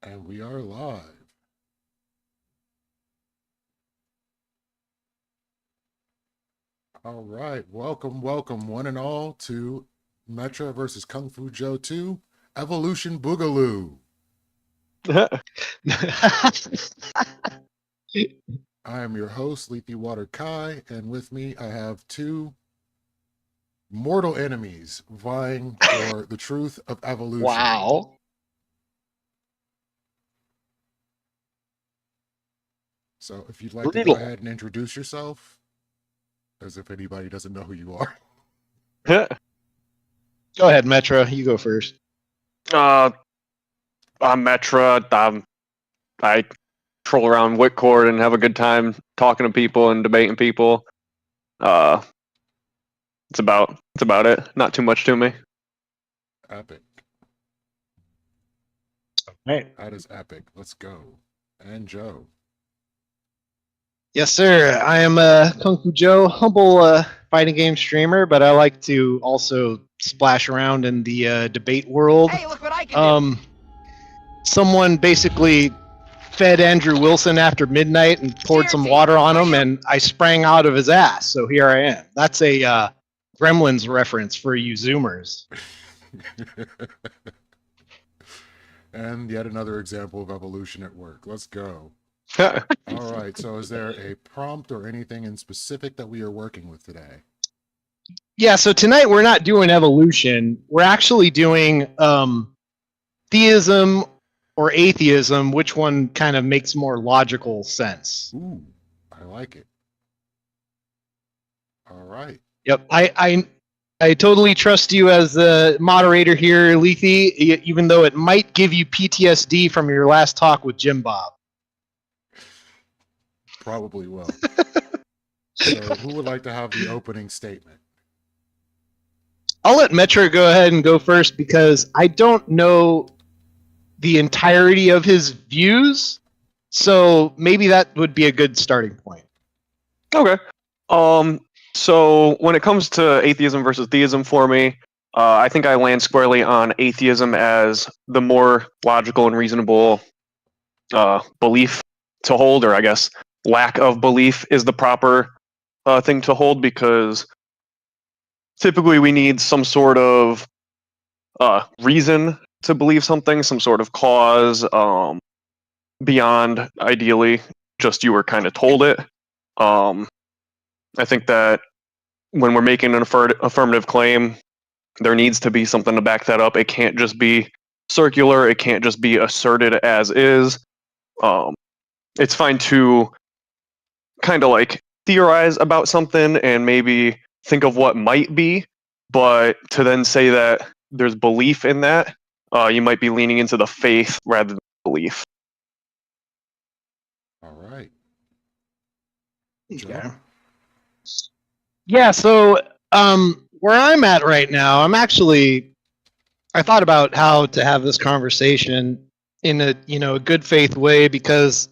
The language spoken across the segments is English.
And we are live. All right. Welcome, one and all, to Metra versus KungFuJoe 2 Evolution Boogaloo. I am your host, Leafy Water Kai, and with me I have two mortal enemies vying for the truth of evolution. Wow. So if you'd like to go ahead and introduce yourself, as if anybody doesn't know who you are. Go ahead, Metra. You go first. I'm Metra. I troll around Whitcourt and have a good time talking to people and debating people. It's about it. Not too much to me. Epic. Right. That is epic. Let's go. And Joe. Yes, sir. I am KungFuJoe, humble fighting game streamer, but I like to also splash around in the debate world. Hey, look what I can do. Someone basically fed Andrew Wilson after midnight and poured some water on him, and I sprang out of his ass. So here I am. That's a Gremlins reference for you Zoomers. And yet another example of evolution at work. Let's go. All right. So is there a prompt or anything in specific that we are working with today? Yeah, so tonight we're not doing evolution. We're actually doing theism or atheism. Which one kind of makes more logical sense? Ooh, I like it. All right. Yep, I totally trust you as the moderator here, Leafy, even though it might give you PTSD from your last talk with Jim Bob. Probably will. So who would like to have the opening statement? I'll let Metra go ahead and go first because I don't know the entirety of his views, so maybe that would be a good starting point. Okay. So when it comes to atheism versus theism for me, I think I land squarely on atheism as the more logical and reasonable belief to hold, or I guess lack of belief is the proper thing to hold, because typically we need some sort of reason to believe something, some sort of cause beyond, ideally, just you were kind of told it. I think that when we're making an affirmative claim, there needs to be something to back that up. It can't just be circular. It can't just be asserted as is. It's fine to kind of like theorize about something and maybe think of what might be, but to then say that there's belief in that, you might be leaning into the faith rather than belief. All right. Okay. Yeah, so where I'm at right now, I thought about how to have this conversation in a good faith way, because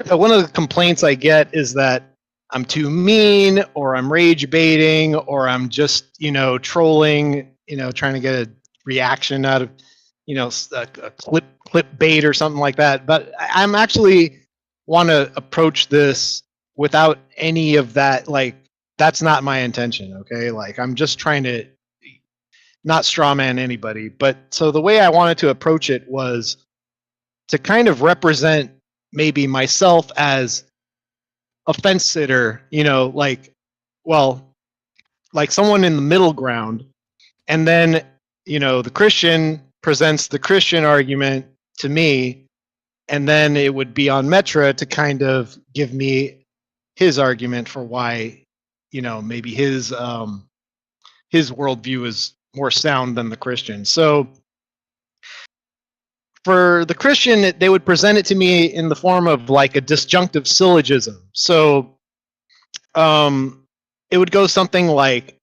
one of the complaints I get is that I'm too mean, or I'm rage baiting, or I'm just trolling, trying to get a reaction out of a clip bait or something like that. But I'm actually want to approach this without any of that. Like, that's not my intention. Okay, like I'm just trying to not strawman anybody. But so the way I wanted to approach it was to kind of represent maybe myself as a fence sitter, like someone in the middle ground, and then the Christian presents the Christian argument to me, and then it would be on Metra to kind of give me his argument for why maybe his worldview is more sound than the Christian. So for the Christian, they would present it to me in the form of like a disjunctive syllogism. So it would go something like,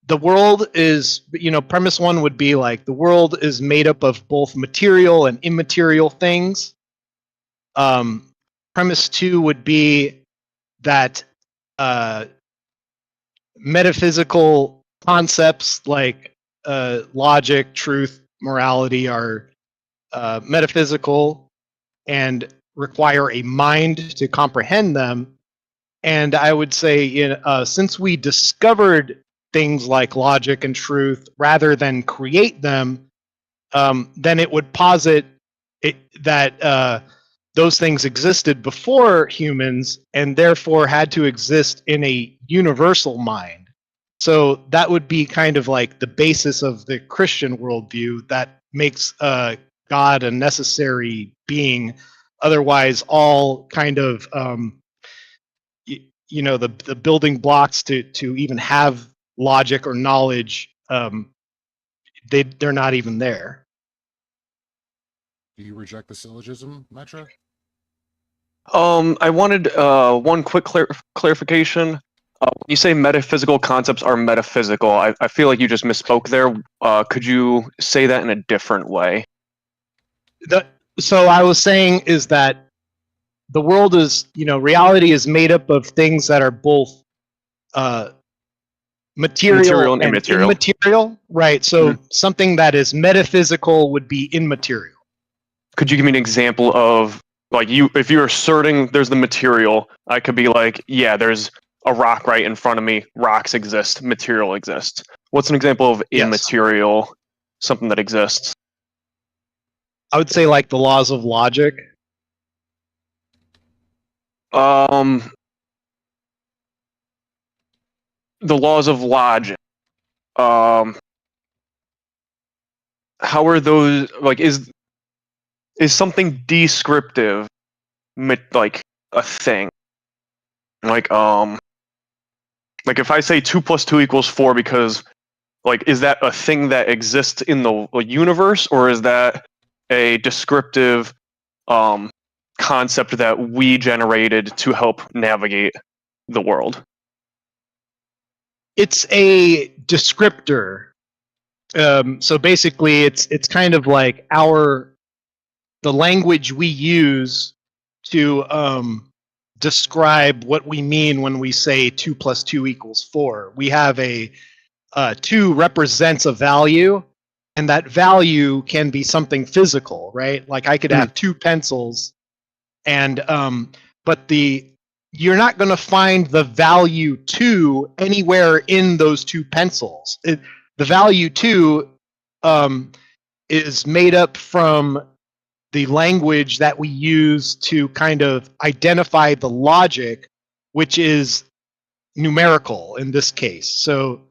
the world is, premise one would be like, the world is made up of both material and immaterial things. Premise two would be that metaphysical concepts like logic, truth, morality are metaphysical and require a mind to comprehend them. And I would say, since we discovered things like logic and truth rather than create them, then it would posit that those things existed before humans and therefore had to exist in a universal mind. So that would be kind of like the basis of the Christian worldview that makes God a necessary being. Otherwise, all kind of the building blocks to even have logic or knowledge, they're not even there. Do you reject the syllogism, Metra? I wanted one quick clarification. When you say metaphysical concepts are metaphysical, I feel like you just misspoke there. Could you say that in a different way? So I was saying is that the world is, reality is made up of things that are both material and and immaterial. immaterial, right? So something that is metaphysical would be immaterial. Could you give me an example of, like, if you're asserting there's the material, I could be like, yeah, there's a rock right in front of me. Rocks exist. Material exists. What's an example of immaterial, something that exists? I would say like the laws of logic. The laws of logic. How are those, like, is something descriptive, like a thing? Like if I say 2 + 2 = 4, because, like, is that a thing that exists in the universe, or is that a descriptive concept that we generated to help navigate the world? It's a descriptor. So basically, it's kind of like the language we use to describe what we mean when we say 2 + 2 = 4. We have 2 represents a value, and that value can be something physical, right? Like I could have 2 pencils, and but you're not going to find the value 2 anywhere in those 2 pencils. The value 2 is made up from the language that we use to kind of identify the logic, which is numerical in this case. So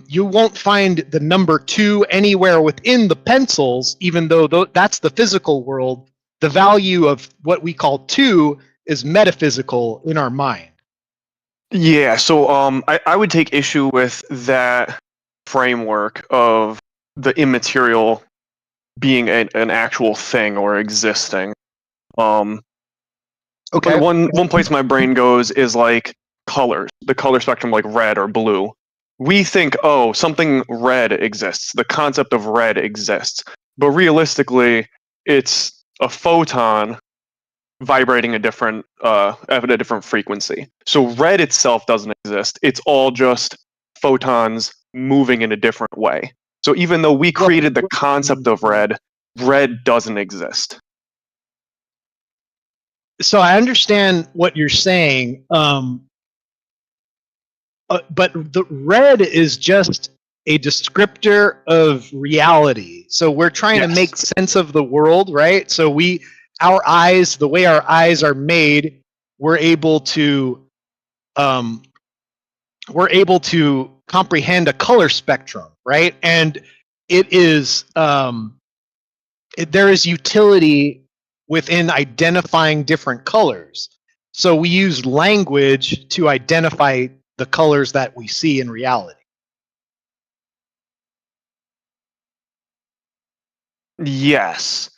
you won't find the number 2 anywhere within the pencils, even though that's the physical world. The value of what we call 2 is metaphysical in our mind. Yeah, so I would take issue with that framework of the immaterial being an actual thing or existing. Okay. But one place my brain goes is like colors, the color spectrum, like red or blue. We think, oh, something red exists. The concept of red exists. But realistically, it's a photon vibrating at a different frequency. So red itself doesn't exist. It's all just photons moving in a different way. So even though we created the concept of red, red doesn't exist. So I understand what you're saying, but the red is just a descriptor of reality. So we're trying to make sense of the world, right? So the way our eyes are made, we're able to comprehend a color spectrum, right? And it is there is utility within identifying different colors. So we use language to identify the colors that we see in reality. Yes.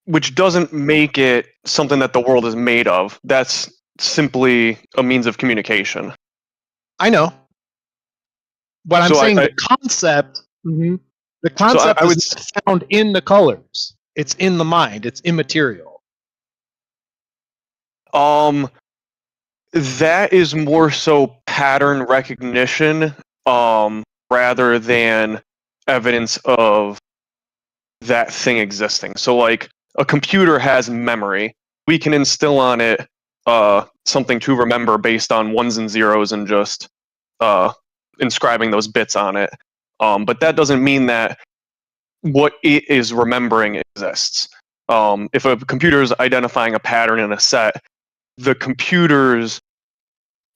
Which doesn't make it something that the world is made of. That's simply a means of communication. I know. But I'm saying the concept is found in the colors. It's in the mind. It's immaterial. That is more so pattern recognition, rather than evidence of that thing existing. So like a computer has memory. We can instill on it something to remember based on ones and zeros and just inscribing those bits on it. But that doesn't mean that what it is remembering exists. If a computer is identifying a pattern in a set, the computer's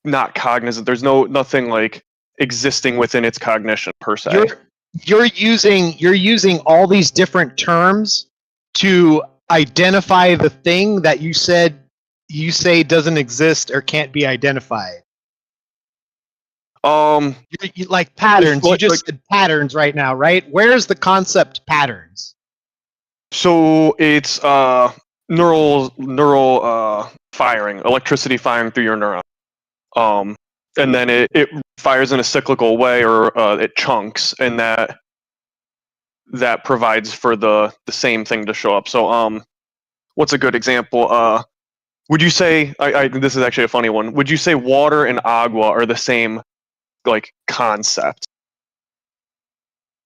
not cognizant. There's nothing like existing within its cognition per se. You're using all these different terms to identify the thing that you say doesn't exist or can't be identified. Like patterns. You just said patterns right now, right? Where's the concept patterns? So it's neural firing, electricity firing through your neuron. And then it fires in a cyclical way, or it chunks, and that provides for the same thing to show up. So what's a good example? Would you say this is actually a funny one? Would you say water and agua are the same like concept?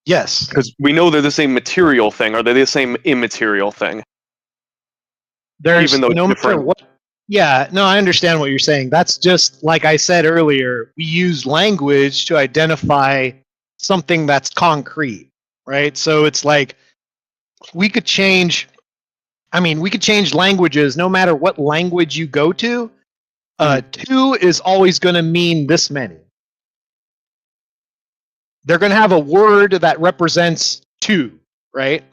Yes. Because we know they're the same material thing. Are they the same immaterial thing? There's no matter what. Yeah, no, I understand what you're saying. That's just like I said earlier, we use language to identify something that's concrete, right? So it's like we could change languages no matter what language you go to. 2 is always going to mean this many. They're going to have a word that represents 2, right?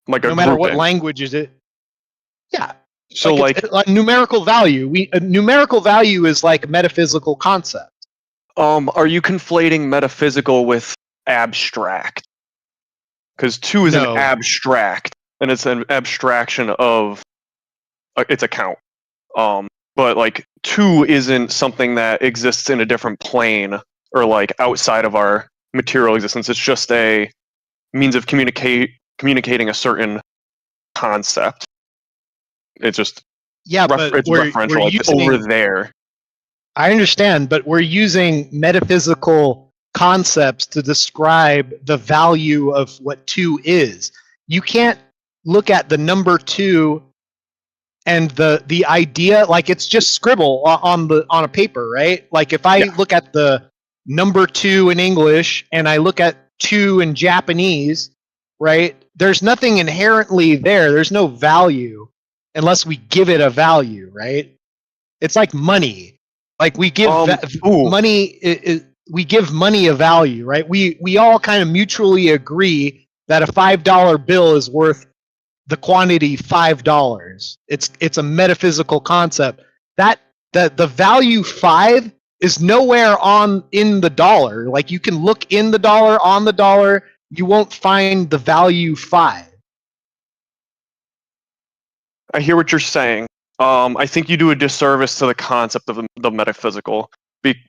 Like no matter what language is it. Yeah. So like a numerical value. A numerical value is like a metaphysical concept. Are you conflating metaphysical with abstract? Because 2 is an abstract, and it's an abstraction of its account. But like 2 isn't something that exists in a different plane or like outside of our material existence. It's just a means of communicating a certain concept. It's just but it's referential. It's over there. I understand, but we're using metaphysical concepts to describe the value of what 2 is. You can't look at the number 2 and the idea like it's just scribble on a paper, right? Like if I look at the number 2 in English and I look at 2 in Japanese, right? There's nothing inherently there. There's no value unless we give it a value, right? It's like money. Like we give money. We give money a value, right? We all kind of mutually agree that a $5 bill is worth the quantity $5. It's a metaphysical concept. That the value 5 is nowhere in the dollar. Like you can look in the dollar, on the dollar, you won't find the value 5. I hear what you're saying. I think you do a disservice to the concept of the metaphysical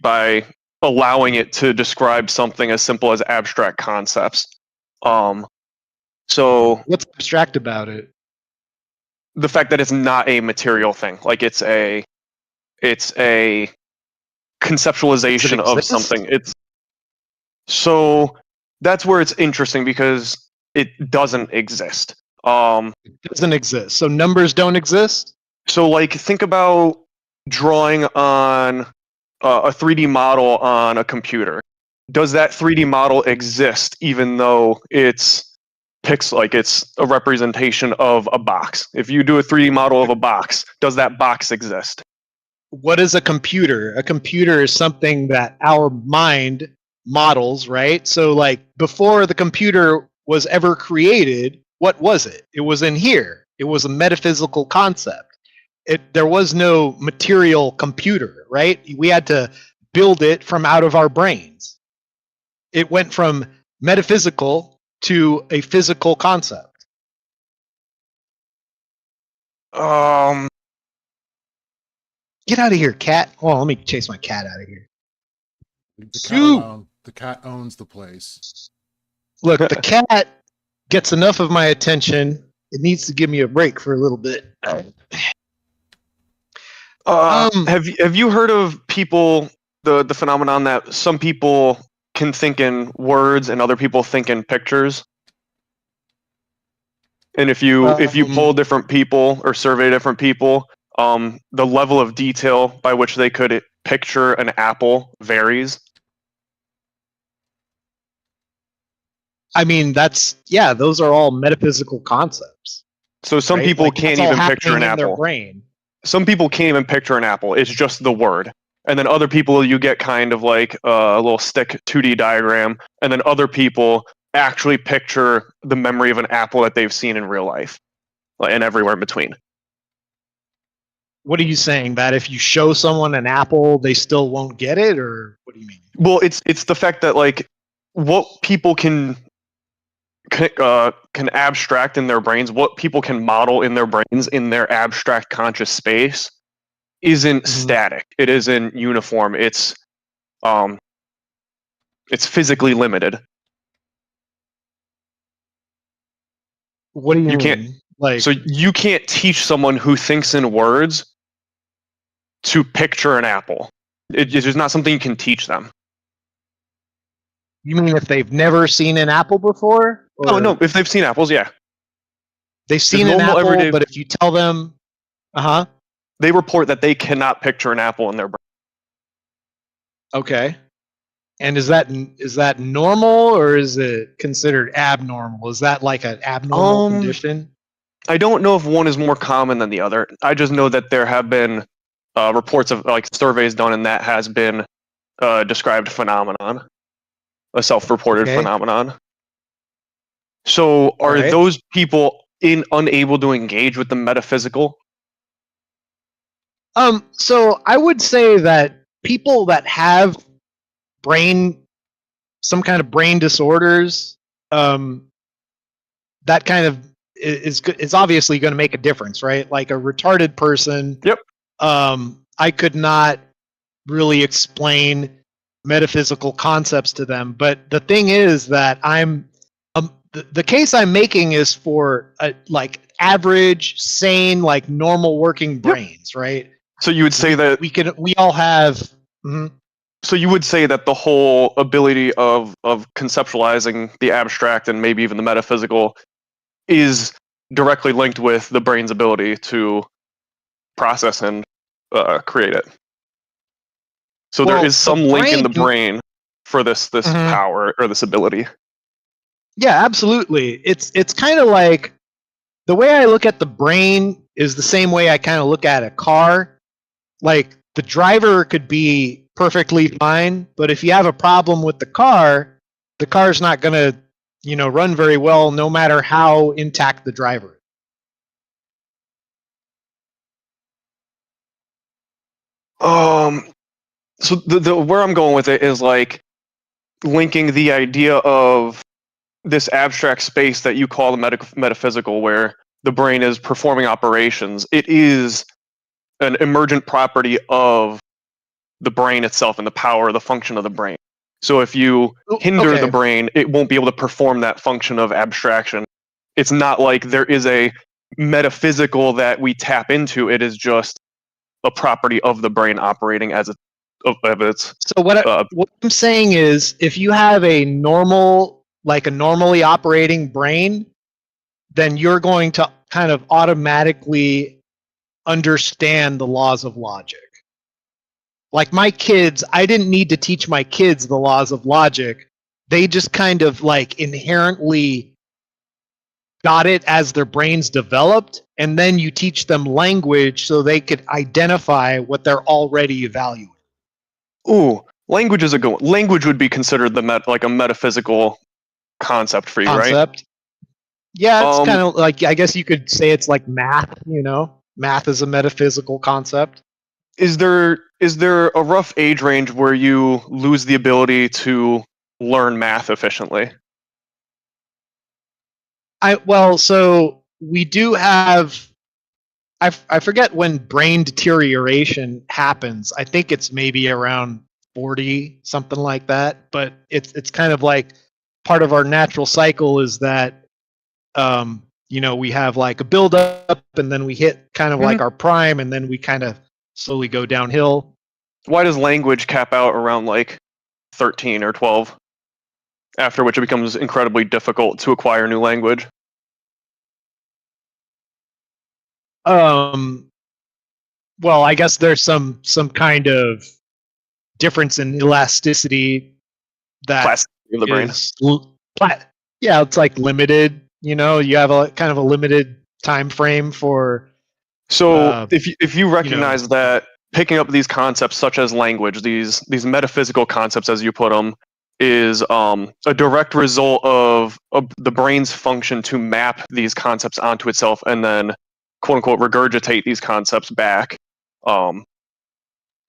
by allowing it to describe something as simple as abstract concepts. So what's abstract about it? The fact that it's not a material thing. Like it's a conceptualization of something. So that's where it's interesting because it doesn't exist. It doesn't exist. So numbers don't exist? So like think about drawing on a 3D model on a computer. Does that 3D model exist even though it's a representation of a box? If you do a 3D model of a box, does that box exist? What is a computer? A computer is something that our mind models, right? So like before the computer was ever created, what was it? It was in here. It was a metaphysical concept. There was no material computer, right? We had to build it from out of our brains. It went from metaphysical to a physical concept. Get out of here, cat. Oh, let me chase my cat out of here. The cat owns the place. Look, the cat gets enough of my attention. It needs to give me a break for a little bit. Have you heard of people, the phenomenon that some people can think in words and other people think in pictures? And if you poll different people or survey different people, the level of detail by which they could picture an apple varies. I mean, those are all metaphysical concepts. So some right? people Like, can't that's all even picture an happening in their apple. brain. Some people can't even picture an apple. It's just the word. And then other people, you get kind of like a little stick 2D diagram. And then other people actually picture the memory of an apple that they've seen in real life, and everywhere in between. What are you saying? That if you show someone an apple, they still won't get it, or what do you mean? Well, it's the fact that like what people can abstract in their brains, what people can model in their brains in their abstract conscious space, isn't static. It isn't uniform. It's physically limited. What do you mean? Can't, like, so you can't teach someone who thinks in words to picture an apple. It's just not something you can teach them. You mean if they've never seen an apple before? Oh no, if they've seen apples, yeah. They've seen an apple, everyday, but if you tell them, they report that they cannot picture an apple in their brain. Okay. And is that normal, or is it considered abnormal? Is that like an abnormal condition? I don't know if one is more common than the other. I just know that there have been reports of like surveys done, and that has been a described phenomenon, a self-reported phenomenon. So are those people unable to engage with the metaphysical? So I would say that people that have some kind of brain disorders, that kind of is obviously going to make a difference, right? Like a retarded person. Yep. I could not really explain metaphysical concepts to them, but the thing is that the case I'm making is for like average, sane, like normal working brains, right? So you would say that we all have. So you would say that the whole ability of conceptualizing the abstract and maybe even the metaphysical is directly linked with the brain's ability to process and create it. So there is some link in the brain for this power or this ability. Yeah, absolutely. It's kind of like the way I look at the brain is the same way I kind of look at a car. Like the driver could be perfectly fine, but if you have a problem with the car's not going to, run very well, no matter how intact the driver is. So the where I'm going with it is like linking the idea of this abstract space that you call the metaphysical, where the brain is performing operations. It is an emergent property of the brain itself and the power, the function of the brain. So if you hinder the brain, it won't be able to perform that function of abstraction. It's not like there is a metaphysical that we tap into. It is just a property of the brain operating as its. So what I'm saying is, if you have a normally operating brain, then you're going to kind of automatically understand the laws of logic. Like my kids, I didn't need to teach my kids the laws of logic. They just kind of like inherently got it as their brains developed, and then you teach them language so they could identify what they're already evaluating. Ooh, language is a good one. Language would be considered like a metaphysical concept for you, right? Yeah, it's kind of like, I guess you could say it's like math, Math is a metaphysical concept. Is there a rough age range where you lose the ability to learn math efficiently? So we do have, I forget when brain deterioration happens. I think it's maybe around 40, something like that. But it's kind of like part of our natural cycle is that, we have like a build up, and then we hit kind of like our prime, and then we kind of slowly go downhill. Why does language cap out around like 13 or 12? After which it becomes incredibly difficult to acquire new language. Um, well, I guess there's some kind of difference in elasticity that Plasticity of the brain. is yeah, it's like limited. You know, you have a kind of a limited time frame for. So if you know, recognize that picking up these concepts such as language, these metaphysical concepts as you put them, is a direct result of the brain's function to map these concepts onto itself and then quote unquote regurgitate these concepts back.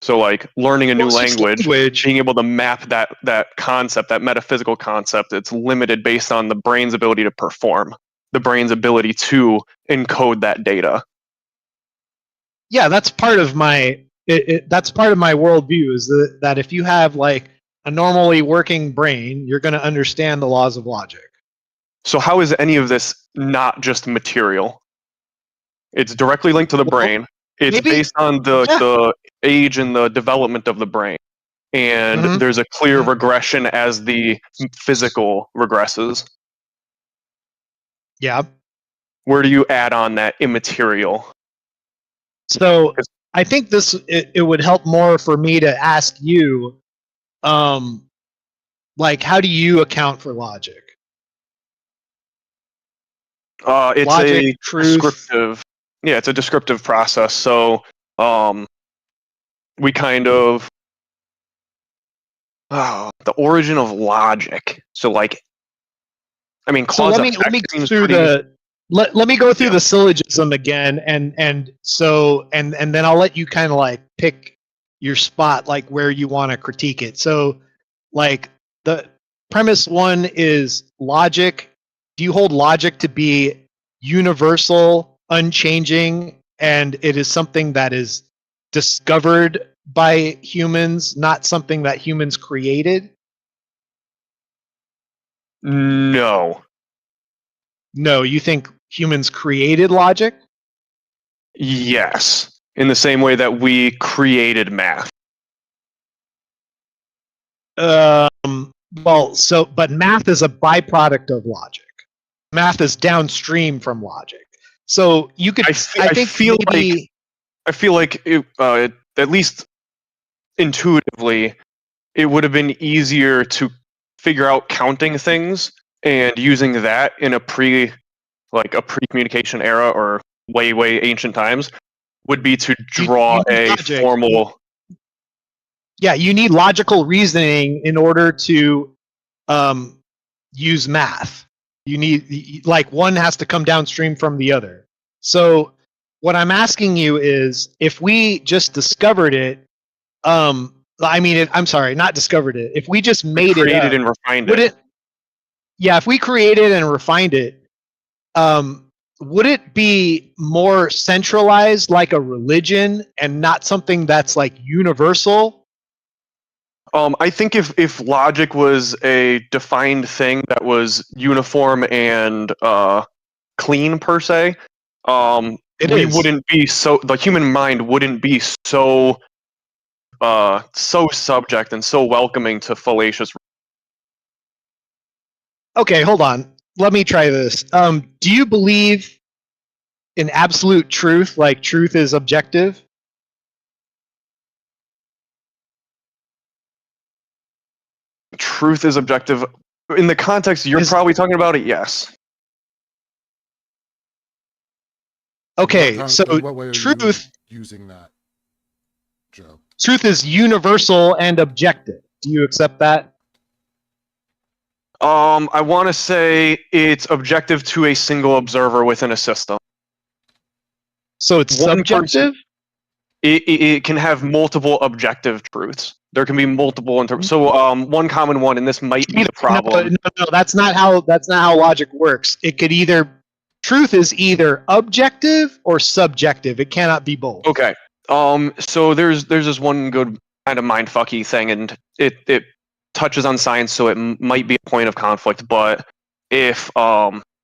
So like learning a new language, being able to map that concept, that metaphysical concept, it's limited based on the brain's ability to perform, the brain's ability to encode that data. Yeah, that's part of my that's part of my worldview is that if you have like a normally working brain, you're going to understand the laws of logic. So how is any of this not just material? It's directly linked to the brain. It's based on the age and the development of the brain. And there's a clear regression as the physical regresses. Yeah. Where do you add on that immaterial? So I think it would help more for me to ask you, like, how do you account for logic? It's logic, a truth. descriptive. Yeah, it's a descriptive process. So we kind of the origin of logic. So like, I mean, so let me go through let me go through the syllogism again, and then I'll let you kind of like pick your spot, like where you want to critique it. So, like the premise one is logic. Do you hold logic to be universal, unchanging, and it is something that is discovered by humans, not something that humans created? No. No, you think humans created logic? Yes. In the same way that we created math. Well, but math is a byproduct of logic. Math is downstream from logic. So you could, I feel like it, at least intuitively, it would have been easier to figure out counting things and using that in a pre-communication era or way ancient times would be to draw a formal. Yeah, you need logical reasoning in order to use math. You need, like, one has to come downstream from the other. So what I'm asking you is, if we just discovered it, I'm sorry, not discovered it. If we just made it, created and refined it. Yeah, if we created and refined it, would it be more centralized, like a religion, and not something that's like universal? I think if logic was a defined thing that was uniform and clean per se, wouldn't be so. The human mind wouldn't be so subject and so welcoming to fallacious. Okay, hold on. Let me try this. Do you believe in absolute truth, like truth is objective? Truth is objective. In the context you're probably talking about it, yes. Okay, so what way are truth you using that, Joe? Truth is universal and objective. Do you accept that? I want to say it's objective to a single observer within a system. So it's subjective? It can have multiple objective truths. There can be multiple so one common one, and this might be the problem. No, that's not how logic works. It could truth is either objective or subjective. It cannot be both. Okay. So there's this one good kind of mindfucky thing, and it touches on science, so it might be a point of conflict. But if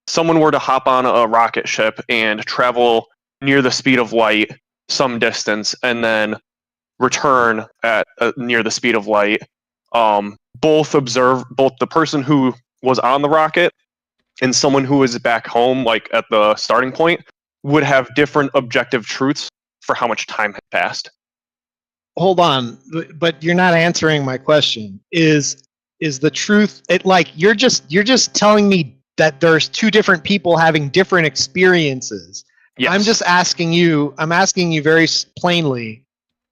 someone were to hop on a rocket ship and travel near the speed of light some distance, and then return at near the speed of light, both the person who was on the rocket and someone who was back home, like at the starting point, would have different objective truths for how much time had passed. Hold on, but you're not answering my question. Is the truth like you're just telling me that there's two different people having different experiences? Yes. I'm asking you very plainly,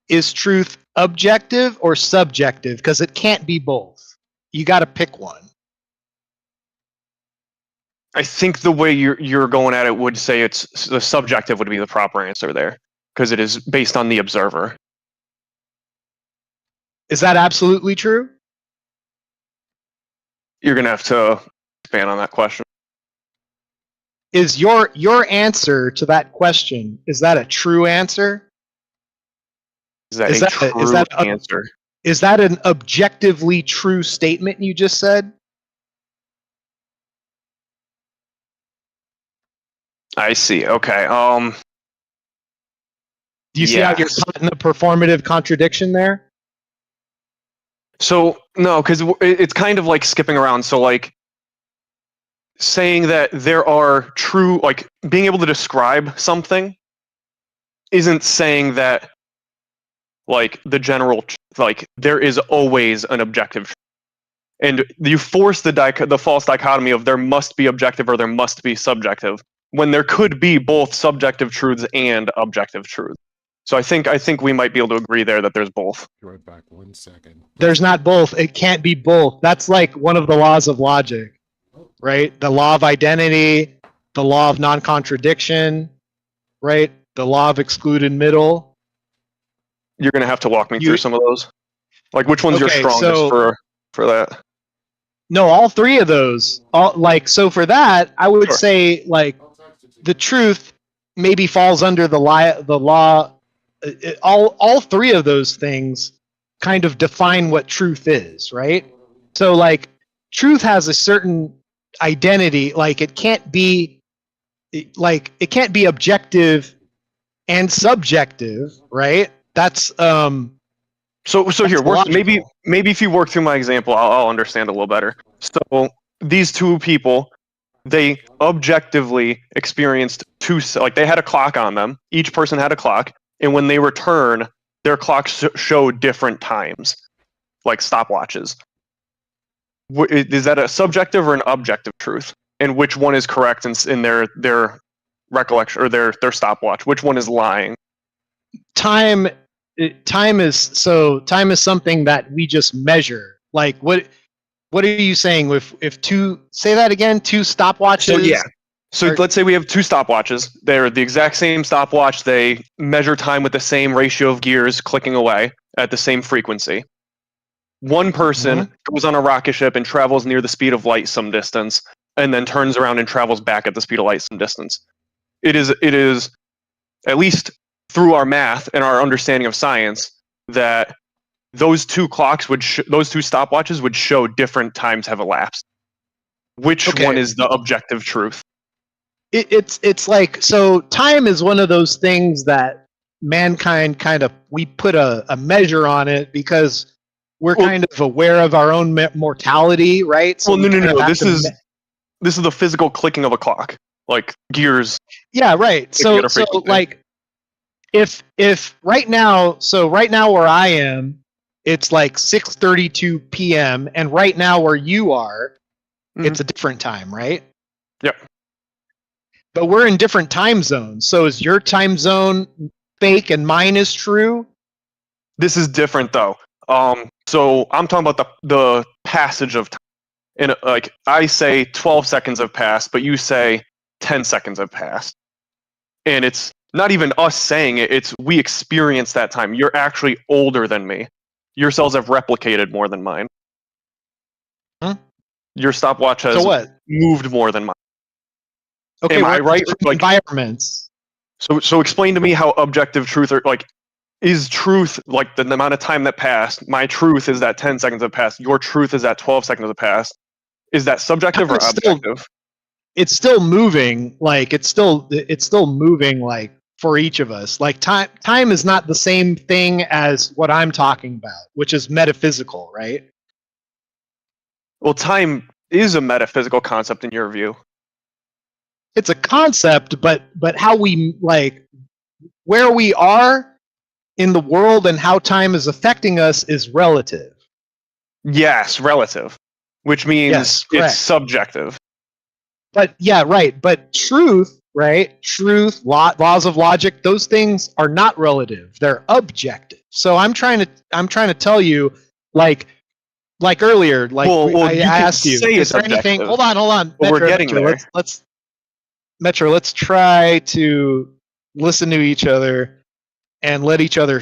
is truth objective or subjective? Because it can't be both. You got to pick one. I think the way you're going at it would say it's the subjective would be the proper answer there, because it is based on the observer. Is that absolutely true? You're gonna have to expand on that question. Is your answer to that question, is that a true answer? Is that true answer? Is that an objectively true statement you just said? I see. Okay. Do you see how you're caught in a performative contradiction there? So no, because it's kind of like skipping around. So like saying that there are true, like being able to describe something isn't saying that like the general, like there is always an objective. And you force the false dichotomy of there must be objective or there must be subjective, when there could be both subjective truths and objective truths. So I think we might be able to agree there that there's both. Be right back 1 second. There's not both. It can't be both. That's like one of the laws of logic, right? The law of identity, the law of non-contradiction, right? The law of excluded middle. You're going to have to walk me through some of those. Like which one's your strongest for that? No, all three of those. So for that, I would say like the truth maybe falls under the law. All three of those things kind of define what truth is, right? So like truth has a certain identity. Like it can't be objective and subjective, right? That's So here, maybe if you work through my example, I'll understand a little better. So these two people, they objectively experienced they had a clock on them. Each person had a clock, and when they return, their clocks show different times, like stopwatches. Is that a subjective or an objective truth? And which one is correct in their recollection or their stopwatch? Which one is lying? Time is something that we just measure. Like what are you saying? If two stopwatches? So let's say we have two stopwatches. They're the exact same stopwatch. They measure time with the same ratio of gears clicking away at the same frequency. One person goes on a rocket ship and travels near the speed of light some distance, and then turns around and travels back at the speed of light some distance. It is at least through our math and our understanding of science that those two clocks those two stopwatches would show different times have elapsed. Which one is the objective truth? It's like, so time is one of those things that mankind we put a measure on it because we're kind of aware of our own mortality, right? So no. This is the physical clicking of a clock, like gears. Yeah, right. So like if right now where I am, it's like 6:32 p.m. and right now where you are, it's a different time, right? Yep. But we're in different time zones. So is your time zone fake and mine is true? This is different though. So I'm talking about the passage of time. And like I say 12 seconds have passed, but you say 10 seconds have passed. And it's not even us saying it, it's we experience that time. You're actually older than me. Your cells have replicated more than mine. Your stopwatch has moved more than mine. Okay, am I right? Like environments. So explain to me how objective truth is truth like the amount of time that passed. My truth is that 10 seconds have passed. Your truth is that 12 seconds have passed. Is that subjective or objective? It's still moving. Like it's still moving. Like for each of us, like time is not the same thing as what I'm talking about, which is metaphysical, right? Well, time is a metaphysical concept in your view. it's a concept, but how we like where we are in the world and how time is affecting us is relative. Yes, relative, which means Yes, correct. it's subjective. But yeah, right. But truth, right? Truth, laws of logic, those things are not relative. They're objective. So I'm trying to tell you, like earlier, like Well, I you can asked you, say is it's there anything? objective, Hold on. but we're getting there. Let's try to listen to each other and let each other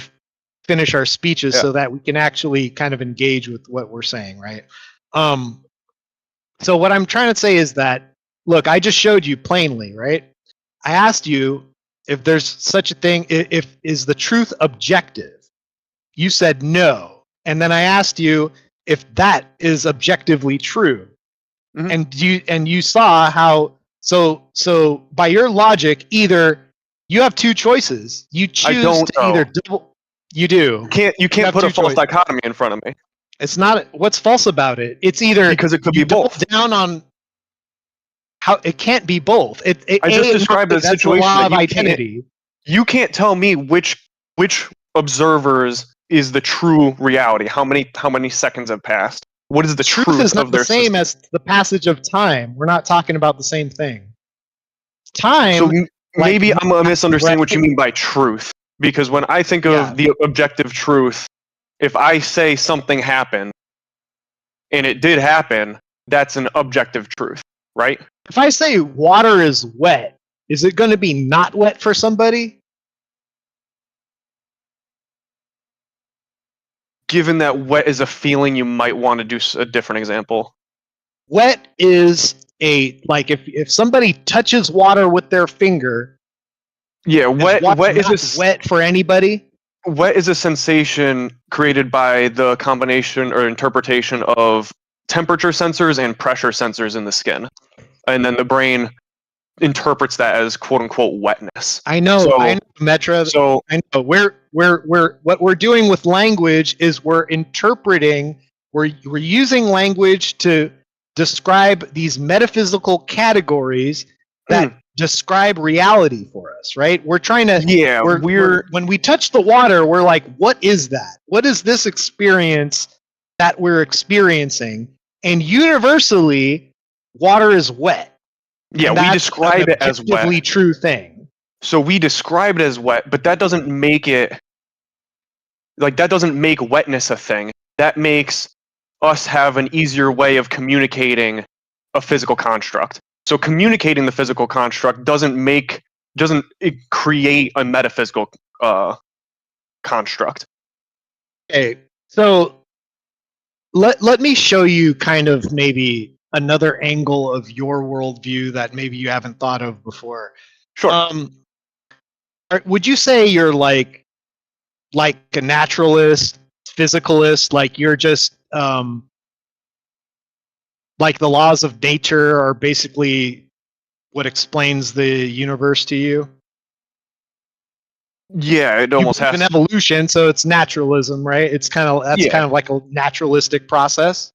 finish our speeches Yeah. so that we can actually kind of engage with what we're saying, right? So what I'm trying to say is that, look, I just showed you plainly, right? I asked you if there's such a thing, if is the truth objective? You said no. And then I asked you if that is objectively true. Mhm. And you saw how so by your logic, either you have two choices. You choose don't, to either though. double. You do. You can't have put a two false choices. dichotomy in front of me It's not what's false about it. It's either because it could you be both. double down on how it can't be both. I just described a that's situation the law that of you can't- identity. You can't tell me which observers is the true reality. How many seconds have passed? What is the Truth is not of the their same system? as the passage of time. We're not talking about the same thing. Time. So like, maybe I'm misunderstanding what you right? mean by truth, because when I think of Yeah. the objective truth, if I say something happened and it did happen, that's an objective truth, right? If I say water is wet, is it going to be not wet for somebody? Given that wet is a feeling, you might want to do a different example. Wet is like if somebody touches water with their finger. Yeah, wet is wet for anybody. Wet is a sensation created by the combination or interpretation of temperature sensors and pressure sensors in the skin, and then the brain interprets that as "quote unquote" wetness. I know, Metra. So I know. What we're doing with language is we're interpreting. We're using language to describe these metaphysical categories that describe reality for us, right? We're trying to. Yeah, when we touch the water, we're like, what is that? What is this experience that we're experiencing? And universally, water is wet. Yeah, we describe it as wet. Objectively true thing. So we describe it as wet, but that doesn't make it that doesn't make wetness a thing. That makes us have an easier way of communicating a physical construct. So communicating the physical construct doesn't create a metaphysical construct. Okay, so let me show you kind of maybe another angle of your worldview that maybe you haven't thought of before. Sure. Would you say you're like a naturalist, physicalist, like you're just like the laws of nature are basically what explains the universe to you? Yeah, it almost has an evolution, so it's naturalism, right? It's kind of kind of like a naturalistic process.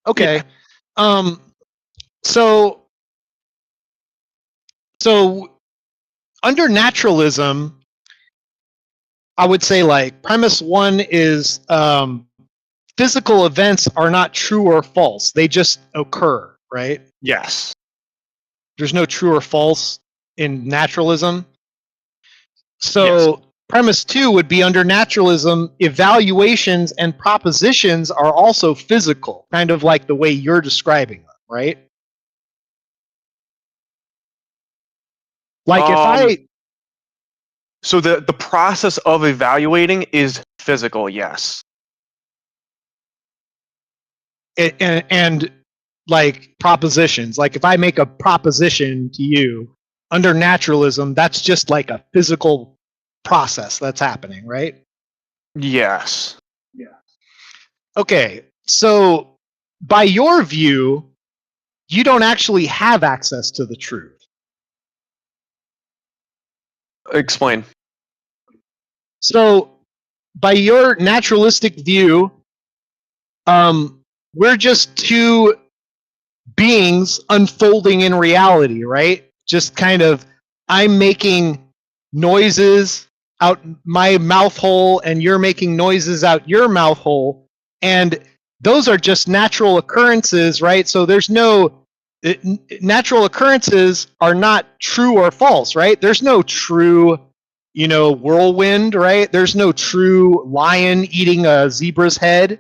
Okay. Yeah. So under naturalism, I would say like premise one is physical events are not true or false. They just occur, right? Yes. There's no true or false in naturalism. So premise two would be under naturalism, evaluations and propositions are also physical, kind of like the way you're describing them, right? Like So the process of evaluating is physical, yes. And like propositions, like if I make a proposition to you under naturalism, that's just like a physical process that's happening, right? Yes. Yeah. Okay, so by your view, you don't actually have access to the truth. Explain. So by your naturalistic view, we're just two beings unfolding in reality, right? just kind of, I'm making noises out my mouth hole and you're making noises out your mouth hole, and those are just natural occurrences, right? So there's no natural occurrences are not true or false, right? There's no true, whirlwind, right? There's no true lion eating a zebra's head.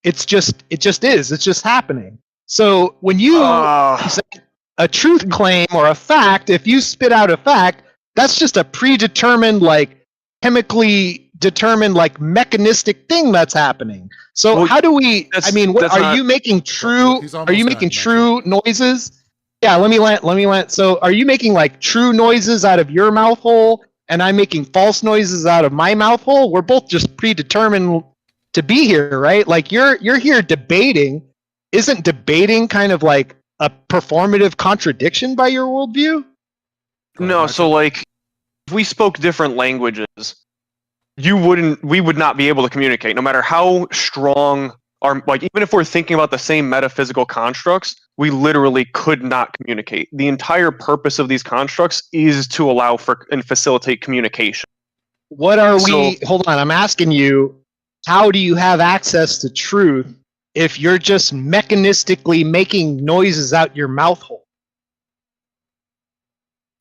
It just is. It's just happening. So when you say a truth claim or a fact, if you spit out a fact, that's just a predetermined, like chemically determined, like mechanistic thing that's happening. So how do we? I mean, you making true? Are you making true noises? Yeah, let me land. So are you making like true noises out of your mouth hole, and I'm making false noises out of my mouth hole? We're both just predetermined to be here, right? Like you're here debating. Isn't debating kind of like a performative contradiction by your worldview? No, so like if we spoke different languages, we would not be able to communicate, no matter how strong our, like, even if we're thinking about the same metaphysical constructs, we literally could not communicate. The entire purpose of these constructs is to allow for and facilitate communication. What are we? Hold on, I'm asking you. How do you have access to truth if you're just mechanistically making noises out your mouth hole?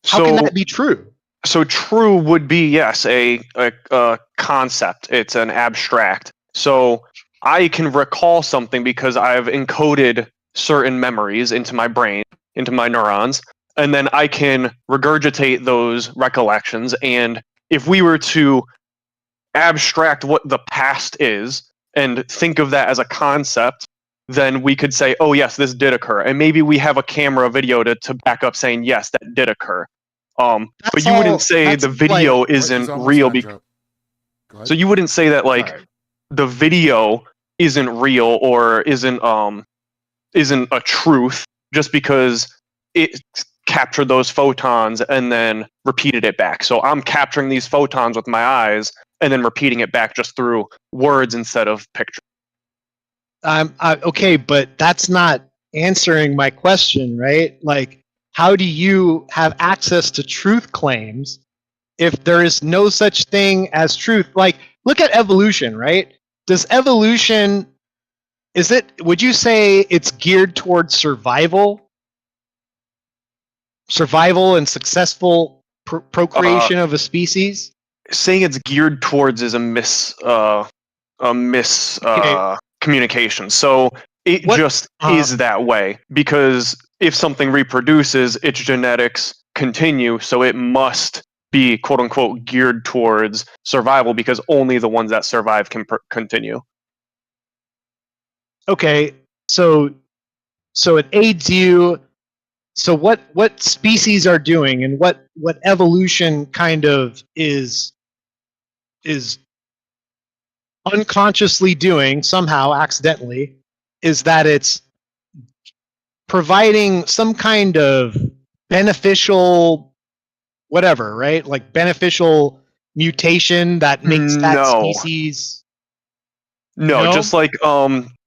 How can that be true? So true would be, yes, a concept. It's an abstract. So I can recall something because I've encoded certain memories into my brain, into my neurons, and then I can regurgitate those recollections. And if we were to abstract what the past is and think of that as a concept, then we could say, oh yes, this did occur. And maybe we have a camera video to back up saying, yes, that did occur. But you wouldn't say the video isn't real. So you wouldn't say that like the video isn't real or isn't a truth just because it captured those photons and then repeated it back. So I'm capturing these photons with my eyes and then repeating it back just through words instead of pictures. Okay, but that's not answering my question, right? Like, how do you have access to truth claims if there is no such thing as truth? Like, look at evolution, right? Does evolution, would you say it's geared towards survival? Survival and successful procreation of a species? Saying it's geared towards is a communication. So it just is that way because if something reproduces, its genetics continue, so it must be quote unquote geared towards survival because only the ones that survive can continue. Okay, so it aids you. So what species are doing and what evolution kind of is unconsciously doing somehow accidentally is that it's providing some kind of beneficial whatever, right? Like beneficial mutation that makes that species. No, just like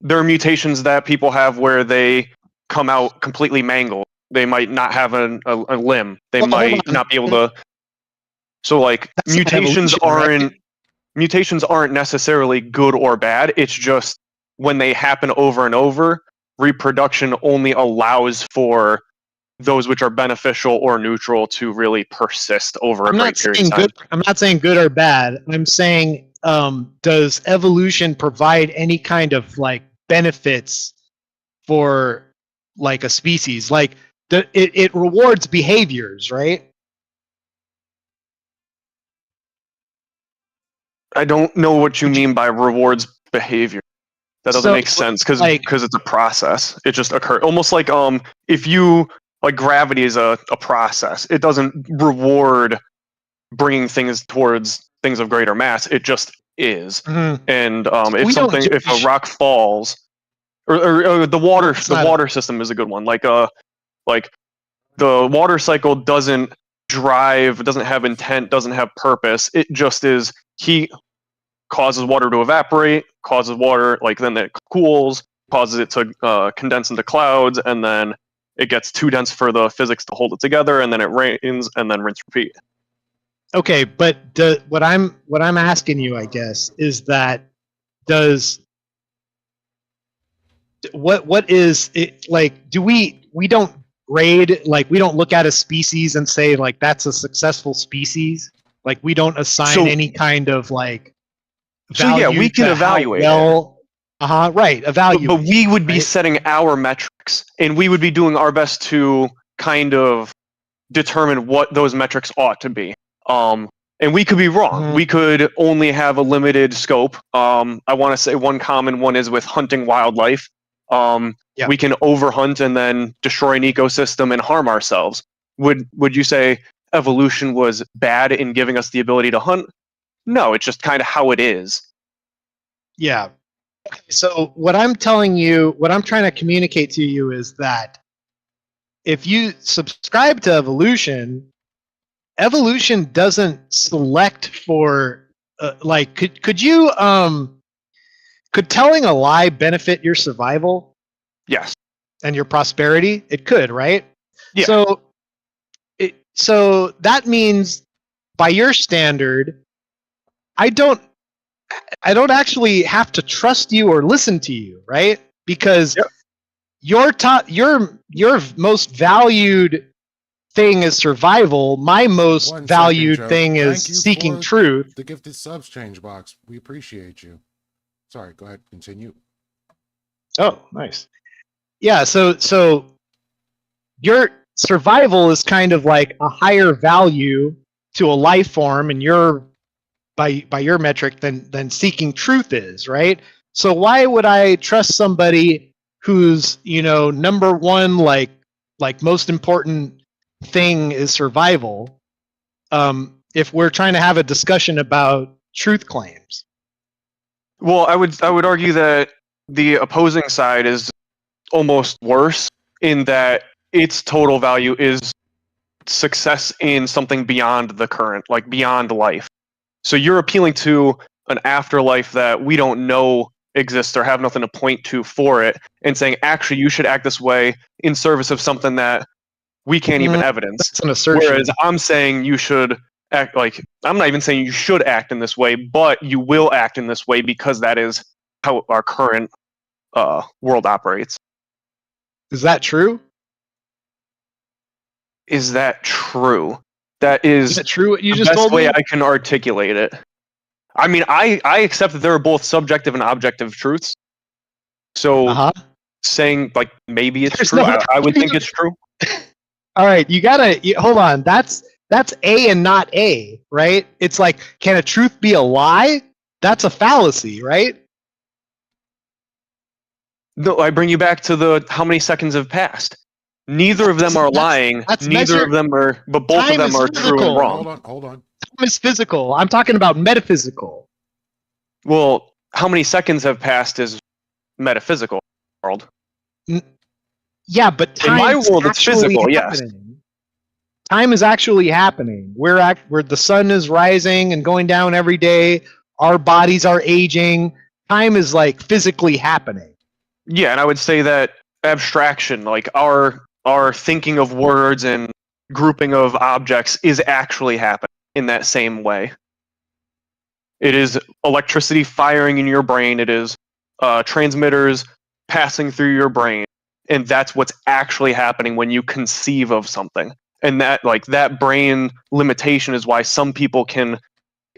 there are mutations that people have where they come out completely mangled. They might not have a limb. They might not be able to. So like mutations aren't necessarily good or bad. It's just when they happen over and over, reproduction only allows for those which are beneficial or neutral to really persist over a great period of time. I'm not saying good or bad. I'm saying, does evolution provide any kind of like benefits for like a species? Like it rewards behaviors, right? I don't know what you mean by rewards behavior. That doesn't make sense because it's a process. It just occurs almost like if you like gravity is a process. It doesn't reward bringing things towards things of greater mass. It just is. Mm-hmm. And if a rock falls, or the water system is a good one. Like the water cycle doesn't drive, doesn't have intent, doesn't have purpose. It just is. Heat causes water to evaporate, causes water, like then it cools, causes it to condense into clouds, and then it gets too dense for the physics to hold it together, and then it rains, and then rinse repeat. Okay, but what I'm asking you, I guess, is that what is it like? Do we don't grade, like we don't look at a species and say like that's a successful species? Like we don't assign any kind of like value. So yeah, we can to evaluate how well, right, evaluate. But we would be right? setting our metrics, and we would be doing our best to kind of determine what those metrics ought to be. And we could be wrong. Mhm. We could only have a limited scope. I want to say one common one is with hunting wildlife. Yeah. We can overhunt and then destroy an ecosystem and harm ourselves. Would you say evolution was bad in giving us the ability to hunt? No, it's just kind of how it is. Yeah. Okay, so what I'm telling you, what I'm trying to communicate to you is that if you subscribe to evolution, evolution doesn't select for like could you could telling a lie benefit your survival Yes. and your prosperity? It could, right? Yeah. So that means by your standard, I don't actually have to trust you or listen to you, right? Because Yep. your most valued thing is survival. My most 1 second, valued Joe. thing is Thank you seeking for truth. The gifted subs change box. We appreciate you. Sorry, go ahead. Continue. Oh, nice. Yeah, so your survival is kind of like a higher value to a life form, and your by your metric than seeking truth is, right? So why would I trust somebody whose number one like most important thing is survival if we're trying to have a discussion about truth claims? Well, I would argue that the opposing side is almost worse in that its total value is success in something beyond the current, like beyond life. So you're appealing to an afterlife that we don't know exists or have nothing to point to for it, and saying, actually, you should act this way in service of something that we can't even evidence. That's an assertion. Whereas I'm saying you should act like, I'm not even saying you should act in this way, but you will act in this way because that is how our current world operates. Is that true? Is that true? That is Is it true what you the just best told way me? I can articulate it. I mean, I accept that there are both subjective and objective truths. So saying like maybe it's There's true, no I would think it's true. All right, you gotta hold on. That's A and not A, right? It's like, can a truth be a lie? That's a fallacy, right? No, I bring you back to the how many seconds have passed. Neither of them are lying. Neither of them are, but both of them are true and wrong. Hold on. Time is physical. I'm talking about metaphysical. Well, how many seconds have passed is metaphysical world. Yeah, but time in my is world it's physical. Yes. Time is actually happening. Where the sun is rising and going down every day. Our bodies are aging. Time is like physically happening. Yeah, and I would say that abstraction, like our thinking of words and grouping of objects, is actually happening in that same way. It is electricity firing in your brain. It is transmitters passing through your brain, and that's what's actually happening when you conceive of something. And that brain limitation is why some people can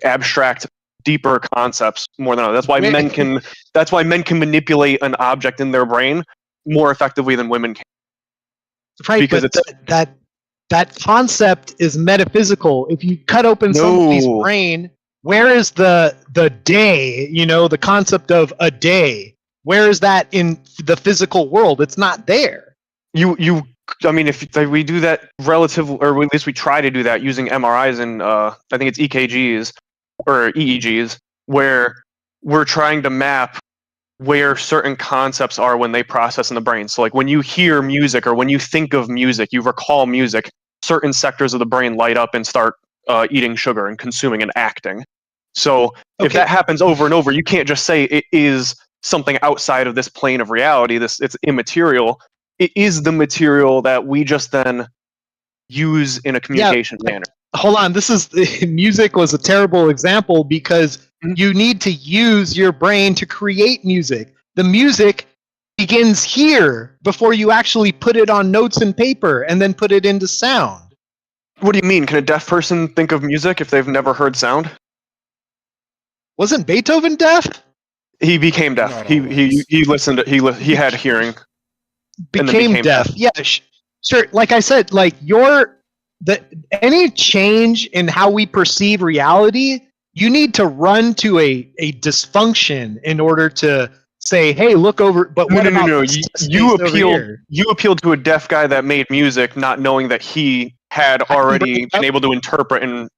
abstract deeper concepts more than others. That's why men can. That's why men can manipulate an object in their brain more effectively than women can. Right, because that concept is metaphysical. If you cut open somebody's brain, where is the day? The concept of a day. Where is that in the physical world? It's not there. I mean, if we do that or at least we try to do that using MRIs and I think it's EKGs or EEGs, where we're trying to map where certain concepts are when they process in the brain. So like when you hear music or when you think of music, you recall music, certain sectors of the brain light up and start eating sugar and consuming and acting. So if that happens over and over, you can't just say it is something outside of this plane of reality. It's immaterial. it is the material that we just then use in a communication manner. Hold on, music was a terrible example because you need to use your brain to create music. The music begins here before you actually put it on notes and paper and then put it into sound. What do you mean? Can a deaf person think of music if they've never heard sound? Wasn't Beethoven deaf? He became deaf. He listened. He had hearing. Became deaf. Yeah, sure. Like I said, like any change in how we perceive reality, you need to run to a dysfunction in order to say, "Hey, look over." But what about no. You appealed to a deaf guy that made music, not knowing that he had already been able to interpret in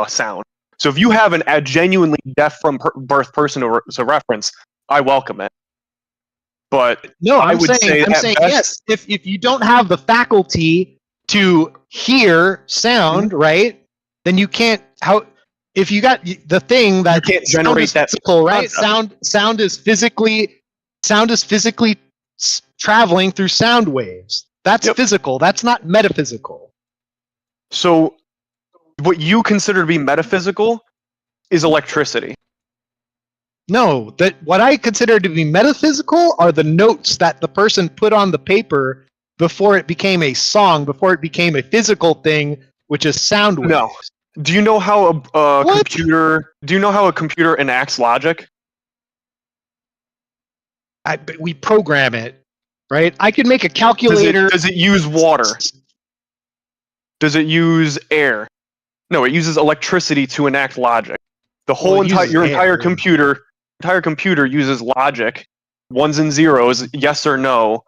sound. So if you have a genuinely deaf from birth person to reference, I welcome it. But no, I'm saying yes. If you don't have the faculty to hear sound, right, then you can't. If you got the thing that you can't generate that physical, right? Sound is physically traveling through sound waves. That's physical. That's not metaphysical. So, what you consider to be metaphysical is electricity. No, what I consider to be metaphysical are the notes that the person put on the paper before it became a song, before it became a physical thing, which is sound waves. No. Do you know how a computer? Do you know how a computer enacts logic? We program it, right? I could make a calculator. Does it use water? Does it use air? No, it uses electricity to enact logic. The whole your entire computer uses logic, ones and zeros, yes or no,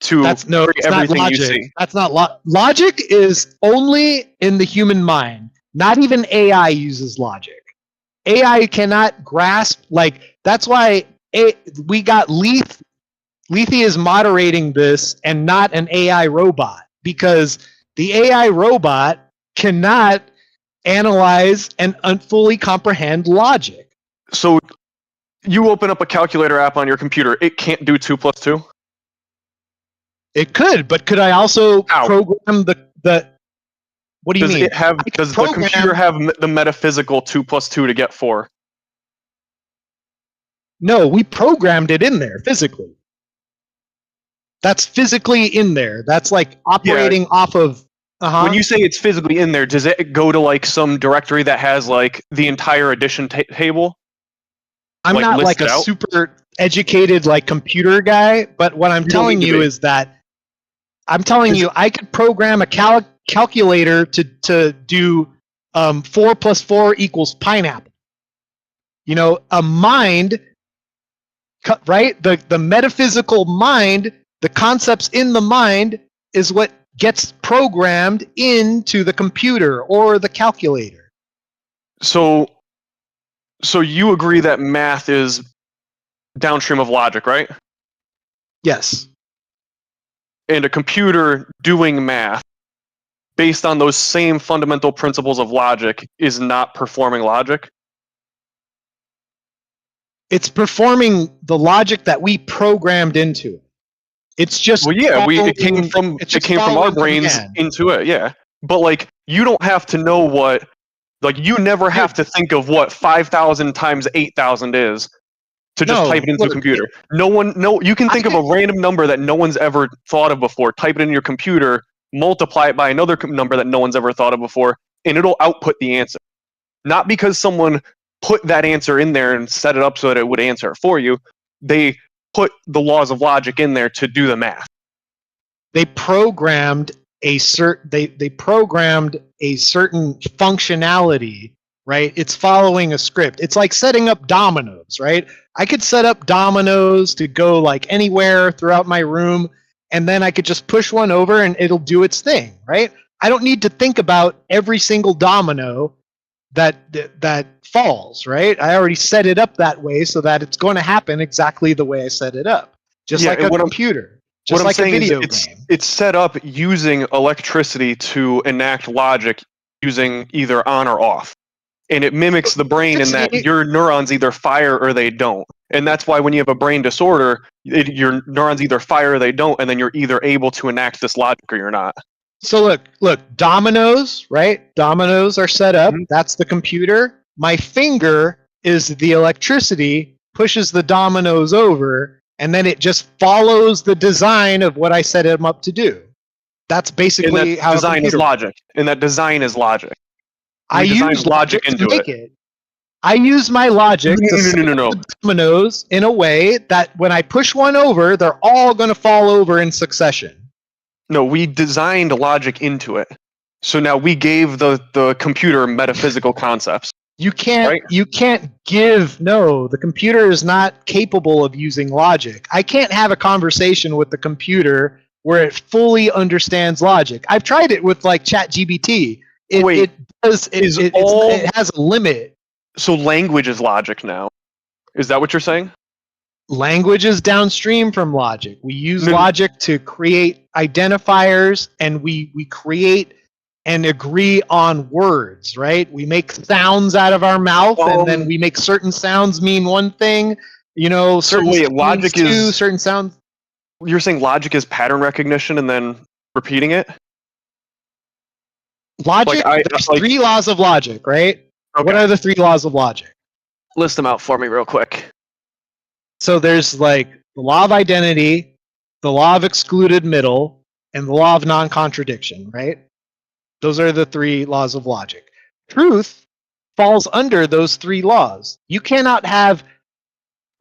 to create everything you see. That's not logic is only in the human mind. Not even AI uses logic. AI cannot grasp, that's why we got Lethe is moderating this and not an AI robot, because the AI robot cannot analyze and fully comprehend logic. So you open up a calculator app on your computer, it can't do 2 + 2? It could, but could I also program the what do you mean? Does the computer have the metaphysical 2 + 2 to get 4? No, we programmed it in there physically. That's physically in there. That's like operating off of. When you say it's physically in there, does it go to some directory that has the entire addition table? I'm not a super educated computer guy, but what I'm telling you is that I could program a calculator to do 4 + 4 = pineapple. A mind, right? The metaphysical mind, the concepts in the mind is what gets programmed into the computer or the calculator. So you agree that math is downstream of logic, right? Yes. And a computer doing math based on those same fundamental principles of logic is not performing logic? It's performing the logic that we programmed into it. It's just it came from our brains into it, yeah. But you don't have to know what you never have to think of what 5,000 times 8,000 is to just type it into a computer. You can think of a random number that no one's ever thought of before, type it in your computer, multiply it by another number that no one's ever thought of before, and it'll output the answer. Not because someone put that answer in there and set it up so that it would answer it for you. They put the laws of logic in there to do the math. They programmed a certain functionality, right? It's following a script. It's like setting up dominoes, right? I could set up dominoes to go anywhere throughout my room, and then I could just push one over and it'll do its thing, right? I don't need to think about every single domino that falls, right? I already set it up that way so that it's going to happen exactly the way I set it up. Just like a computer. Just like a video game. It's set up using electricity to enact logic using either on or off. And it mimics the brain in that your neurons either fire or they don't. And that's why when you have a brain disorder, your neurons either fire or they don't, and then you're either able to enact this logic or you're not. So look, dominoes, right? Dominoes are set up. Mhm. That's the computer. My finger is the electricity, pushes the dominoes over, and then it just follows the design of what I set him up to do. That's And basically that how a design is computer. logic. And that design is logic. I We designed use logic to into make it. I use my logic to set No. the dominoes in a way that when I push one over, they're all going to fall over in succession. No, we designed logic into it. So now we gave the computer metaphysical concepts. You can't Right. the computer is not capable of using logic. I can't have a conversation with the computer where it fully understands logic. I've tried it with like ChatGPT. Wait, It has a limit. So language is logic now. Is that what you're saying? Language is downstream from logic. We use No. logic to create identifiers, and we create and agree on words, right? We make sounds out of our mouth, and then we make certain sounds mean one thing. Certain wait, sounds logic means is- two, certain sounds. You're saying logic is pattern recognition and then repeating it? Logic, there's 3 laws of logic, right? Okay. What are the 3 laws of logic? List them out for me real quick. So there's like the law of identity, the law of excluded middle, and the law of non-contradiction, right? Those are the 3 laws of logic. Truth falls under those 3 laws. You cannot have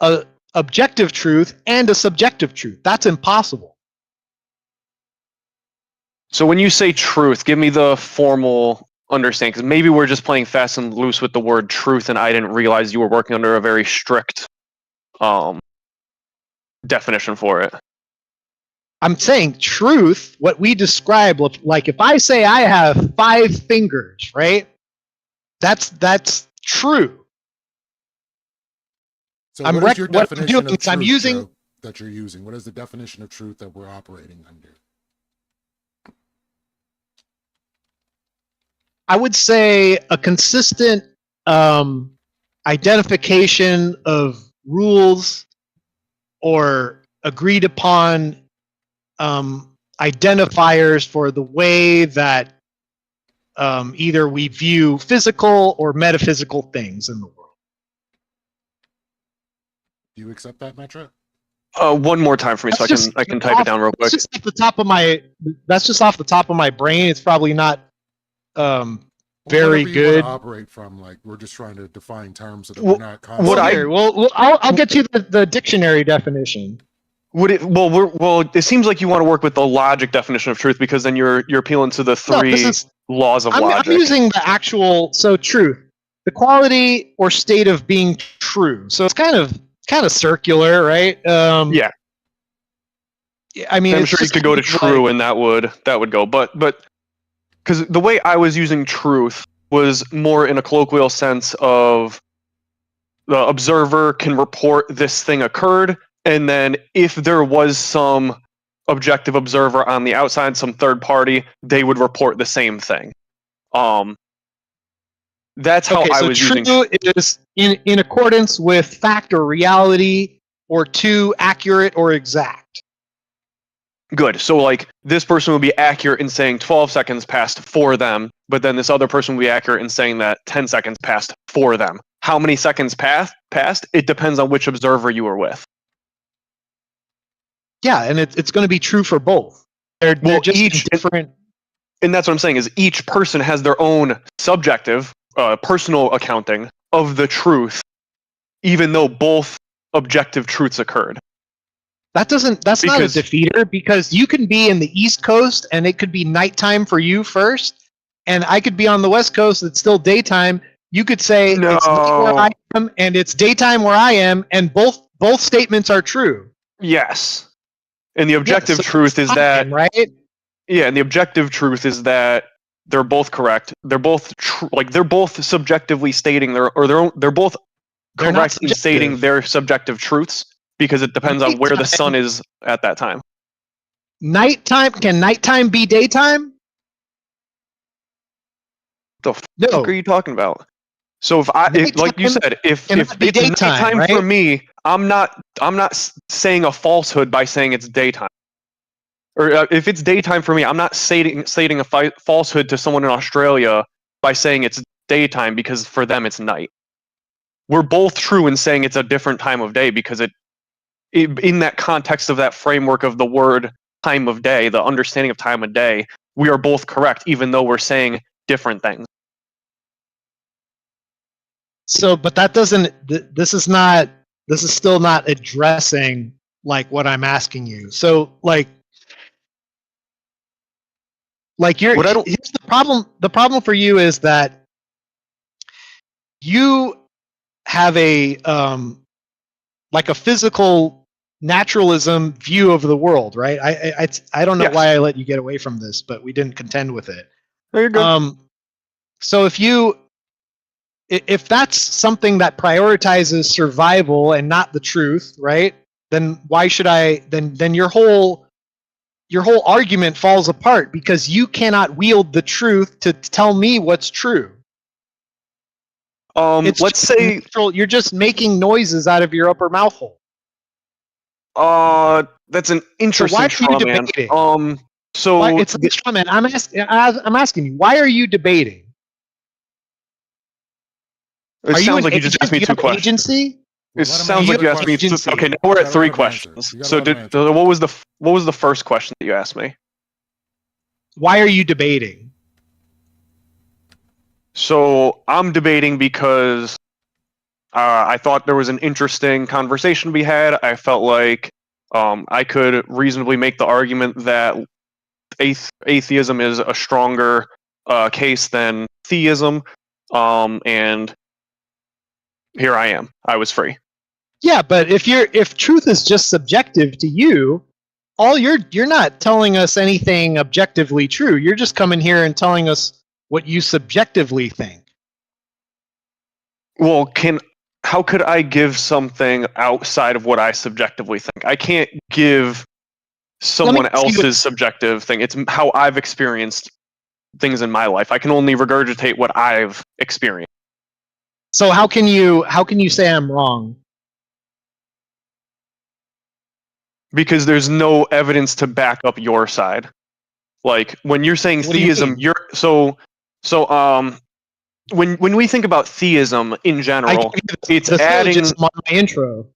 a objective truth and a subjective truth. That's impossible. So when you say truth, give me the formal understanding, because maybe we're just playing fast and loose with the word truth, and I didn't realize you were working under a very strict definition for it. I'm saying truth, what we describe, like if I say I have 5 fingers, right? That's true. So I'm what is your what I'm definition doing of is truth, I'm using- Joe, that you're using? What is the definition of truth that we're operating under? I would say a consistent identification of rules or agreed upon identifiers for the way that either we view physical or metaphysical things in the world. Do you accept that, Metra? One more time for me, so I can type it down real quick. That's just off the top of my brain. It's probably not very Whatever you good. wanna operate from, like, we're just trying to define terms so that Well, we're not constantly. Here, I'll get you the dictionary definition. Would it? Well, it seems like you want to work with the logic definition of truth, because then you're appealing to the No, 3 laws of logic. I'm using the actual truth, the quality or state of being true. So it's kind of circular, right? Yeah. I mean, I'm it's sure you just could go to like- true, and that would go. But because the way I was using truth was more in a colloquial sense of the observer can report this thing occurred, and then if there was some objective observer on the outside, some third party, they would report the same thing. That's how I was true using. is in accordance with fact or reality, or 2, accurate or exact. Good. So, like, this person would be accurate in saying 12 seconds passed for them, but then this other person would be accurate in saying that 10 seconds passed for them. How many seconds passed? It depends on which observer you were with. Yeah, and it's going to be true for both. They're just each- different. And that's what I'm saying, is each person has their own subjective, personal accounting of the truth, even though both objective truths occurred. That's not a defeater, because you can be in the East Coast and it could be nighttime for you first, and I could be on the West Coast, it's still daytime. You could say it's night where I am and it's daytime where I am, and both statements are true. Yes. And the objective so truth is fine, that right? Yeah, and the objective truth is that they're both correct. They're both they're both subjectively stating they're both They're not correct in subjective. stating their subjective truths, because it depends on where the sun is at that time. Nighttime, can nighttime be daytime? The fuck No. are you talking about? So if like you said, if cannot it's be daytime, nighttime right? for me, I'm not saying a falsehood by saying it's daytime. Or if it's daytime for me, I'm not stating a falsehood to someone in Australia by saying it's daytime because for them it's night. We're both true in saying it's a different time of day because it in that context of that framework of the word time of day, the understanding of time of day, we are both correct even though we're saying different things. So, but that doesn't. This is still not addressing like what I'm asking you. So, like you're. What I don't- Here's the problem. The problem for you is that you have a like a physical naturalism view of the world, right? I don't know Yes. why I let you get away from this, but we didn't contend with it. No, you're good. So if that's something that prioritizes survival and not the truth, right? Then why should I? Then your whole argument falls apart because you cannot wield the truth to tell me what's true. It's Let's say natural, you're just making noises out of your upper mouth hole. that's an interesting why are you straw man. debating? So Why, it's a straw man. I'm asking you, why are you debating? it Are you sounds an like you just agent? asked me You two have questions. agency? It sounds like you asked me. agency. Okay, now we're at You three gotta let him answer. questions. You gotta So let him answer. what was the first question that you asked me? Why are you debating? So I'm debating because I thought there was an interesting conversation to be had. I felt like I could reasonably make the argument that atheism is a stronger case than theism, and here I am. I was free. Yeah, but if truth is just subjective to you, you're not telling us anything objectively true. You're just coming here and telling us what you subjectively think. Well, how could I give something outside of what I subjectively think? I can't give someone ask you else's subjective thing. It's how I've experienced things in my life. I can only regurgitate what I've experienced. So how can you say I'm wrong? Because there's no evidence to back up your side. Like when you're saying What do you theism, mean? you're when we think about theism in I general, gave you it's the adding syllogism on my intro.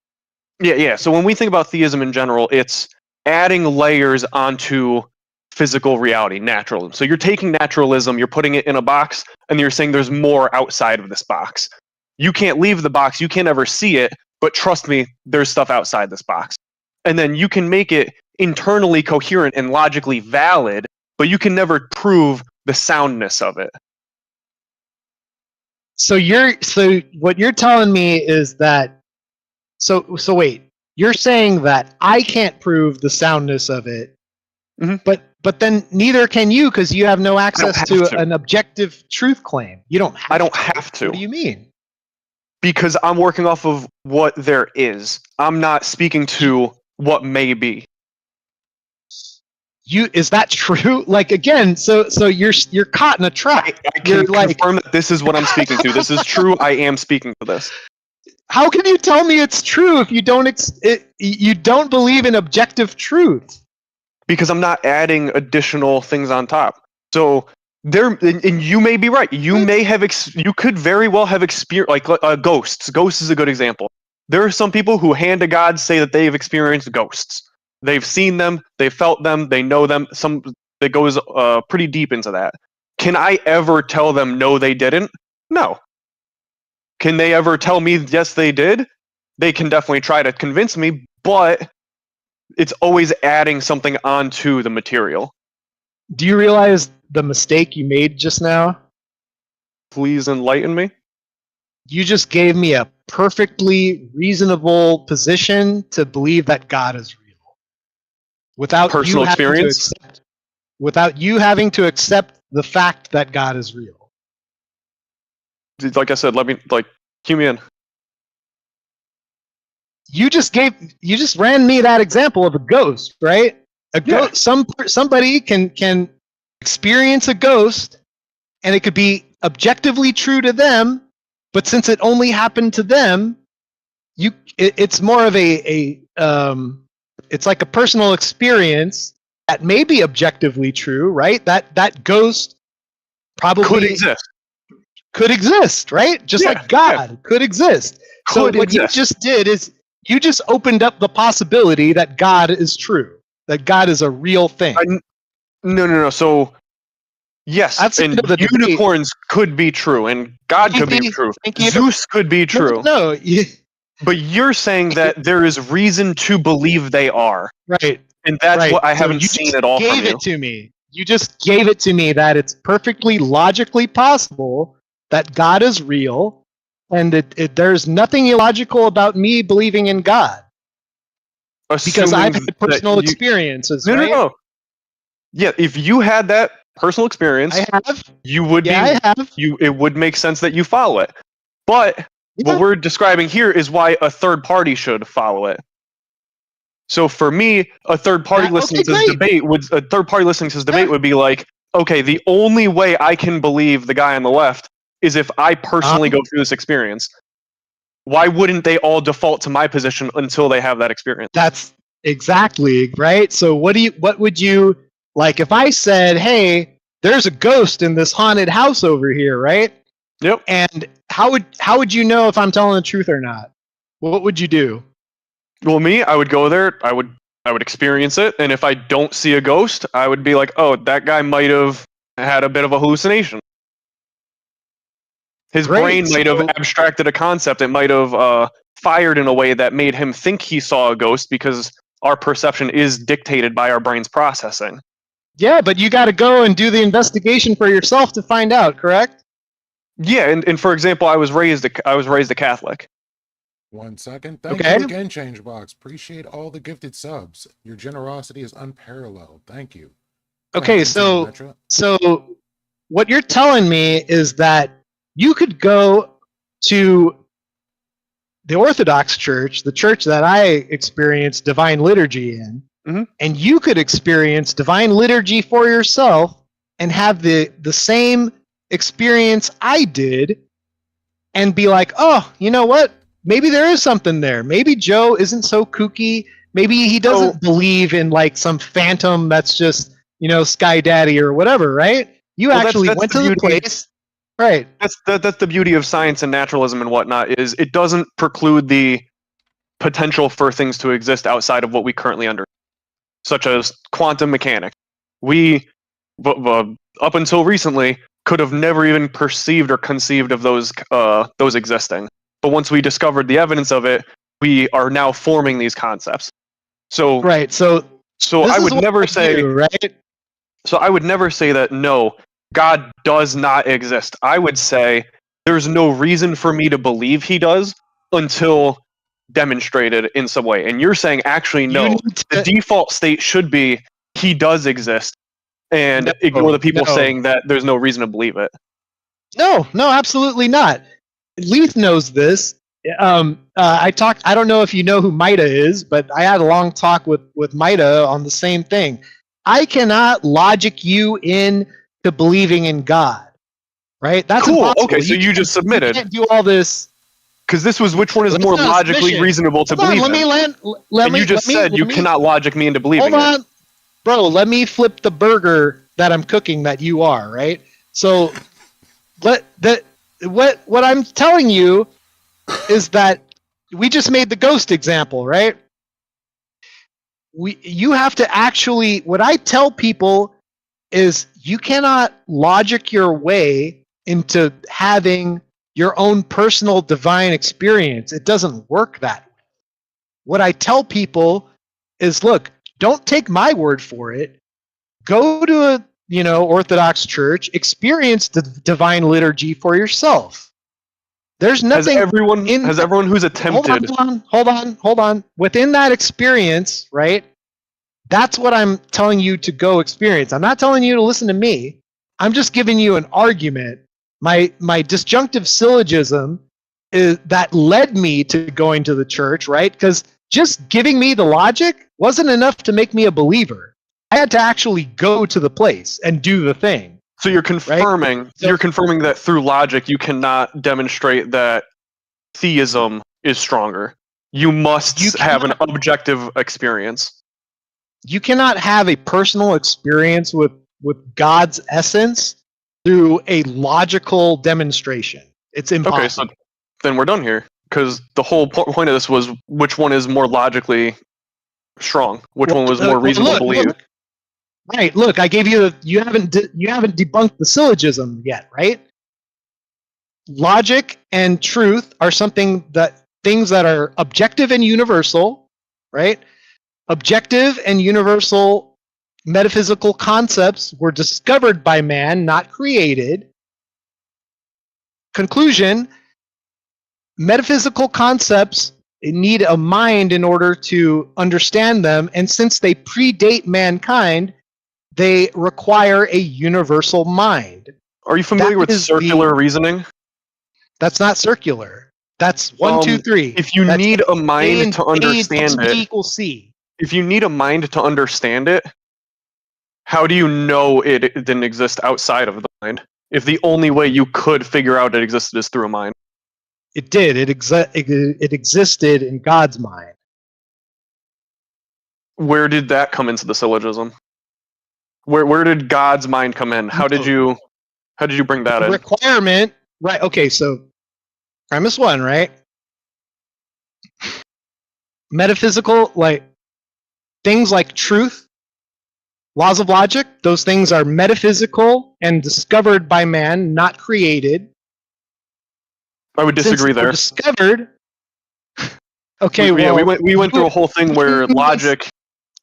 yeah. So when we think about theism in general, it's adding layers onto physical reality, naturalism. So you're taking naturalism, you're putting it in a box, and you're saying there's more outside of this box. You can't leave the box, you can't ever see it, but trust me, there's stuff outside this box. And then you can make it internally coherent and logically valid, but you can never prove the soundness of it. So what you're telling me is that so wait, you're saying that I can't prove the soundness of it, Mhm. but then neither can you because you have no access have to to. an objective truth claim. You don't have I don't to. have to. What do you mean? Because I'm working off of what there is. I'm not speaking to what may be. Is that true? Like again, so you're caught in a trap. I You're can like, confirm that this is what I'm speaking to. This is true. I am speaking to this. how can you tell me it's true if you don't believe in objective truth? Because I'm not adding additional things on top. So and you may be right. You may have you could very well have experienced like ghosts. Ghosts is a good example. There are some people who hand to God say that they've experienced ghosts. They've seen them, they've felt them, they know them. Some that goes pretty deep into that. Can I ever tell them no, they didn't? No. Can they ever tell me yes, they did? They can definitely try to convince me, but it's always adding something onto the material. Do you realize the mistake you made just now? Please enlighten me. You just gave me a perfectly reasonable position to believe that God is real. Without Personal experience? Without you having to accept the fact that God is real. Like I said, cue me in. You just ran me that example of a ghost, right? Yeah. Somebody can experience a ghost, and it could be objectively true to them, but since it only happened to them, it's more of it's like a personal experience that may be objectively true, right? That ghost probably could exist. right? Just Yeah, like God could exist. So Could what exist. you just did is you just opened up the possibility that God is true, that God is a real thing. No. So, yes, That's the and end of the debate. unicorns could be true, and God could be Maybe. true. Thank you. Zeus could be true. No, But you're saying that there is reason to believe they are. right. And that's right. what I So haven't you seen just at all gave from you. it to me. You just gave it to me that it's perfectly logically possible that God is real, and there's nothing illogical about me believing in God because I've Assuming had personal that you- experiences. No, right? no. Yeah, if you had that personal experience, I have. you would Yeah, I have. it would make sense that you follow it. But Yeah. what we're describing here is why a third party should follow it. So for me, a third party Yeah, listening okay, to this debate would be like, okay, the only way I can believe the guy on the left is if I personally go through this experience. Why wouldn't they all default to my position until they have that experience? That's exactly right. So what would you like if I said, "Hey, there's a ghost in this haunted house over here," right? Yep. And how would you know if I'm telling the truth or not? What would you do? Well, me, I would go there. I would experience it, and if I don't see a ghost, I would be like, "Oh, that guy might have had a bit of a hallucination. His Great, brain might have so- abstracted a concept. It might have fired in a way that made him think he saw a ghost because our perception is dictated by our brain's processing." Yeah, but you got to go and do the investigation for yourself to find out, correct? Yeah, and for example, I was raised a Catholic. 1 second. Thank Okay. you again, Changebox. Appreciate all the gifted subs. Your generosity is unparalleled. Thank you. Go Okay, ahead, continue, Metra. So what you're telling me is that you could go to the Orthodox Church, the church that I experienced divine liturgy in, Mhm. and you could experience divine liturgy for yourself and have the same experience I did and be like, "Oh, you know what? Maybe there is something there. Maybe Joe isn't so kooky. Maybe he doesn't believe in like some phantom that's just, Sky Daddy or whatever," right? You Well, actually that's went the to the beauty- place. Right. That's the beauty of science and naturalism and whatnot, is it doesn't preclude the potential for things to exist outside of what we currently understand, such as quantum mechanics. We, up until recently, could have never even perceived or conceived of those existing. But once we discovered the evidence of it, we are now forming these concepts. So, Right. So this I is would what never I say. do, right? So I would never say that, no, God does not exist. I would say there's no reason for me to believe he does until demonstrated in some way. And you're saying, actually, You no, need the to- default state should be he does exist, and No, ignore the people no. saying that there's no reason to believe it. No, absolutely not. Leith knows this. I don't know if you know who Maida is, but I had a long talk with Maida on the same thing. I cannot logic you in to believing in God, right? That's Cool. impossible. Okay, so you just submitted. You can't do all this. Because this was which one is That's more not a logically submission. reasonable to Hold on, believe let me in. land. Let And me. you just let me- said let you me- cannot logic me into believing Hold it. on, bro. Let me flip the burger that I'm cooking that you are, right? So, what I'm telling you is that we just made the ghost example, right? You have to actually. What I tell people is you cannot logic your way into having your own personal divine experience. It doesn't work that way. What I tell people is, look, don't take my word for it. Go to a Orthodox church, experience the divine liturgy for yourself. There's nothing. Has everyone who's attempted? Hold on. Within that experience, right? That's what I'm telling you to go experience. I'm not telling you to listen to me. I'm just giving you an argument. My disjunctive syllogism is that led me to going to the church, right? Because just giving me the logic wasn't enough to make me a believer. I had to actually go to the place and do the thing. So you're confirming that through logic you cannot demonstrate that theism is stronger. You must You have an cannot- objective experience. You cannot have a personal experience with God's essence through a logical demonstration. It's Okay, so impossible. then we're done here. Because the whole point of this was which one is more logically strong, which one was more reasonable to believe. Right. Look, I gave you. You haven't debunked the syllogism yet, right? Logic and truth are things that are objective and universal, right? Objective and universal metaphysical concepts were discovered by man, not created. Conclusion: metaphysical concepts need a mind in order to understand them, and since they predate mankind, they require a universal mind. Are you familiar with circular reasoning? That's not circular. That's 1, 2, 3. If you need a mind to understand it, equals C. if you need a mind to understand it, how do you know it didn't exist outside of the mind? If the only way you could figure out it existed is through a mind. It did. It existed in God's mind. Where did that come into the syllogism? Where did God's mind come in? How did you bring that in? Requirement, right? Okay, so premise 1, right? Metaphysical, like things like truth, laws of logic, those things are metaphysical and discovered by man, not created. I would disagree there. Discovered. Okay, we went through a whole thing where logic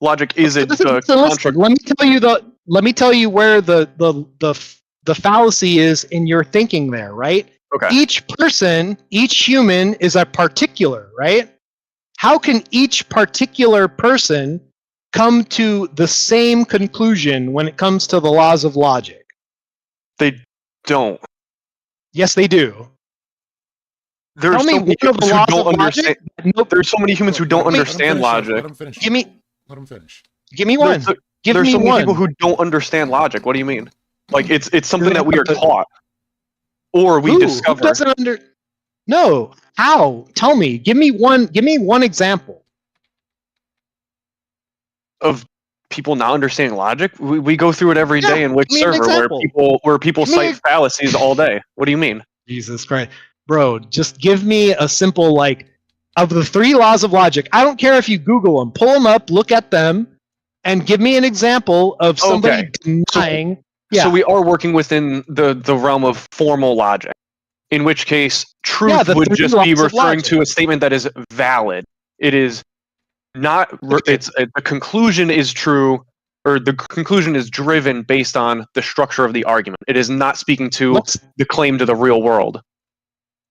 isn't contract. Let me tell you where the fallacy is in your thinking there, right? Okay. Each person, each human is a particular, right? How can each particular person come to the same conclusion when it comes to the laws of logic? They don't. Yes, they do. There's so many humans who don't understand. There's so many humans who don't understand logic. Let him finish. Let him finish. Give me one. There's so many people who don't understand logic. What do you mean? Like it's something that we are taught, or we discover. Who doesn't No. How? Tell me. Give me one example of people not understanding logic. We go through it every day in which server where people cite fallacies all day. What do you mean? Jesus Christ. Bro, just give me a simple, like, of the 3 laws of logic. I don't care if you Google them. Pull them up, look at them, and give me an example of somebody denying. So we are working within the realm of formal logic, in which case truth would just be referring to a statement that is valid. It is not. The conclusion is true, or the conclusion is driven based on the structure of the argument. It is not speaking to the claim to the real world.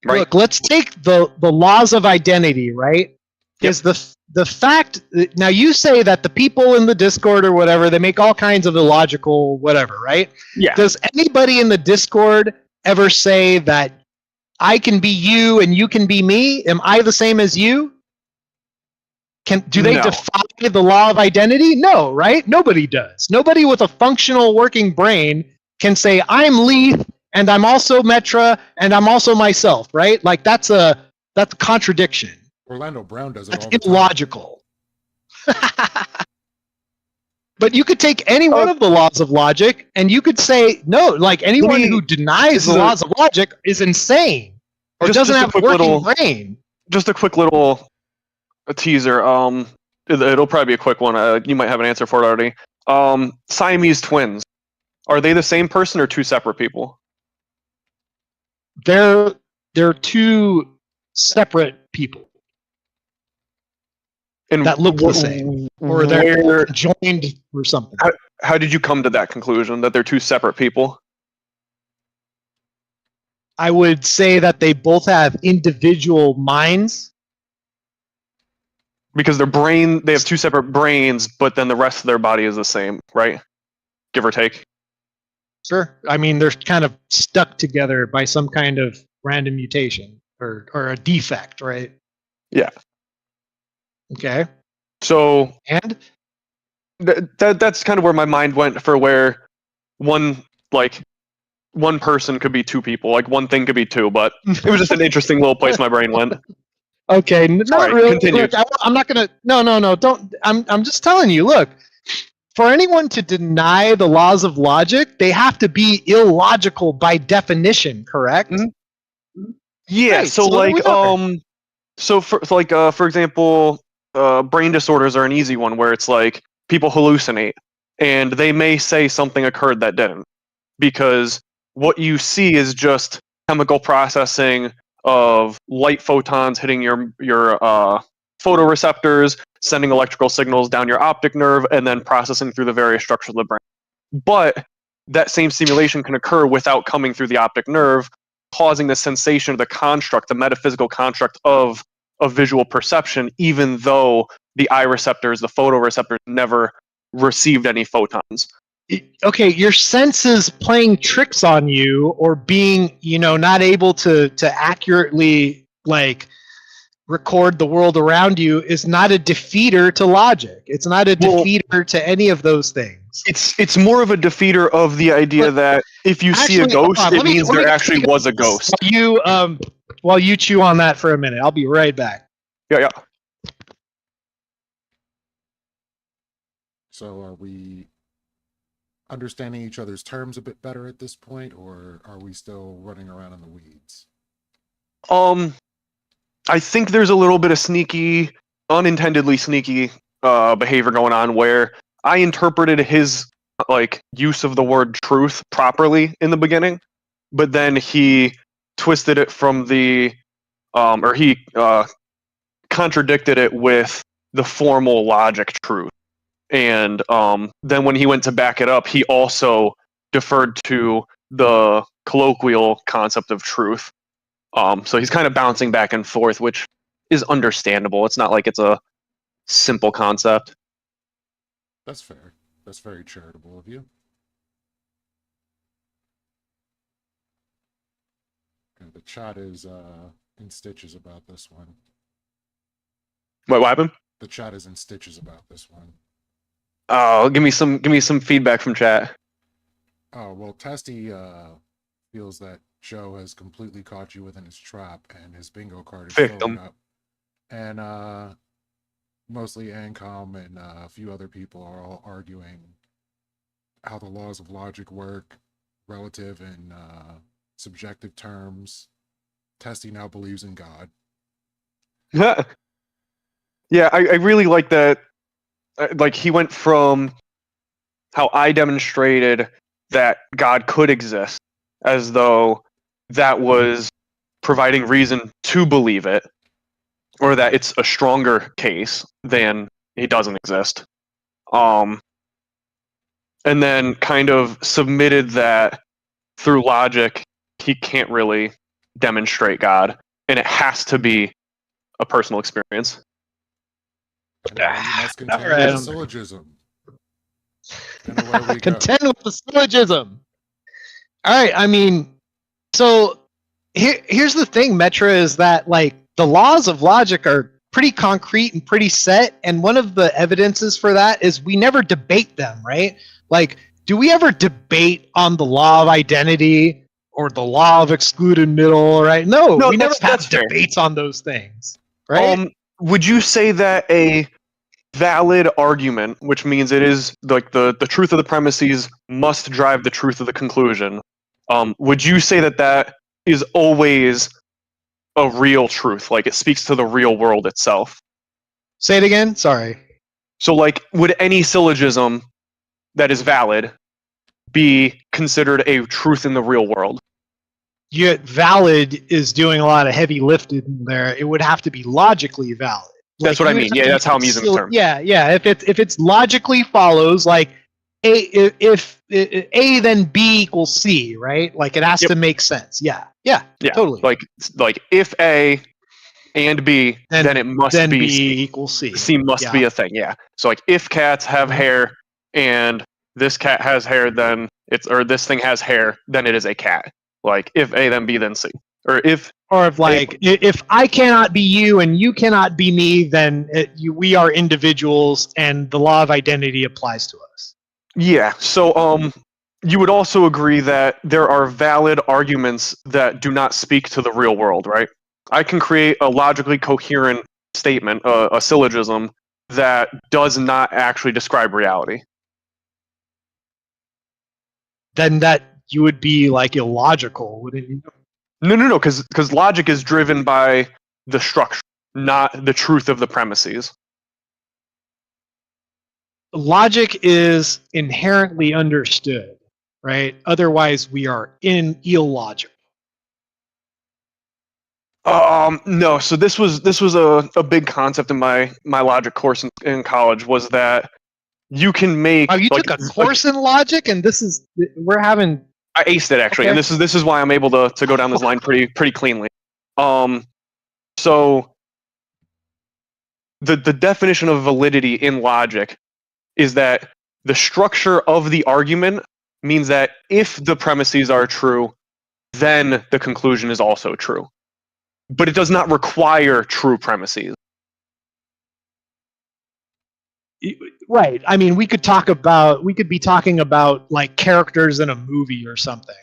Right? Look, let's take the laws of identity, right? Is the fact now you say that the people in the Discord or whatever, they make all kinds of illogical whatever, right? Yeah. Does anybody in the Discord ever say that I can be you and you can be me? Am I the same as you? Do they defy the law of identity? No, right? Nobody does. Nobody with a functional working brain can say I'm Leith and I'm also Metra and I'm also myself, right? Like that's a contradiction. Orlando Brown does it That's all the time. illogical. But you could take any one of the laws of logic and you could say, no, like anyone who denies the laws of logic is insane or doesn't have a working brain. Just a quick little teaser. It'll probably be a quick one. You might have an answer for it already. Siamese twins. Are they the same person or 2 separate people? They're 2 separate people. And that look the same, or they're joined or something. How did you come to that conclusion that they're 2 separate people? I would say that they both have individual minds. Because they have 2 separate brains, but then the rest of their body is the same, right? Give or take. Sure. I mean, they're kind of stuck together by some kind of random mutation or a defect, right? Yeah. Okay. So and that's kind of where my mind went for where one person could be 2 people, like one thing could be 2, but it was just an interesting little place my brain went. Okay, not Sorry, really. continue. Look, I'm not gonna. No. Don't. I'm just telling you. Look, for anyone to deny the laws of logic, they have to be illogical by definition. Correct? Mhm. Yeah. Right. So So there like we are. for example, brain disorders are an easy one where it's like people hallucinate and they may say something occurred that didn't, because what you see is just chemical processing of light photons hitting your photoreceptors, sending electrical signals down your optic nerve, and then processing through the various structures of the brain. But that same stimulation can occur without coming through the optic nerve, causing the sensation of the construct, the metaphysical construct of visual perception, even though the eye receptors, the photoreceptors, never received any photons. Okay, your senses playing tricks on you, or being, not able to accurately record the world around you, is not a defeater to logic. It's not a Well, defeater to any of those things. it's more of a defeater of the idea But that if you see a actually, hold ghost, on. it means Let me there get actually was a ghost. while you chew on that for a minute. I'll be right back. Yeah. So are we understanding each other's terms a bit better at this point, or are we still running around in the weeds? I think there's a little bit of unintendedly sneaky behavior going on where I interpreted his use of the word truth properly in the beginning, but then he twisted it from or he contradicted it with the formal logic truth. And then when he went to back it up, he also deferred to the colloquial concept of truth. So he's kind of bouncing back and forth, which is understandable. It's not like it's a simple concept. That's fair. That's very charitable of you. Okay, the chat is in stitches about this one. Wait, what happened? The chat is in stitches about this one. Oh, give me some feedback from chat. Oh, well, Testy feels that Joe has completely caught you within his trap, and his bingo card is filling up. And mostly Ancom and a few other people are all arguing how the laws of logic work, relative and subjective terms. Testy now believes in God. Yeah, I really like that. Like, he went from how I demonstrated that God could exist, as though that was providing reason to believe it, or that it's a stronger case than he doesn't exist. And then kind of submitted that through logic, he can't really demonstrate God, and it has to be a personal experience. And you must contend All right. with the syllogism. And away we go. Contend with the syllogism. All right. I mean, so here's the thing, Metra, is that the laws of logic are pretty concrete and pretty set, and one of the evidences for that is we never debate them, right? Do we ever debate on the law of identity or the law of excluded middle, right? No, we never have debates on those things, right? Would you say that a valid argument, which means it is the truth of the premises must drive the truth of the conclusion, would you say that is always a real truth? Like, it speaks to the real world itself? Say it again. Sorry. So, would any syllogism that is valid be considered a truth in the real world? Yet valid is doing a lot of heavy lifting there. It would have to be logically valid. That's what I mean. Yeah, that's how I'm using the term. Yeah. If it's logically follows, if A then B equals C, right? It has to make sense. Yeah, totally. Like if A and B, then it must be B C. equals C. C must be a thing. Yeah. So if cats have hair and this cat has hair, then this thing has hair, then it is a cat. If A, then B, then C. Or if I cannot be you and you cannot be me, then we are individuals, and the law of identity applies to us. Yeah. So you would also agree that there are valid arguments that do not speak to the real world, right? I can create a logically coherent statement, a syllogism that does not actually describe reality. Then that you would be like illogical, wouldn't you? No, because logic is driven by the structure, not the truth of the premises. Logic is inherently understood, right? Otherwise, we are illogical. No. So this was a big concept in my logic course in college, was that you can make. Oh, you like, took a course in logic, and we're having. I aced it actually, Okay. and this is why I'm able to go down this line pretty cleanly. So the definition of validity in logic is that the structure of the argument means that if the premises are true, then the conclusion is also true. But it does not require true premises. Right. I mean, we could be talking about like characters in a movie or something.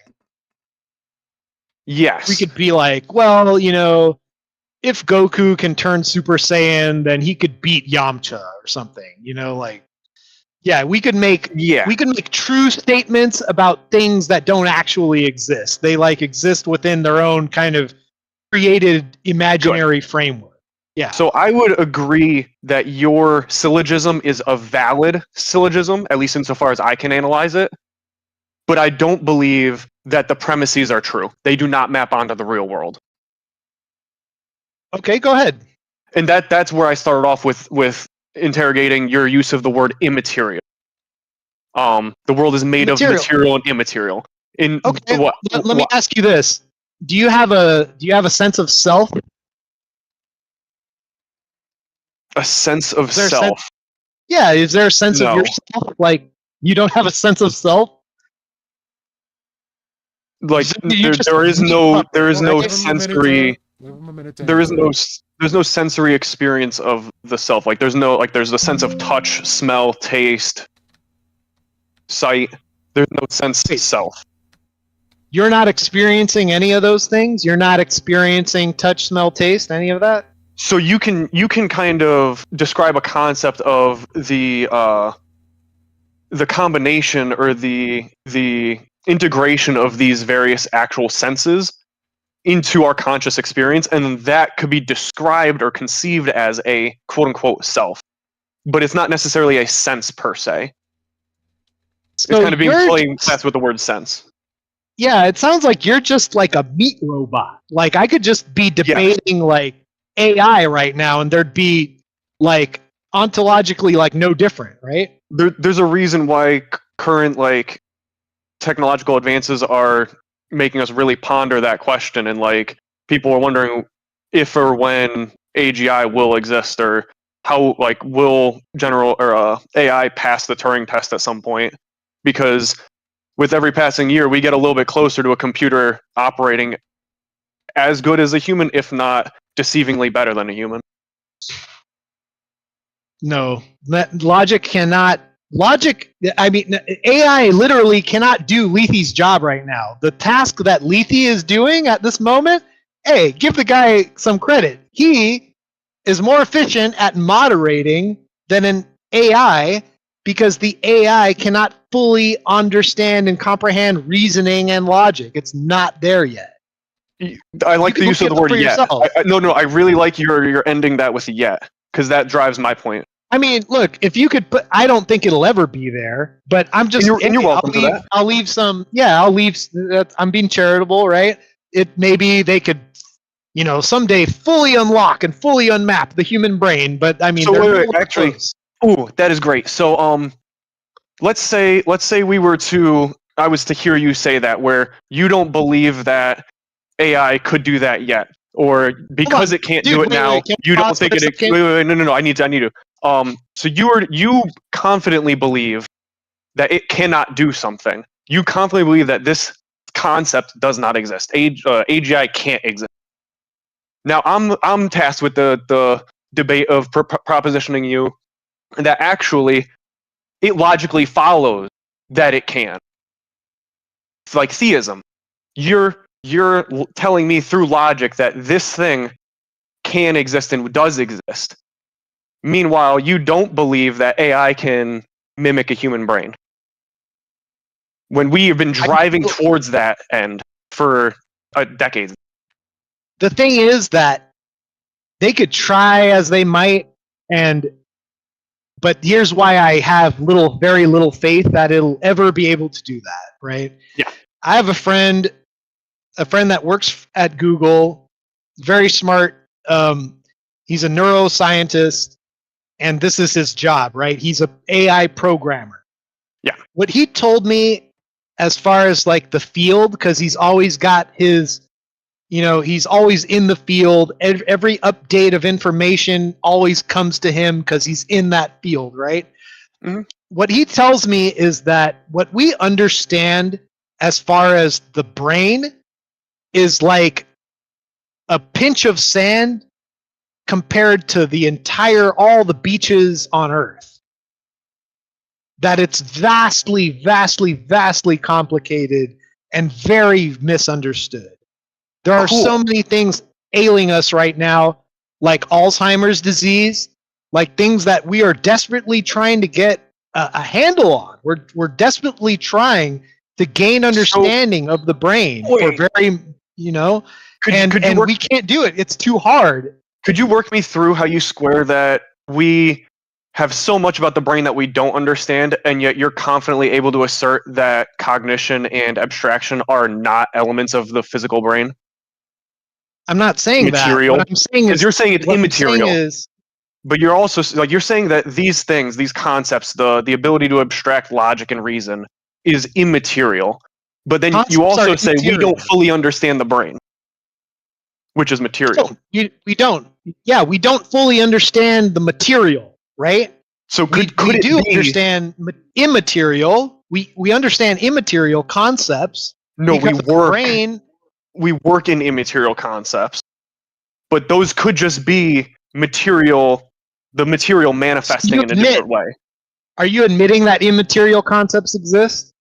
Yes. We could be like, well, if Goku can turn Super Saiyan, then he could beat Yamcha or something. Yeah, we could make true statements about things that don't actually exist. They exist within their own kind of created imaginary framework. Yeah. So I would agree that your syllogism is a valid syllogism, at least insofar as I can analyze it. But I don't believe that the premises are true. They do not map onto the real world. Okay, go ahead. And that's where I started off with interrogating your use of the word immaterial. The world is made of material and immaterial. Okay, let me ask you this: Do you have a sense of self? A sense of self? Yeah, is there a sense of yourself? Like, you don't have a sense of self? Like, there's no sensory experience of the self. Like, there's the sense of touch, smell, taste, sight. There's no sense of self. You're not experiencing any of those things? You're not experiencing touch, smell, taste, any of that? So you can kind of describe a concept of the combination or the integration of these various actual senses into our conscious experience, and that could be described or conceived as a quote-unquote self. But it's not necessarily a sense per se. So it's kind of being playing fast with the word sense. Yeah, it sounds like you're just like a meat robot. Like, I could just be debating like AI right now, and there'd be like ontologically like no different, right? There's a reason why current like technological advances are making us really ponder that question, and like people are wondering if or when AGI will exist, or how like will general or AI pass the Turing test at some point, because with every passing year we get a little bit closer to a computer operating as good as a human, if not deceivingly better than a human. No, logic, I mean, AI literally cannot do Lethe's job right now. The task that Lethe is doing at this moment, hey, give the guy some credit. He is more efficient at moderating than an AI, because the AI cannot fully understand and comprehend reasoning and logic. It's not there yet. I like the use of the word yet. No, I really like your ending that with yet, because that drives my point. I mean, look, if you could put, I don't think it'll ever be there, but I'm just, you're welcome to that. I'll leave some, I'm being charitable, right? Maybe they could, someday fully unlock and fully unmap the human brain, but I mean, so actually, that is great. So, let's say I was to hear you say that, where you don't believe that AI could do that yet, or because it can't do it now, you don't think it. Wait, no, I need to. So you confidently believe that it cannot do something. You confidently believe that this concept does not exist. AGI can't exist. Now I'm tasked with the debate of propositioning you that actually it logically follows that it can. It's like theism. You're you're telling me through logic that this thing can exist and does exist. Meanwhile, you don't believe that AI can mimic a human brain. When we have been driving towards that end for decades. The thing is that they could try as they might, but here's why I have very little faith that it'll ever be able to do that, right? Yeah. I have a friend that works at Google, very smart. He's a neuroscientist, and this is his job, right? He's an AI programmer. Yeah. What he told me, as far as like the field, because he's always got his, he's always in the field. Every update of information always comes to him because he's in that field, right? Mm-hmm. What he tells me is that what we understand as far as the brain is like a pinch of sand compared to all the beaches on Earth. That it's vastly, vastly, vastly complicated and very misunderstood. There are so many things ailing us right now, like Alzheimer's disease, like things that we are desperately trying to get a handle on. We're desperately trying to gain understanding of the brain for very, and we can't do it. It's too hard. Could you work me through how you square that we have so much about the brain that we don't understand, and yet you're confidently able to assert that cognition and abstraction are not elements of the physical brain? I'm not saying material. That. What I'm saying is you're saying it's immaterial. But you're also you're saying that these things, these concepts, the ability to abstract logic and reason is immaterial. But then you also say we don't fully understand the brain, which is material. No, we don't. Yeah, we don't fully understand the material, right? So we do understand immaterial. We understand immaterial concepts. No, we work in immaterial concepts, but those could just be material. The material manifesting in a different way. Are you admitting that immaterial concepts exist?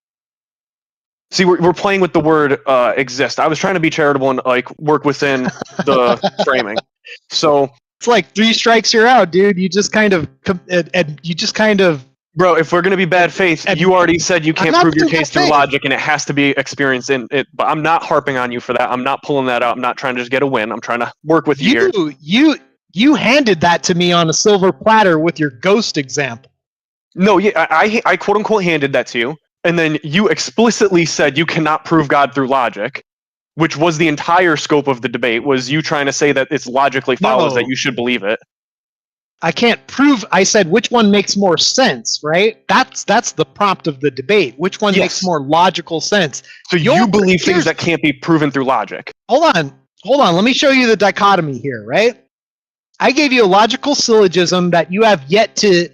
See, we're playing with the word exist. I was trying to be charitable and like work within the framing. So it's like 3 strikes you're out, dude. You just kind of Bro, if we're gonna be bad faith, you already said you can't prove your case through logic, and it has to be experienced in it. But I'm not harping on you for that. I'm not pulling that out. I'm not trying to just get a win. I'm trying to work with you here. You handed that to me on a silver platter with your ghost example. No, yeah, I quote unquote handed that to you, and then you explicitly said you cannot prove God through logic, which was the entire scope of the debate. Was you trying to say that it's logically follows that you should believe it? I can't prove. I said which one makes more sense, right? That's the prompt of the debate. Which one makes more logical sense? So you believe things that can't be proven through logic. Hold on. Let me show you the dichotomy here, right? I gave you a logical syllogism that you have yet to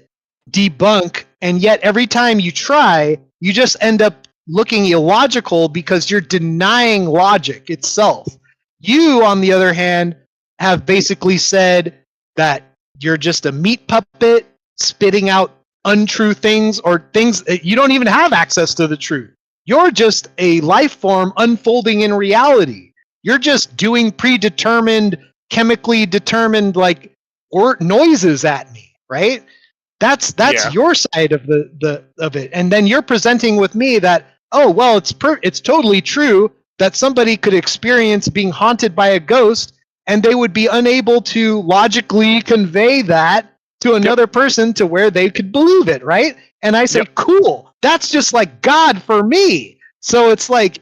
debunk, and yet every time you try, you just end up looking illogical because you're denying logic itself. You, on the other hand, have basically said that you're just a meat puppet spitting out untrue things or things that you don't even have access to the truth. You're just a life form unfolding in reality. You're just doing predetermined, chemically determined or noises at me, right? That's your side of of it. And then you're presenting with me that, oh well, it's totally true that somebody could experience being haunted by a ghost and they would be unable to logically convey that to another person to where they could believe it, right? And I say, cool, that's just like God for me. So it's like...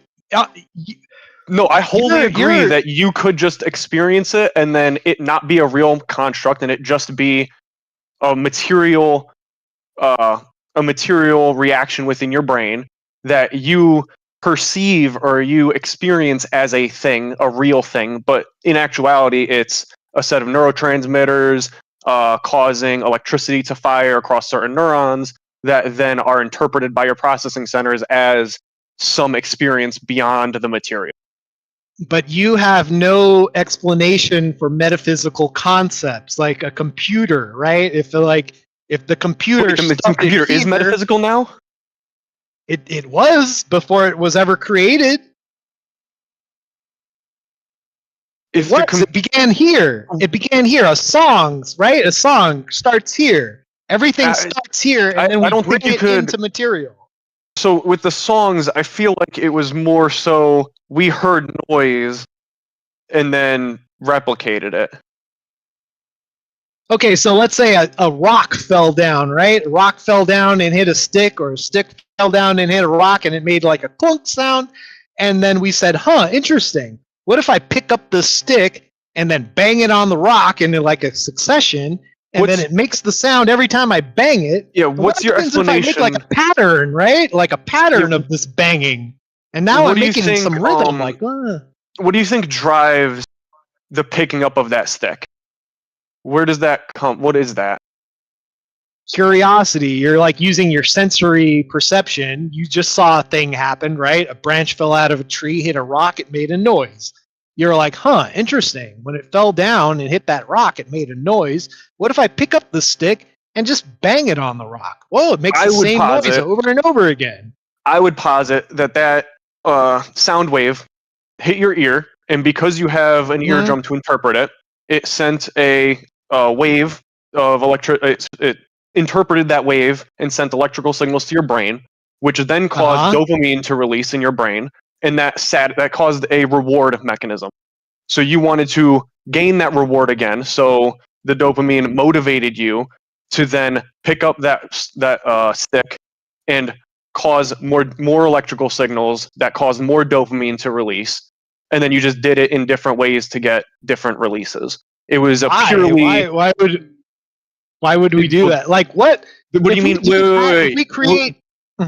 no, I wholly agree that you could just experience it and then it not be a real construct and it just be a material reaction within your brain that you perceive or you experience as a thing, a real thing, but in actuality it's a set of neurotransmitters causing electricity to fire across certain neurons that then are interpreted by your processing centers as some experience beyond the material. But you have no explanation for metaphysical concepts like a computer, right? If the computer is metaphysical now? It was before it was ever created. It began here. It began here. A song starts here. Everything starts here, and then we bring it into material. So with the songs, I feel like it was more so we heard noise and then replicated it. Okay, so let's say a rock fell down, right? A rock fell down and hit a stick, or a stick fell down and hit a rock, and it made like a clunk sound. And then we said, interesting. What if I pick up the stick and then bang it on the rock in like a succession, and then it makes the sound every time I bang it? Yeah, what's your explanation? If I make like a pattern, right? Like a pattern of this banging. And now I'm making some rhythm. What do you think drives the picking up of that stick? Where does that come? What is that? Curiosity. You're like using your sensory perception. You just saw a thing happen, right? A branch fell out of a tree, hit a rock, it made a noise. You're like, interesting. When it fell down and hit that rock, it made a noise. What if I pick up the stick and just bang it on the rock? Well, it makes the same noise over and over again. I would posit that sound wave hit your ear, and because you have an eardrum to interpret it, it sent a wave of it interpreted that wave and sent electrical signals to your brain, which then caused dopamine to release in your brain, and that caused a reward mechanism. So you wanted to gain that reward again, so the dopamine motivated you to then pick up that stick and cause more electrical signals that cause more dopamine to release, and then you just did it in different ways to get different releases. It was a purely why would we do that? Like what? What do you mean? Wait. We create.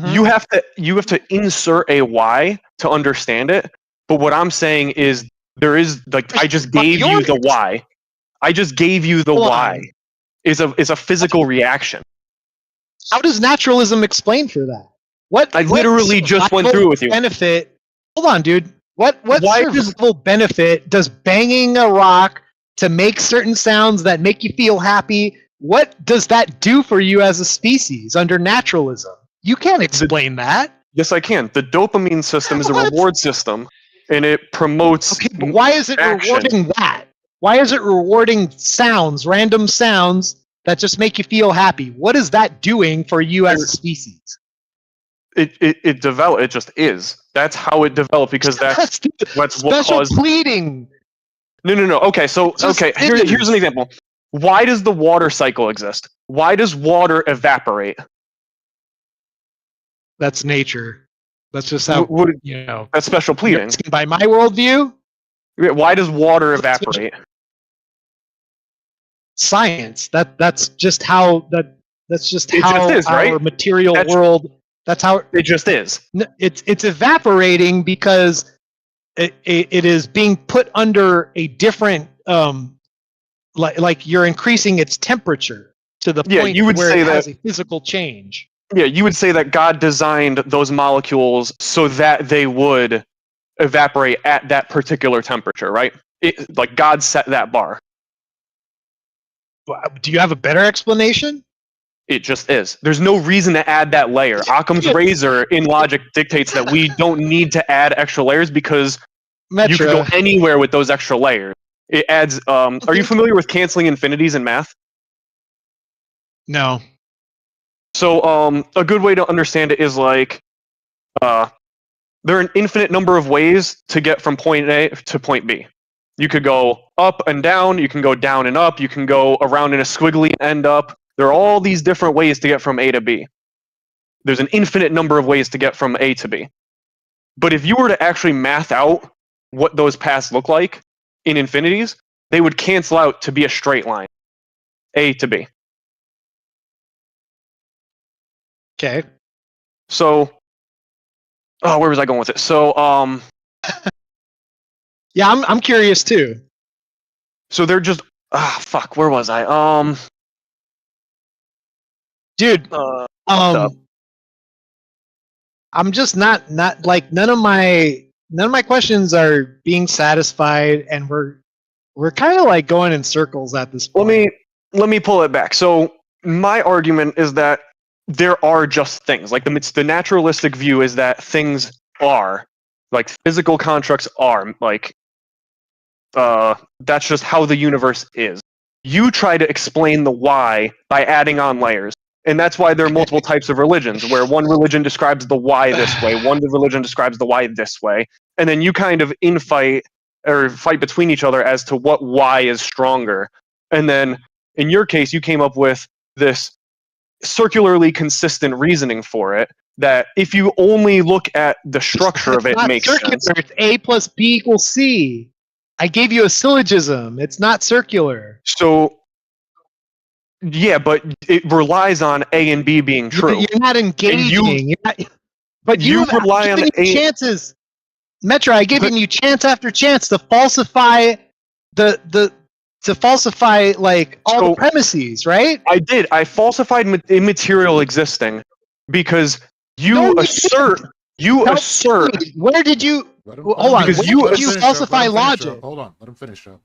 You have to insert a why to understand it. But what I'm saying is there is I just gave you the why. I just gave you the why. Is a physical reaction. How does naturalism explain for that? What? I literally just went through it with you. Benefit. Hold on, dude. What survival benefit does banging a rock to make certain sounds that make you feel happy? What does that do for you as a species under naturalism? You can't explain that. Yes, I can. The dopamine system is a reward system, and it promotes. Okay, but why is it rewarding that? Why is it rewarding sounds, random sounds that just make you feel happy? What is that doing for you as a species? It developed. It just is. That's how it developed because that's what caused pleading. No. Okay, here's an example. Why does the water cycle exist? Why does water evaporate? That's nature. That's just how That's special pleading. By my worldview. Why does water evaporate? Science. That's just how our material world. That's how it just is. It's evaporating because it is being put under a different like you're increasing its temperature to the point where it has a physical change. Yeah, you would say that God designed those molecules so that they would evaporate at that particular temperature, right? Like God set that bar. Do you have a better explanation? It just is. There's no reason to add that layer. Occam's razor in logic dictates that we don't need to add extra layers because Metra. You can go anywhere with those extra layers. It adds. Are you familiar with canceling infinities in math? No. So a good way to understand it is like there are an infinite number of ways to get from point A to point B. You could go up and down, you can go down and up, you can go around in a squiggly and end up. There are all these different ways to get from A to B. There's an infinite number of ways to get from A to B. But if you were to actually math out what those paths look like in infinities, they would cancel out to be a straight line. A to B. Okay. So, where was I going with it? So, yeah, I'm curious too. So they're just where was I? Dude, I'm just not like none of my questions are being satisfied, and we're kind of like going in circles at this point. Let me pull it back. So my argument is that there are just things. Like the naturalistic view is that things are, like physical constructs are, like that's just how the universe is. You try to explain the why by adding on layers. And that's why there are multiple types of religions, where one religion describes the why this way, one religion describes the why this way, and then you kind of fight between each other as to what why is stronger. And then in your case, you came up with this circularly consistent reasoning for it that if you only look at the structure of it, makes circular. sense. It's A plus B equals C. I gave you a syllogism. It's not circular. So, yeah, but it relies on A and B being true. You're not engaging. But you rely on A. Chances. Metra, I've given you chance after chance to falsify like all the premises, right? I did. I falsified immaterial existing because you assert. Where did you? Hold on. Because where did you falsify logic? Hold on. Let him finish, Joe.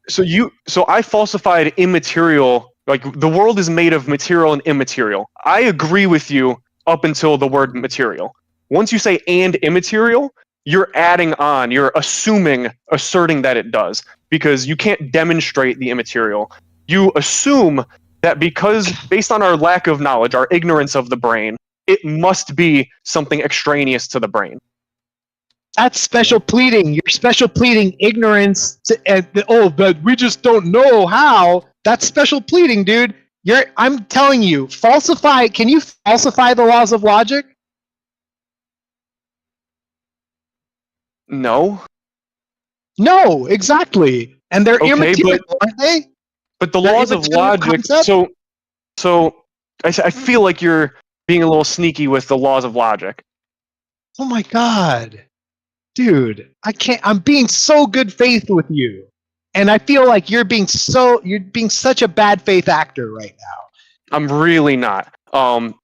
So I falsified immaterial. Like the world is made of material and immaterial. I agree with you up until the word material. Once you say and immaterial, you're adding on. You're asserting that it does, because you can't demonstrate the immaterial. You assume that because, based on our lack of knowledge, our ignorance of the brain, it must be something extraneous to the brain. That's special pleading. You're special pleading ignorance. But we just don't know how. That's special pleading, dude. I'm telling you, falsify. Can you falsify the laws of logic? No. No, exactly. And they're immaterial, aren't they? But the laws of logic. So I feel like you're being a little sneaky with the laws of logic. Oh my god, dude! I'm being so good faith with you, and I feel like you're being such a bad faith actor right now. I'm really not.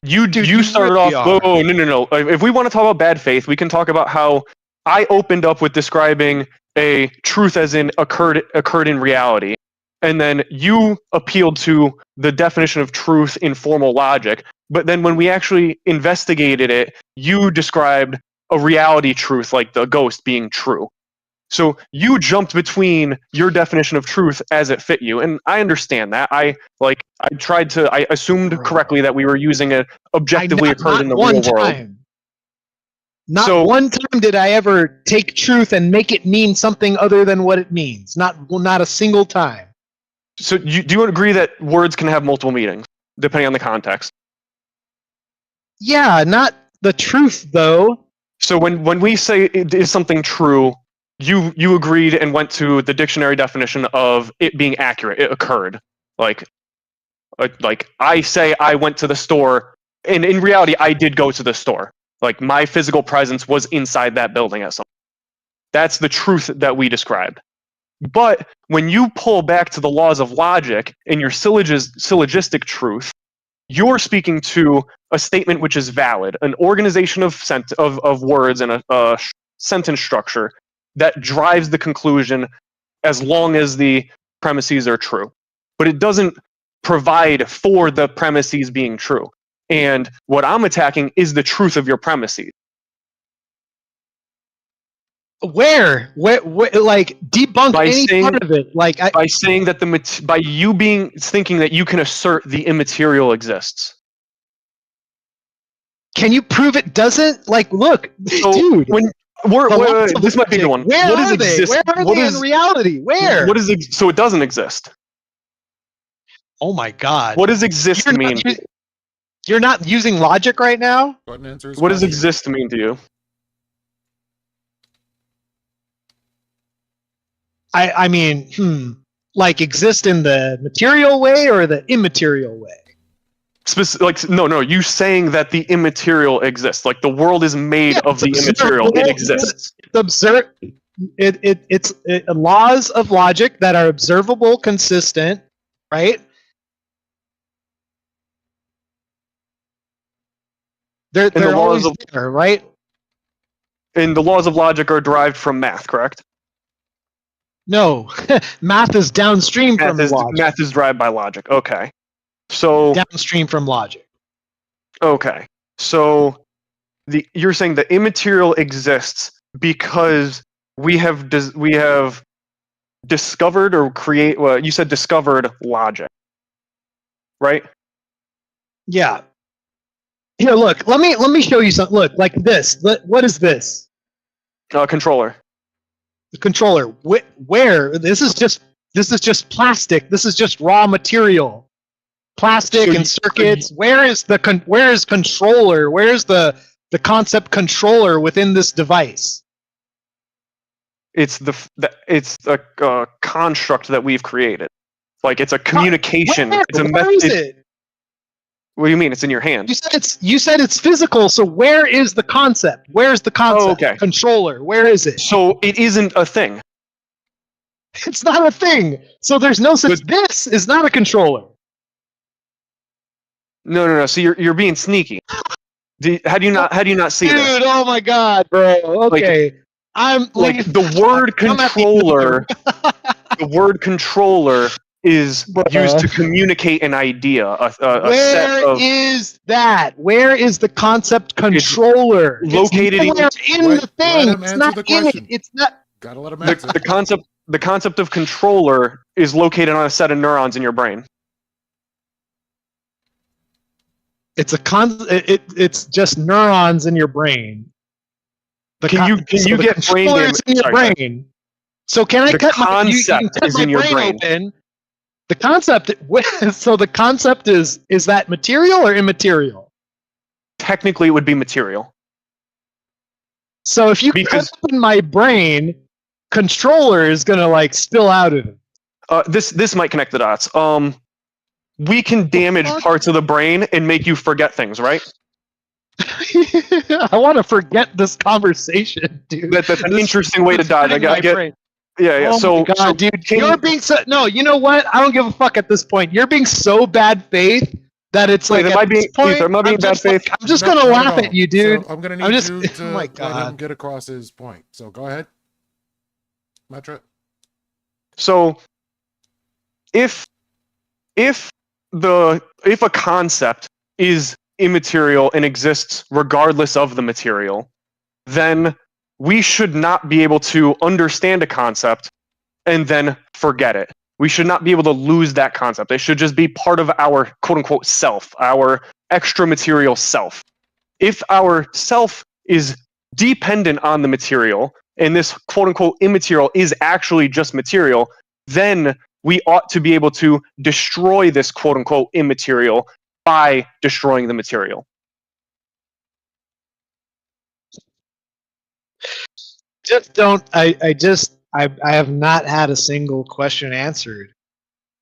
You started really off. Oh, no. If we want to talk about bad faith, we can talk about how I opened up with describing a truth as in occurred in reality, and then you appealed to the definition of truth in formal logic. But then when we actually investigated it, you described a reality truth, like the ghost being true. So you jumped between your definition of truth as it fit you, and I understand that. I assumed correctly that we were using it objectively occurred in the real world. Not one time did I ever take truth and make it mean something other than what it means. Not a single time. So do you agree that words can have multiple meanings, depending on the context? Yeah, not the truth, though. So when we say it is something true, you agreed and went to the dictionary definition of it being accurate. It occurred. Like I say I went to the store, and in reality I did go to the store. Like my physical presence was inside that building at some point. That's the truth that we described. But when you pull back to the laws of logic in your syllogistic truth, you're speaking to a statement which is valid, an organization of words and a sentence structure that drives the conclusion as long as the premises are true. But it doesn't provide for the premises being true. And what I'm attacking is the truth of your premises. Where like debunk any part of it? Like by saying that by you thinking that you can assert the immaterial exists. Can you prove it doesn't? Like, look, so dude. When this might be the one. Where are they? Where are they in reality? Where? So it doesn't exist. Oh my god. What does exist mean? You're not using logic right now? What does exist mean to you? I mean, like exist in the material way or the immaterial way? No. You saying that the immaterial exists, like the world is made of the immaterial. It exists. It's laws of logic that are observable, consistent, right? They're always there, right? And the laws of logic are derived from math, correct? No, math is downstream from logic. Math is derived by logic. Okay, so downstream from logic. Okay, so you're saying the immaterial exists because we have discovered or create. Well, you said discovered logic, right? Yeah. Here, look. Let me show you something. Look, like this. What is this? Controller. The controller. Where? This is just plastic. This is just raw material. Plastic So and circuits. Where is controller? Where's the concept controller within this device? It's a construct that we've created. Like it's a communication. It's a Where method. is it? What do you mean? It's in your hand. You said it's physical. So where is the concept? Where's the concept? Okay. Controller. Where is it? So it isn't a thing. It's not a thing. So there's no such. This is not a controller. No. So you're being sneaky. How do you not see Dude, this? oh my god, bro. Okay. I'm Like the word controller. The word controller is used to communicate an idea. A set of. Where is that? Where is the concept controller? Located in the thing. Let him It's answer not the in question. it. It's not. Gotta let him answer. The concept of controller is located on a set of neurons in your brain. It's it's just neurons in your brain. Can you get brain damage in your brain? So can I cut my concept is in your brain open? The concept. So the concept is that material or immaterial? Technically, it would be material. So if you cut open my brain, controller is gonna like spill out of it. This might connect the dots. We can damage parts of the brain and make you forget things, right? I want to forget this conversation, dude. That's an interesting way to die. I get. Yeah. Oh so, my God, so dude, you're being so. No, you know what? I don't give a fuck at this point. You're being so bad faith that it's like. Am I being bad faith? I'm just gonna laugh at you, dude. So I'm gonna need you to oh my let God. him get across his point. So go ahead, Metra. So, if a concept is immaterial and exists regardless of the material, then we should not be able to understand a concept and then forget it. We should not be able to lose that concept. It should just be part of our quote-unquote self, our extra material self. If our self is dependent on the material, and this quote-unquote immaterial is actually just material, then we ought to be able to destroy this quote-unquote immaterial by destroying the material. Just don't. I have not had a single question answered.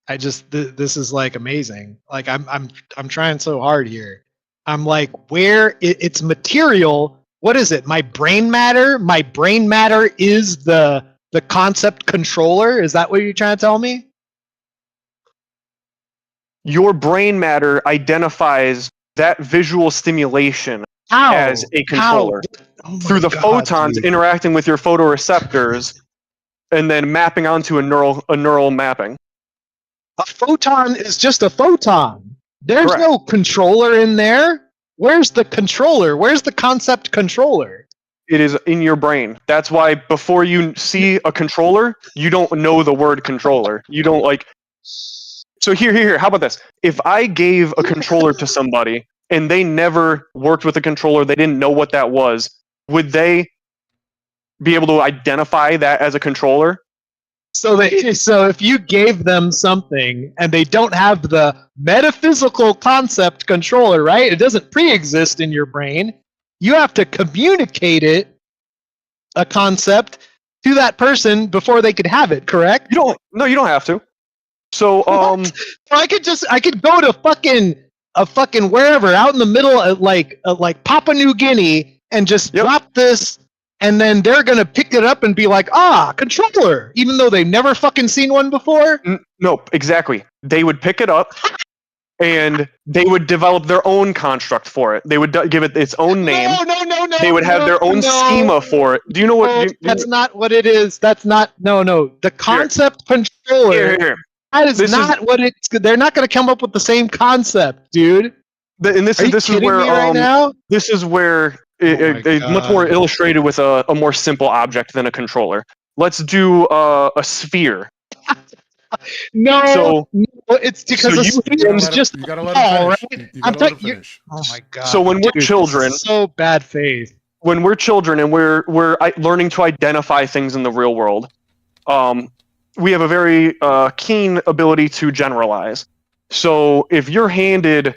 This is like amazing. Like I'm trying so hard here. I'm like, where it's material. What is it? My brain matter? My brain matter is the concept controller? Is that what you're trying to tell me? Your brain matter identifies that visual stimulation as a controller through the photons interacting with your photoreceptors and then mapping onto a neural mapping. A photon is just a photon. There's Correct. no controller in there. Where's the controller? Where's the concept controller? It is in your brain. That's why before you see a controller, you don't know the word controller. You don't like. So here. How about this? If I gave a controller to somebody and they never worked with a controller, they didn't know what that was, would they be able to identify that as a controller? So if you gave them something and they don't have the metaphysical concept controller, right? It doesn't pre-exist in your brain. You have to communicate a concept to that person before they could have it, correct? You don't have to. So I could go to fucking wherever out in the middle of like Papua New Guinea and just drop this, and then they're gonna pick it up and be like, controller, even though they've never fucking seen one before. Nope, exactly. They would pick it up and they would develop their own construct for it. They would give it its own name. No. They would have their own schema for it. Do you know what? That's not what it is. That's not. No. The concept controller. Here. That is not what it's. They're not going to come up with the same concept, dude. This is where it's much more illustrated with a more simple object than a controller. let's do a sphere. No, it's because so a you- sphere is just you a gotta let him ball, finish. right? You I'm gotta let him talking. finish. Oh my god! So when we're Dude, this children- is so bad faith. when we're children and we're learning to identify things in the real world, we have a very keen ability to generalize. So if you're handed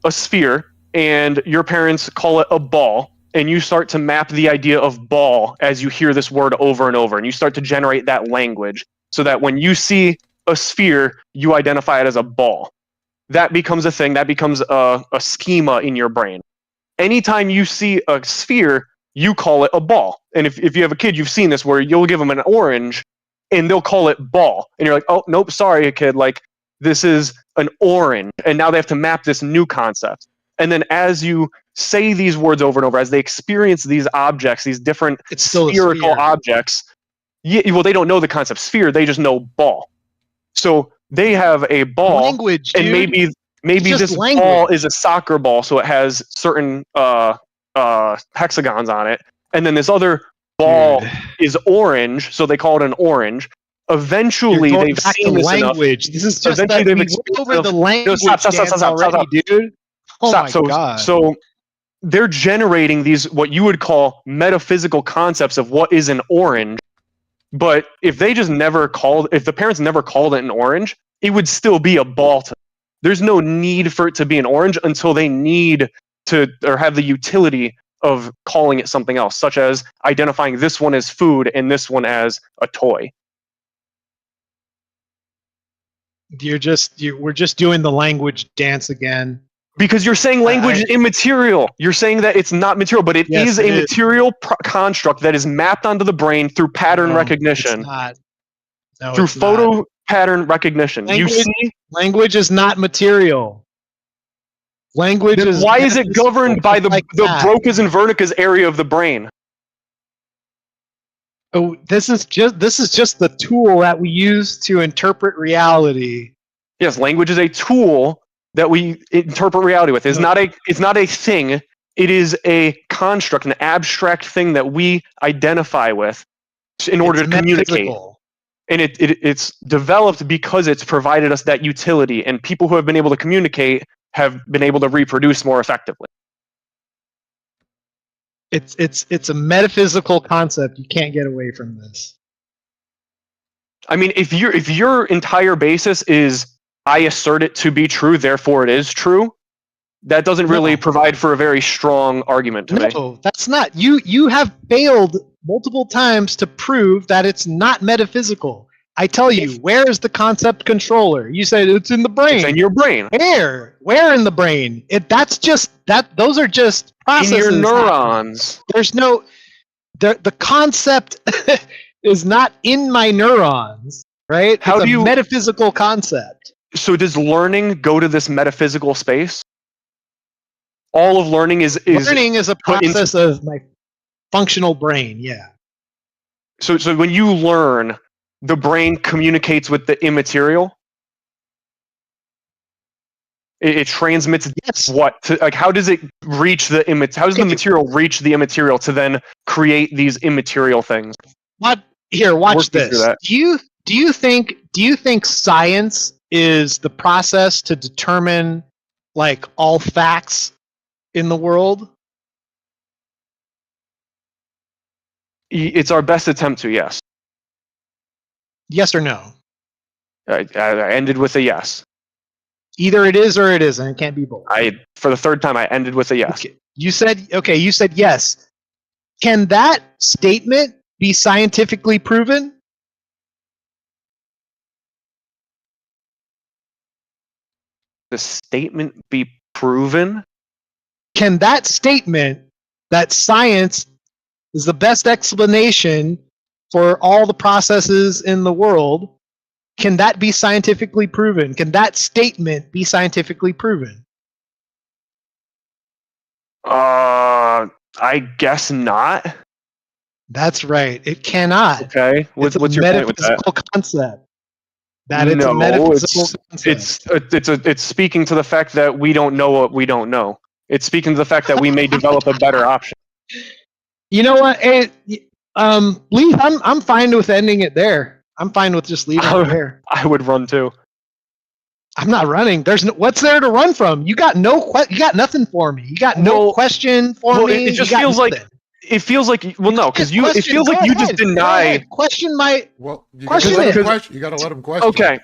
a sphere and your parents call it a ball, and you start to map the idea of ball as you hear this word over and over, and you start to generate that language so that when you see a sphere, you identify it as a ball. That becomes a thing, that becomes a schema in your brain. Anytime you see a sphere, you call it a ball. And if you have a kid, you've seen this where you'll give them an orange and they'll call it ball. And you're like, oh, nope, sorry, kid. Like, this is an orange. And now they have to map this new concept. And then as you say these words over and over, as they experience these objects, these different It's still a spherical sphere. objects, well, they don't know the concept sphere. They just know ball. So they have a ball, Language, and dude. maybe just this language. ball is a soccer ball, so it has certain hexagons on it, and then this other ball Dude. is orange, so they call it an orange. Eventually, You're going they've back seen to this enough. language. This is just Eventually that they've we experienced went over the language stop, dance already, dude. Oh my god. So they're generating these what you would call metaphysical concepts of what is an orange. But if the parents never called it an orange, it would still be a ball to them. There's no need for it to be an orange until they need to or have the utility of calling it something else, such as identifying this one as food and this one as a toy. we're just doing the language dance again. Because you're saying language is immaterial. You're saying that it's not material, but it Yes, is it a is. material construct that is mapped onto the brain through pattern No, recognition, It's not. No, through it's photo not. pattern recognition. Language- You see, Language is not material. Language then is. why is it governed by the that. Broca's and Wernicke's area of the brain? Oh, this is just the tool that we use to interpret reality. Yes, language is a tool that we interpret reality with. It's No. not a thing. It is a construct, an abstract thing that we identify with in order It's to communicate. metaphysical. And it's developed because it's provided us that utility, and people who have been able to communicate have been able to reproduce more effectively. It's a metaphysical concept. You can't get away from this. I mean, if your entire basis is I assert it to be true, therefore it is true, that doesn't really No. provide for a very strong argument to me. No, that's not. You have failed multiple times to prove that it's not metaphysical. I tell you, where is the concept controller? You said it's in the brain. It's in your brain, Where in the brain? Those are just in processes. your neurons. There's no. The concept is not in my neurons, right? How it's do a you- metaphysical concept. So does learning go to this metaphysical space? All of learning is Learning is a put into- process of my functional brain. Yeah. so when you learn, the brain communicates with the immaterial. It transmits Yes. what to, like, how does it reach the how does the material reach the immaterial to then create these immaterial things? What? Here, watch Work me through this. that. Do you think science is the process to determine like all facts in the world? It's our best attempt to, yes. Yes or no? I ended with a yes. Either it is or it isn't. It can't be both. For the third time, I ended with a yes. Okay. You said yes. Can that statement be scientifically proven? The statement be proven? Can that statement that science is the best explanation for all the processes in the world, can that be scientifically proven? Can that statement be scientifically proven? I guess not. That's right. It cannot. Okay. What's It's a your point with that? metaphysical concept. That it's No, a metaphysical concept. It's speaking to the fact that we don't know what we don't know. It's speaking to the fact that we may develop a better option. You know what? Leaf, I'm fine with ending it there. I'm fine with just leaving it there. I would run too. I'm not running. There's what's there to run from? You got you got nothing for me. You got no question for me. It just feels like no, because it feels like you just deny. Question my. Well, you Question you gotta let him question.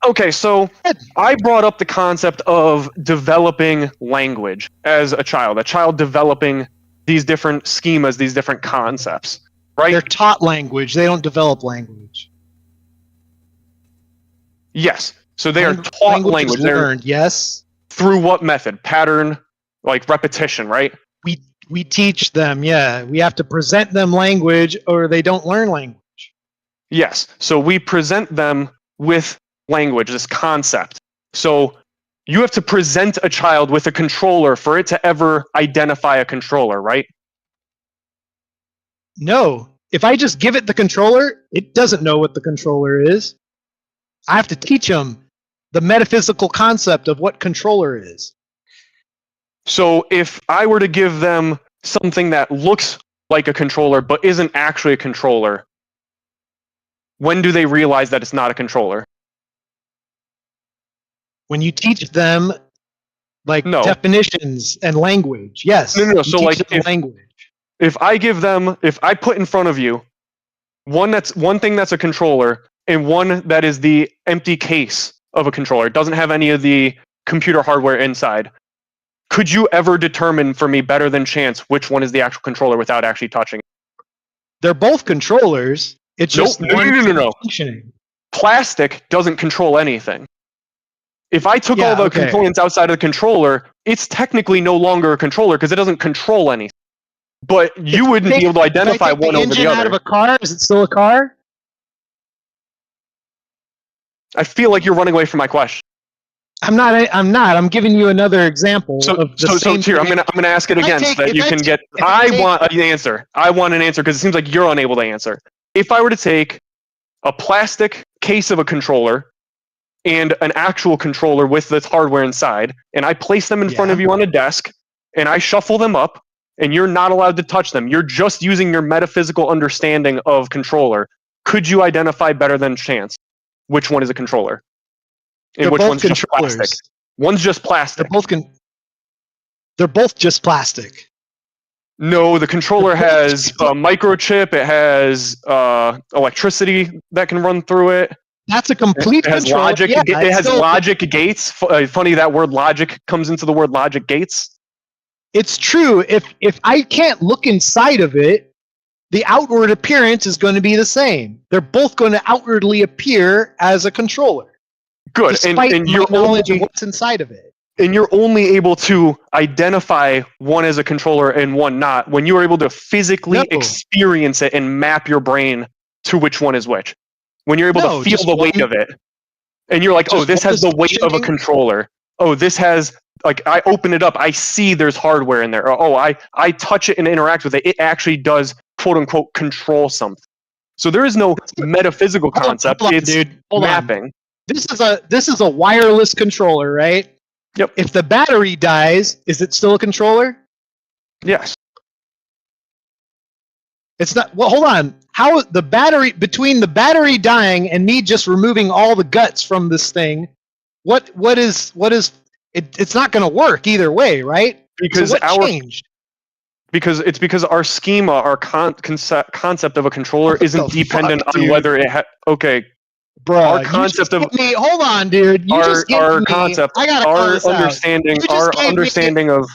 Okay, so I brought up the concept of developing language as a child developing these different schemas, these different concepts, right? They're taught language. They don't develop language. Yes. So they are taught language. They're learned, yes. Through what method? Pattern, like repetition, right? We teach them, yeah. We have to present them language or they don't learn language. Yes. So we present them with language, this concept. So you have to present a child with a controller for it to ever identify a controller, right? No. If I just give it the controller, it doesn't know what the controller is. I have to teach them the metaphysical concept of what controller is. So if I were to give them something that looks like a controller but isn't actually a controller, when do they realize that it's not a controller? When you teach them definitions and language, yes. No. So like language. If I put in front of you one thing that's a controller and one that is the empty case of a controller, it doesn't have any of the computer hardware inside. Could you ever determine for me better than chance which one is the actual controller without actually touching it? They're both controllers. It's just no. Functioning. Plastic doesn't control anything. If I took all the components outside of the controller, it's technically no longer a controller because it doesn't control anything. But you wouldn't be able to identify one over the other. Out of a car, is it still a car? I feel like you're running away from my question. I'm not. I'm giving you another example. So here, I'm gonna ask it again so that you can get. I want an answer. I want an answer because it seems like you're unable to answer. If I were to take a plastic case of a controller and an actual controller with the hardware inside, and I place them in front of you on a desk, and I shuffle them up, and you're not allowed to touch them. You're just using your metaphysical understanding of controller. Could you identify better than chance which one is a controller? And which one's just plastic? One's just plastic. They're both just plastic. No, the controller has a microchip. It has electricity that can run through it. That's a complete. It has logic. It has logic gates. Funny that word logic comes into the word logic gates. It's true. If I can't look inside of it, the outward appearance is going to be the same. They're both going to outwardly appear as a controller. Good, and you're knowledge of what's inside of it. And you're only able to identify one as a controller and one not when you are able to physically experience it and map your brain to which one is which. When you're able to feel the weight of it, and you're like, oh, this has the weight of a controller. Oh, this has, like, I open it up, I see there's hardware in there. Oh, I touch it and interact with it. It actually does, quote unquote, control something. So there is no metaphysical concept. It's mapping. This is a wireless controller, right? Yep. If the battery dies, is it still a controller? Yes. It's not. Well, hold on. How the battery between the battery dying and me just removing all the guts from this thing? What is it? It's not going to work either way, right? Because so what changed? Because our schema, our concept of a controller isn't dependent on whether it okay. Bro, our concept of hold on, dude. Our concept, our understanding of.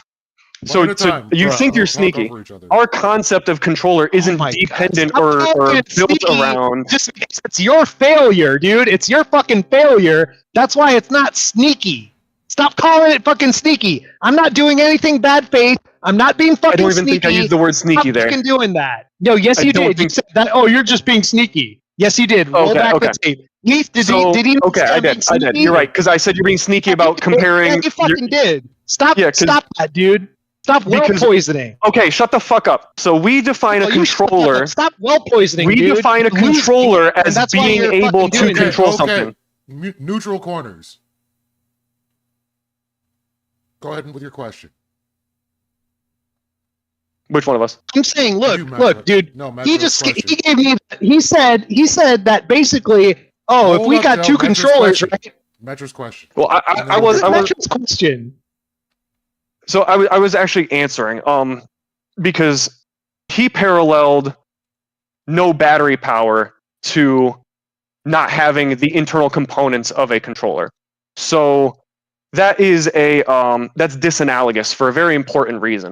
So you think you're sneaky. Our concept of controller isn't dependent or built around. It's your failure, dude. It's your fucking failure. That's why it's not sneaky. Stop calling it fucking sneaky. I'm not doing anything bad faith. I'm not being fucking sneaky. I don't even think I used the word sneaky there. Stop fucking doing that. No, yes you did. You said that. Oh, you're just being sneaky. Yes, you did. Roll back the tape. Heath, did he? Okay, I did. You're right, because I said you're being sneaky about comparing. Yeah, you fucking did. Stop that, dude. Stop well poisoning. Okay, shut the fuck up. So we define a controller. Stop well poisoning. We define a controller as being able to control something. Neutral corners. Go ahead with your question. Which one of us? I'm saying, You, look, Metra. dude. No, He Metra's just question. he gave me. He said that basically. Oh, if Hold we up, got Joe. two Metra's controllers, question. right? Metra's question. Well, And then I we'll was get- Metra's question. So I was actually answering because he paralleled no battery power to not having the internal components of a controller. So that is that's disanalogous for a very important reason.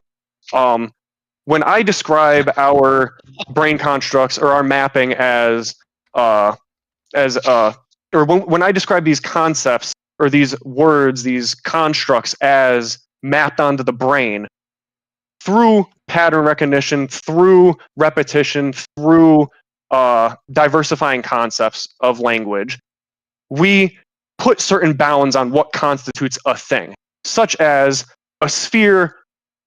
When I describe our brain constructs or our mapping or when I describe these concepts or these words, these constructs as mapped onto the brain through pattern recognition, through repetition, through diversifying concepts of language, we put certain bounds on what constitutes a thing, such as a sphere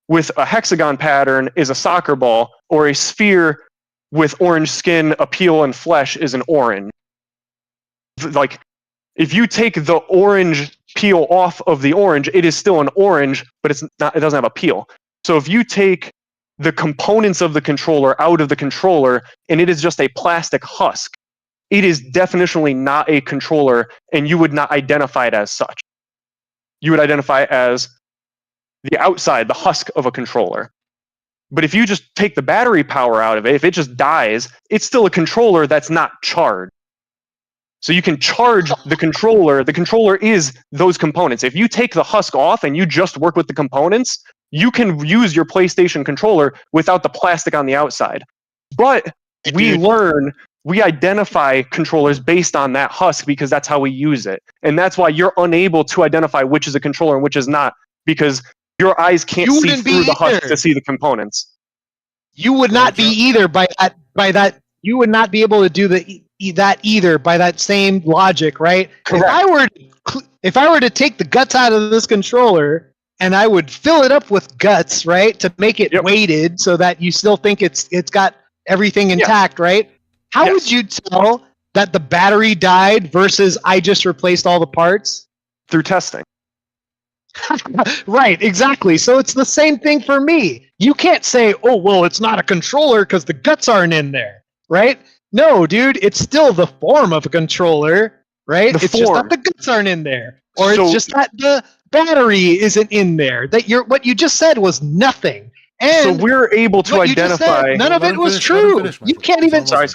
with a hexagon pattern is a soccer ball, or a sphere with orange skin, appeal, and flesh is an orange. Like, if you take the orange peel off of the orange, it is still an orange, but it's not. It doesn't have a peel. So if you take the components of the controller out of the controller, and it is just a plastic husk, it is definitionally not a controller, and you would not identify it as such. You would identify it as the outside, the husk of a controller. But if you just take the battery power out of it, if it just dies, it's still a controller that's not charged. So you can charge the controller. The controller is those components. If you take the husk off and you just work with the components, you can use your PlayStation controller without the plastic on the outside. But we identify controllers based on that husk because that's how we use it. And that's why you're unable to identify which is a controller and which is not, because your eyes can't You see wouldn't be through the husk either. to see the components. You would not be either by that. You would not be able to do that either by that same logic, right? Correct. If I were to take the guts out of this controller and I would fill it up with guts, right, to make it weighted so that you still think it's got everything intact, right? How would you tell that the battery died versus I just replaced all the parts? Through testing. Right, exactly. So it's the same thing for me. You can't say, oh, well, it's not a controller because the guts aren't in there, right? No, dude, it's still the form of a controller, right? It's just that the guts aren't in there. Or it's just that the battery isn't in there. That what you just said was nothing. And so we're able to identify. None of it was true. You can't even. Sorry.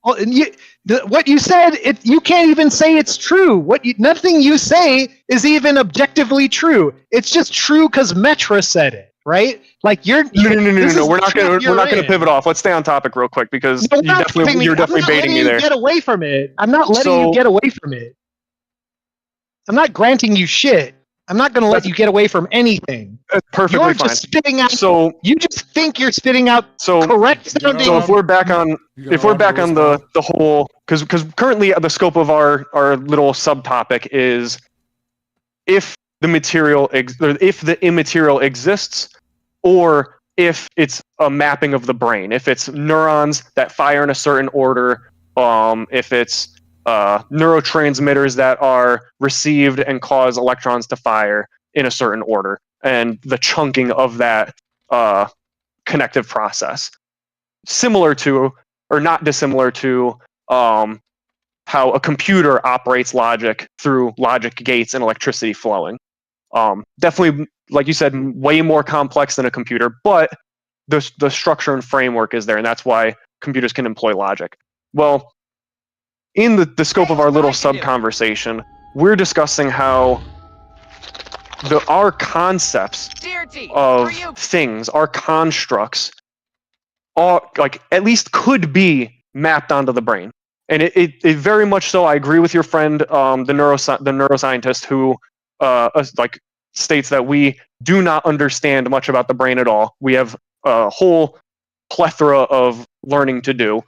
What you said, you can't even say it's true. Nothing you say is even objectively true. It's just true because Metra said it, right? Like No. We're not gonna pivot off. Let's stay on topic real quick because you're definitely baiting me there. Get away from it. I'm not letting you get away from it. I'm not granting you shit. I'm not going to let you get away from anything. That's perfectly You're fine. just spitting out. So you just think you're spitting out correct sounding. So if we're back on the whole, because currently the scope of our little subtopic is if the immaterial exists, or if it's a mapping of the brain, if it's neurons that fire in a certain order, if it's neurotransmitters that are received and cause electrons to fire in a certain order, and the chunking of that connective process. Similar to, or not dissimilar to, how a computer operates logic through logic gates and electricity flowing. Definitely, like you said, way more complex than a computer, but the structure and framework is there, and that's why computers can employ logic. Well, in the scope of our little sub-conversation, we're discussing how our concepts of things, our constructs, are, like, at least could be mapped onto the brain. And it very much so, I agree with your friend, the neuroscientist, who states that we do not understand much about the brain at all. We have a whole plethora of learning to do.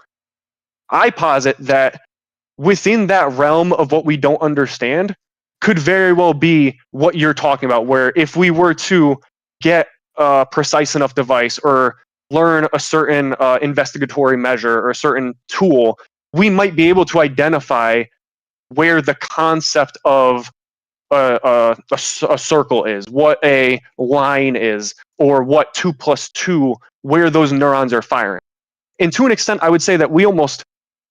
I posit that within that realm of what we don't understand could very well be what you're talking about, where if we were to get a precise enough device or learn a certain investigatory measure or a certain tool, we might be able to identify where the concept of a circle is, what a line is, or what 2 + 2 where those neurons are firing. And to an extent, I would say that we almost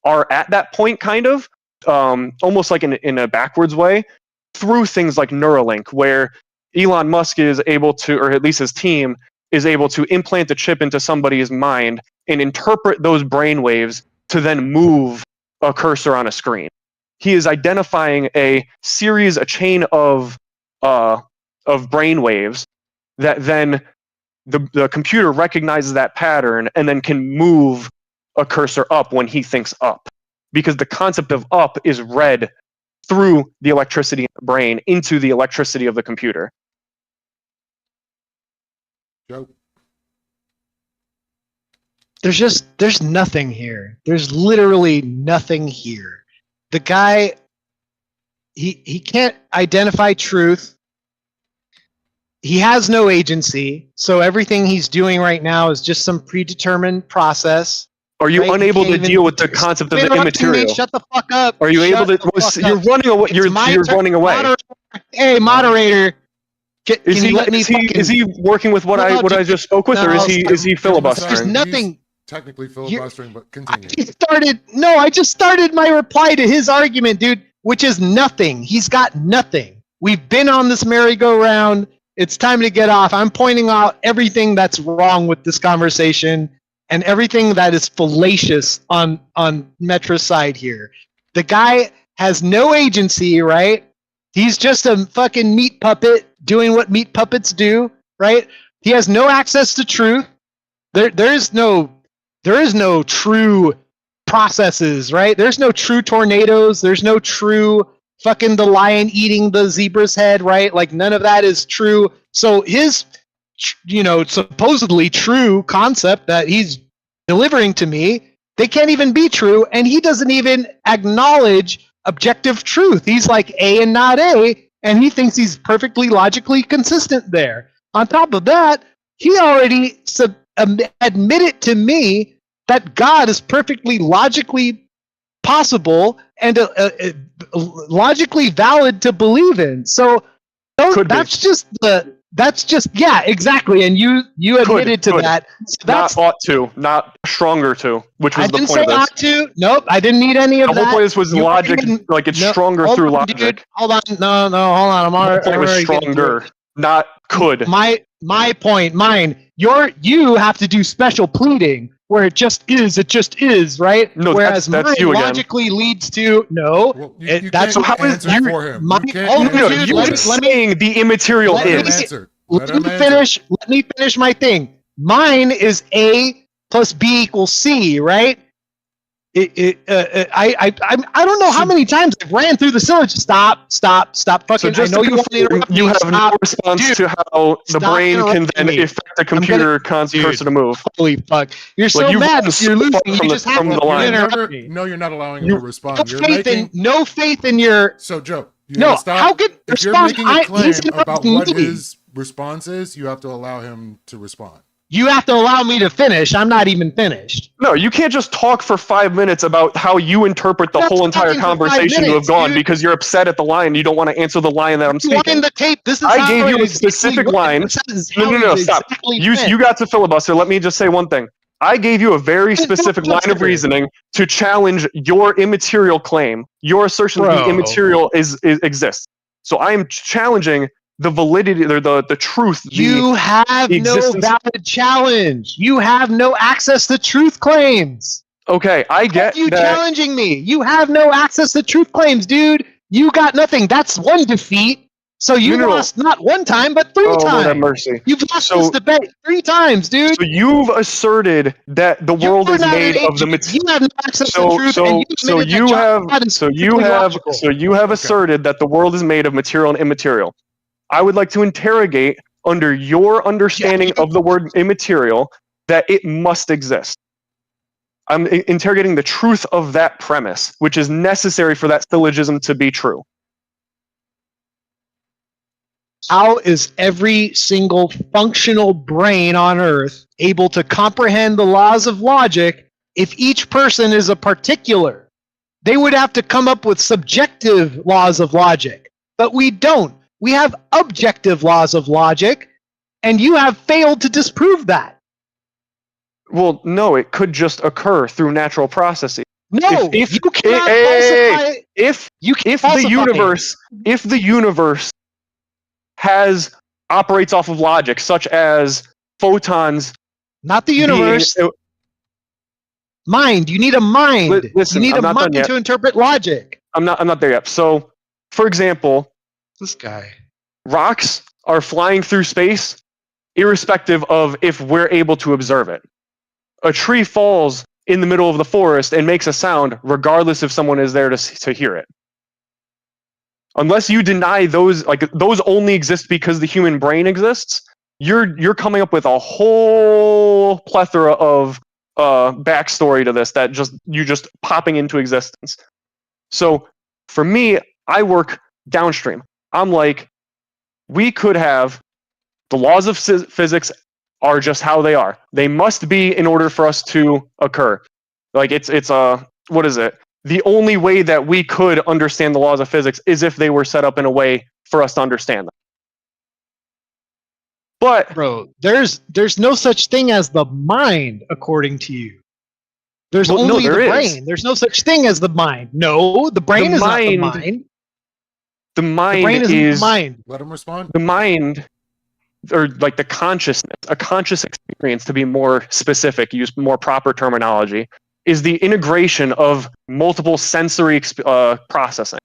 are at that point, kind of, almost like in a backwards way, through things like Neuralink, where Elon Musk is able to, or at least his team, is able to implant a chip into somebody's mind and interpret those brain waves to then move a cursor on a screen. He is identifying a chain of brain waves that then the computer recognizes that pattern and then can move a cursor up when he thinks up. Because the concept of up is read through the electricity in the brain into the electricity of the computer. Joe. There's nothing here. There's literally nothing here. The guy, he can't identify truth. He has no agency, so everything he's doing right now is just some predetermined process. Are you unable to deal with the concept of the immaterial? Shut the fuck up. Are you able to? You're running away. You're running away. Hey, moderator. Is he working with what I just spoke with, or is he filibustering? There's nothing. Technically filibustering, but continue. I just started my reply to his argument, dude, which is nothing. He's got nothing. We've been on this merry-go-round. It's time to get off. I'm pointing out everything that's wrong with this conversation and everything that is fallacious on Metra's side here. The guy has no agency, right? He's just a fucking meat puppet doing what meat puppets do, right? He has no access to truth. There is no true processes, right? There's no true tornadoes. There's no true fucking the lion eating the zebra's head, right? Like none of that is true. So his, supposedly true concept that he's delivering to me, they can't even be true. And he doesn't even acknowledge objective truth. He's like A and not A, and he thinks he's perfectly logically consistent there. On top of that, he already admitted to me that God is perfectly logically possible and logically valid to believe in. So that's just yeah, exactly. And you admitted to that. So that's not ought to, not stronger to, which was the point of this. I didn't say ought to. Nope, I didn't need any of that. The whole point was logic, like it's stronger through logic. Dude, hold on, no, hold on. I'm already. The point was stronger, not could. My point, mine. You have to do special pleading where it just is, right? No, whereas that's mine you again. logically leads to no. Well, you that's can't how answer is for him. You're just saying the immaterial is. Let me finish my thing. Mine is A plus B equals C, right? I don't know how many times I've ran through the syllogism. Stop. Fucking. So I know you have no response to how the brain can then affect the computer cursor to move. Holy fuck! You're so mad. You're losing. You just have to interrupt me. No, you're not allowing him to respond. No faith in your. So Joe, stop. How could if you're making a claim about what his response is, you have to allow him to respond. You have to allow me to finish. I'm not even finished. No, you can't just talk for 5 minutes about how you interpret the whole entire conversation to have gone because you're upset at the line. You don't want to answer the line that I'm speaking. The tape. This is I gave you a specific line. No, stop. You got to filibuster. Let me just say one thing. I gave you a very specific line of reasoning to challenge your immaterial claim, your assertion that the immaterial exists. So I am challenging the validity or the truth. You have no valid challenge. You have no access to truth claims. Okay, I get you that. Challenging me. You have no access to truth claims, dude. You got nothing. That's one defeat. So you lost not one time, but 3 times. Lord have mercy. You've lost this debate 3 times, dude. So you've asserted that the world is made of the material. You have no access to truth. So you have asserted that the world is made of material and immaterial. I would like to interrogate, under your understanding of the word immaterial, that it must exist. I'm interrogating the truth of that premise, which is necessary for that syllogism to be true. How is every single functional brain on Earth able to comprehend the laws of logic if each person is a particular? They would have to come up with subjective laws of logic, but we don't. We have objective laws of logic, and you have failed to disprove that. Well, no, it could just occur through natural processes. No, if you cannot hey, falsify it. if You can't if falsify the universe operates off of logic, such as photons not the being universe. Mind. You need a mind. Listen, you need I'm a not done mind yet. to interpret logic. I'm not there yet. So, for example, This guy. rocks are flying through space irrespective of if we're able to observe it. A tree falls in the middle of the forest and makes a sound regardless if someone is there to hear it. Unless you deny those, like those only exist because the human brain exists, you're coming up with a whole plethora of backstory to this that you just popping into existence. So for me, I work downstream. I'm like, we could have the laws of physics are just how they are. They must be in order for us to occur. Like it's what is it? The only way that we could understand the laws of physics is if they were set up in a way for us to understand them. But bro, there's no such thing as the mind, according to you. There's only the brain. There's no such thing as the mind. No, the brain is not the mind. The mind brain is the mind. Let him respond. The mind, or like the consciousness, a conscious experience, to be more specific, use more proper terminology, is the integration of multiple sensory processing.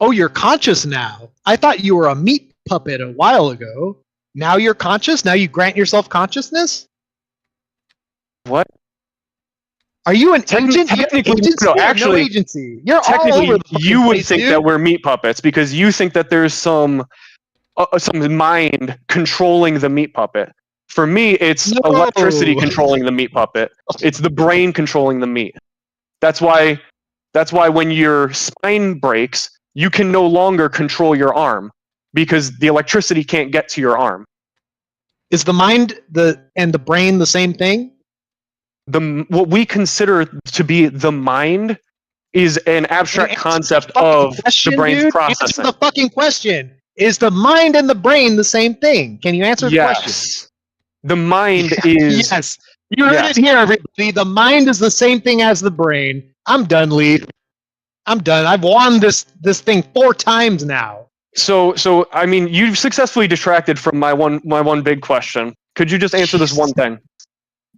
Oh, you're conscious now. I thought you were a meat puppet a while ago. Now you're conscious? Now you grant yourself consciousness? What? Are you an agent? No, actually, no agency. You're technically, all over the you would place, think dude. that we're meat puppets because you think that there's some mind controlling the meat puppet. For me, it's electricity controlling the meat puppet. It's the brain controlling the meat. That's why when your spine breaks, you can no longer control your arm because the electricity can't get to your arm. Is the mind and the brain the same thing? What we consider to be the mind is an abstract concept of the brain's processing. Answer the fucking question. Is the mind and the brain the same thing? Can you answer the question? Yes. The mind is... Yes. You heard it here, everybody. The mind is the same thing as the brain. I'm done, Lee. I'm done. I've won this thing 4 times now. So I mean, you've successfully detracted from my one big question. Could you just answer this one thing?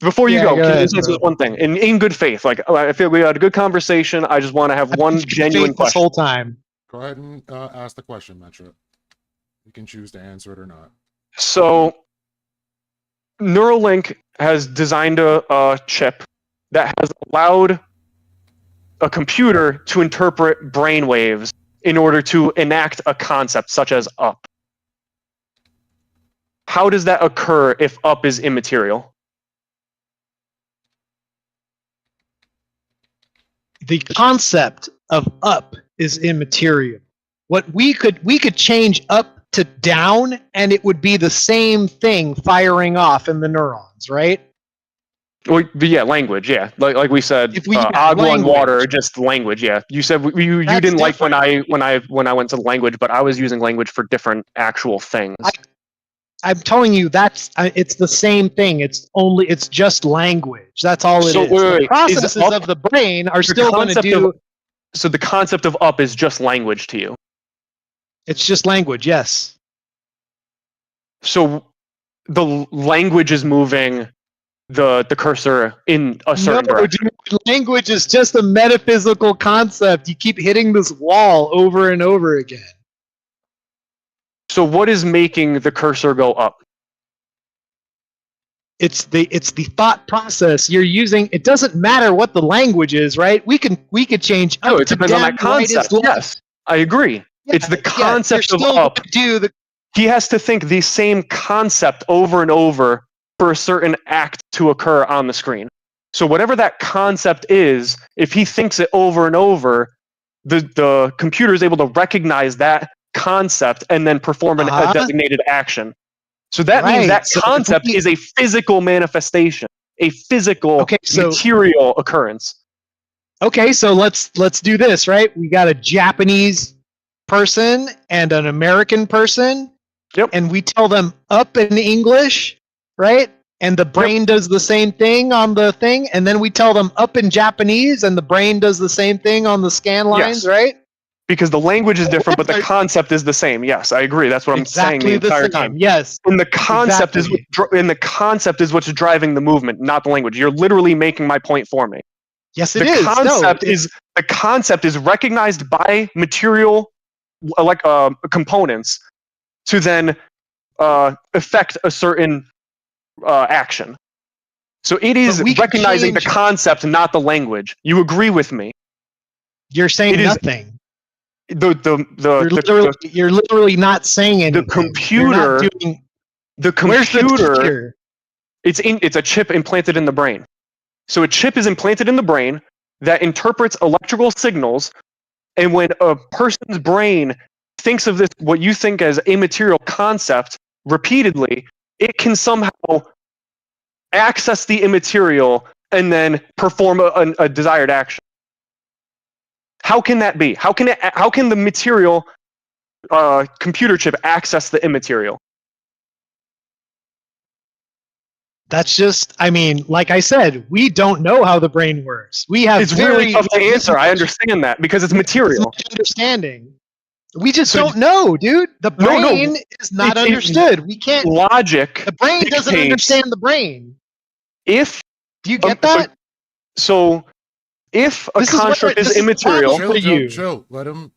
Before you go, can you just answer this one thing? In good faith. Like, I feel we had a good conversation. I just want to have one genuine question. This whole time. Go ahead and ask the question, Metra. You can choose to answer it or not. So, Neuralink has designed a chip that has allowed a computer to interpret brainwaves in order to enact a concept such as up. How does that occur if up is immaterial? The concept of up is immaterial. What we could change up to down, and it would be the same thing firing off in the neurons, right? Well, yeah, language, yeah. Like we said, agua and water, just language, yeah. You said you didn't like when I went to the language, but I was using language for different actual things. I'm telling you, it's the same thing. It's just language. That's all it is. Wait, the processes of the brain are still going to do. So the concept of up is just language to you. It's just language, yes. So the language is moving the cursor in a certain direction. Dude, language is just a metaphysical concept. You keep hitting this wall over and over again. So what is making the cursor go up? It's the thought process you're using. It doesn't matter what the language is, right? We could change up. No, it depends on that concept. Yes, I agree. Yeah, it's the concept of up. He has to think the same concept over and over for a certain act to occur on the screen. So whatever that concept is, if he thinks it over and over, the computer is able to recognize that concept and then perform a designated action. So that means that concept is a physical manifestation, a physical material occurrence. Okay, so let's do this, right? We got a Japanese person and an American person. Yep. And we tell them up in English, right? and the brain does the same thing on the thing, and then we tell them up in Japanese, and the brain does the same thing on the scan lines, Yes. right? Because the language is different, but the concept is the same. Yes, I agree. That's what I'm saying the entire time. Yes. And the concept is what's driving the movement, not the language. You're literally making my point for me. Yes, The concept is recognized by material components to then affect a certain action. So it is recognizing the concept, not the language. You agree with me? You're saying nothing. You're literally not saying anything. The computer. Where's the computer? It's a chip implanted in the brain. So a chip is implanted in the brain that interprets electrical signals, and when a person's brain thinks of this, what you think as immaterial concept, repeatedly, it can somehow access the immaterial and then perform a desired action. How can that be? How can the material computer chip access the immaterial? That's just, I mean, like I said, we don't know how the brain works. It's really tough to answer. I understand that because it's material. Understanding. We just don't know, dude. The brain is not understood. We can't. Logic. The brain doesn't understand the brain. Do you get that? So, if a construct is immaterial, Joe, let him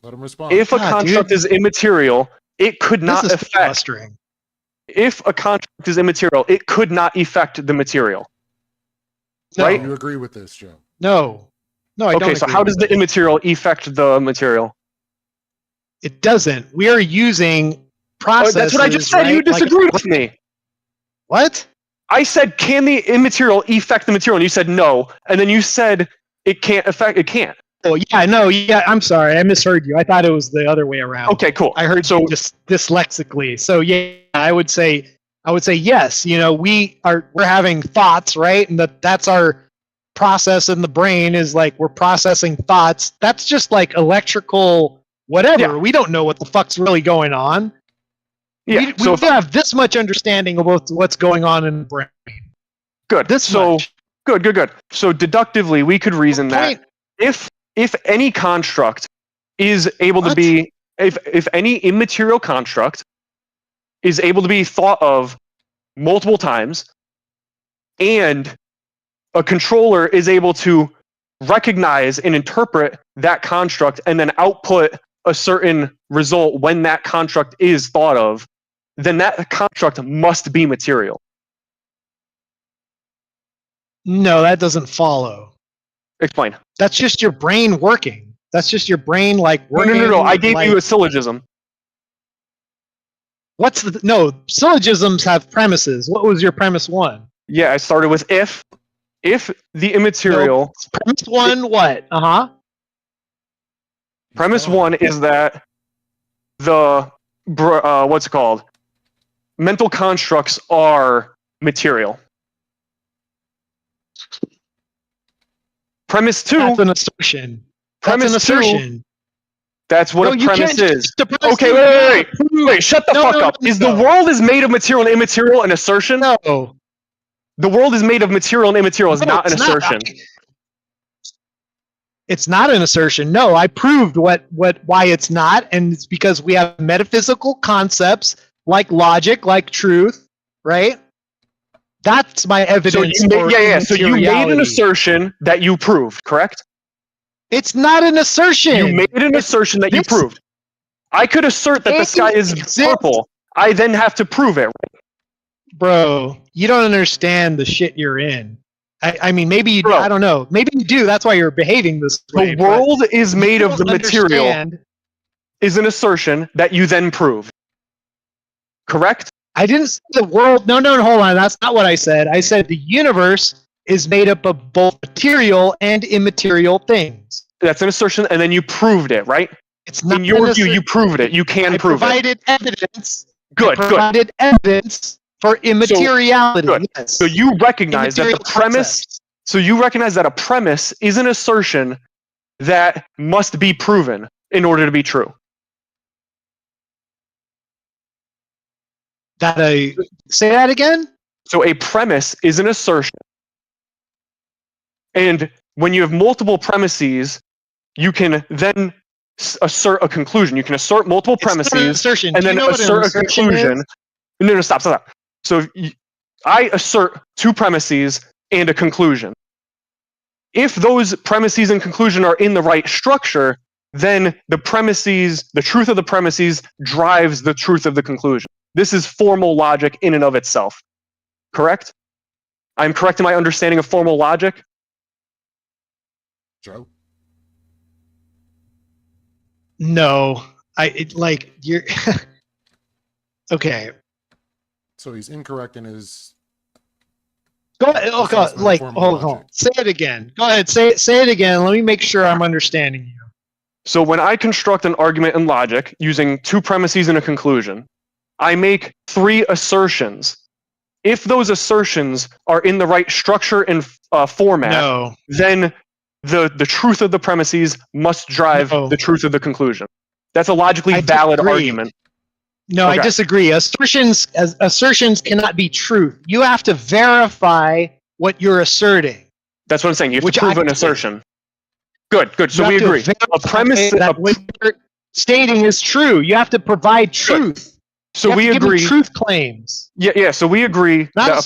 respond. If a construct is immaterial, it could not affect. If a construct is immaterial, it could not affect the material. No. Right? You agree with this, Joe? No, I don't. Okay, so how does the immaterial affect the material? It doesn't. We are using processes. That's what I just said. Right? You disagreed with me. What? I said, can the immaterial affect the material? And you said no. And then you said it can't affect. It can't. Oh yeah, no, yeah. I'm sorry, I misheard you. I thought it was the other way around. Okay, cool. I heard you just dyslexically. So yeah, I would say yes. You know, we're having thoughts, right? And that's our process in the brain is like we're processing thoughts. That's just like electrical whatever. Yeah. We don't know what the fuck's really going on. Yeah. We don't have this much understanding of what's going on in the brain. Good. Good. So deductively, we could reason that if any construct is able to be, if any immaterial construct is able to be thought of multiple times, and a controller is able to recognize and interpret that construct and then output a certain result when that construct is thought of, then that construct must be material. No, that doesn't follow. Explain. That's just your brain working. That's just your brain like working. No. I gave you a syllogism. Syllogisms have premises. What was your premise one? Yeah, I started with if the immaterial. Premise one, what? Premise one is that the what's it called? Mental constructs are material. Premise two. That's an assertion. That's what a premise is. Okay, wait. Shut the fuck up. Is the world is made of material and immaterial an assertion? No. The world is made of material and immaterial is not an assertion. It's not an assertion. No, I proved why it's not, and it's because we have metaphysical concepts like logic, like truth, right? That's my evidence. So you made an assertion that you proved, correct? It's not an assertion. You made an assertion that you proved. I could assert that the sky is purple. I then have to prove it, right? Bro, you don't understand the shit you're in. I mean, maybe you do. I don't know. Maybe you do. That's why you're behaving this way. The world is made of the material is an assertion that you then prove. Correct? I didn't say the world. No, hold on. That's not what I said. I said the universe is made up of both material and immaterial things. That's an assertion, and then you proved it, right? It's not. In your view, you proved it. You can prove it. I provided evidence. Good. Provided evidence for immateriality. Yes. So you recognize that the premise. So you recognize that a premise is an assertion that must be proven in order to be true. Say that again? So a premise is an assertion. And when you have multiple premises, you can then assert a conclusion. You can assert multiple premises assertion. and then assert a conclusion. No, stop. So I assert two premises and a conclusion. If those premises and conclusion are in the right structure, then the truth of the premises drives the truth of the conclusion. This is formal logic in and of itself. Correct? I'm correct in my understanding of formal logic? Joe? No, you're okay. So he's incorrect in his. Go ahead. Oh God! Hold on. Say it again. Go ahead. Say it again. Let me make sure I'm understanding you. So when I construct an argument in logic using two premises and a conclusion, I make three assertions. If those assertions are in the right structure and format, then the truth of the premises must drive the truth of the conclusion. That's a logically valid argument. No, okay. I disagree. Assertions cannot be truth. You have to verify what you're asserting. That's what I'm saying. You have to prove an assertion. Good. So we agree. A premise that what you're stating is true. You have to provide truth. So we agree. Truth claims. Yeah. So we agree that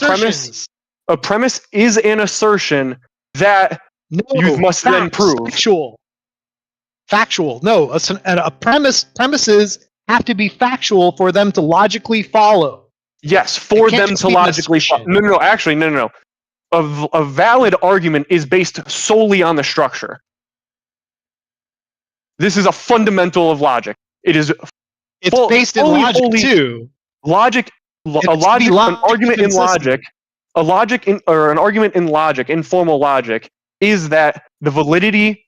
a premise is an assertion that you must then prove. Factual. No, premises have to be factual for them to logically follow. Yes, for them to logically follow. No. Actually, no. A valid argument is based solely on the structure. This is a fundamental of logic. It's based in logic too. An argument in logic, in formal logic, is that the validity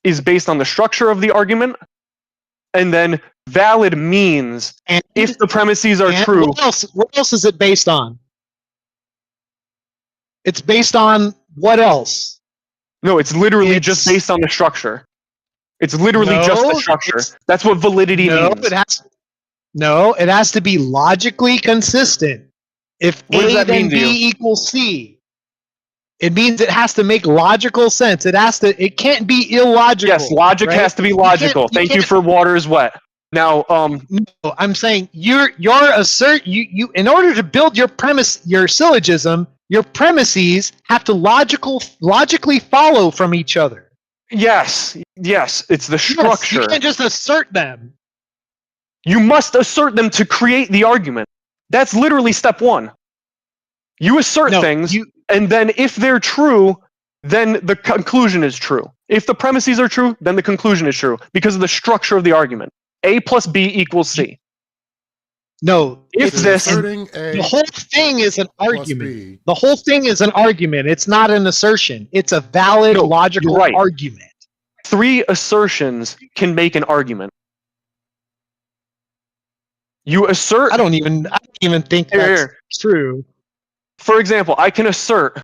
is based on the structure of the argument, and then valid means if the premises are true. What else is it based on? It's based on what else? No, it's literally just based on the structure. It's literally just the structure. That's what validity means. It has to be logically consistent. If A then B equals C, it means it has to make logical sense. It can't be illogical. Yes, logic has to be logical. Thank you for water is wet. Now, no, I'm saying you in order to build your syllogism, your premises have to logically follow from each other. Yes, it's the structure. You can't just assert them. You must assert them to create the argument. That's literally step one. You assert things, and then if they're true, then the conclusion is true. If the premises are true, then the conclusion is true because of the structure of the argument. A plus B equals C. No, the whole thing is an argument. The whole thing is an argument. It's not an assertion. It's a valid, logical argument. Three assertions can make an argument. You assert. I don't even think that's true. For example, I can assert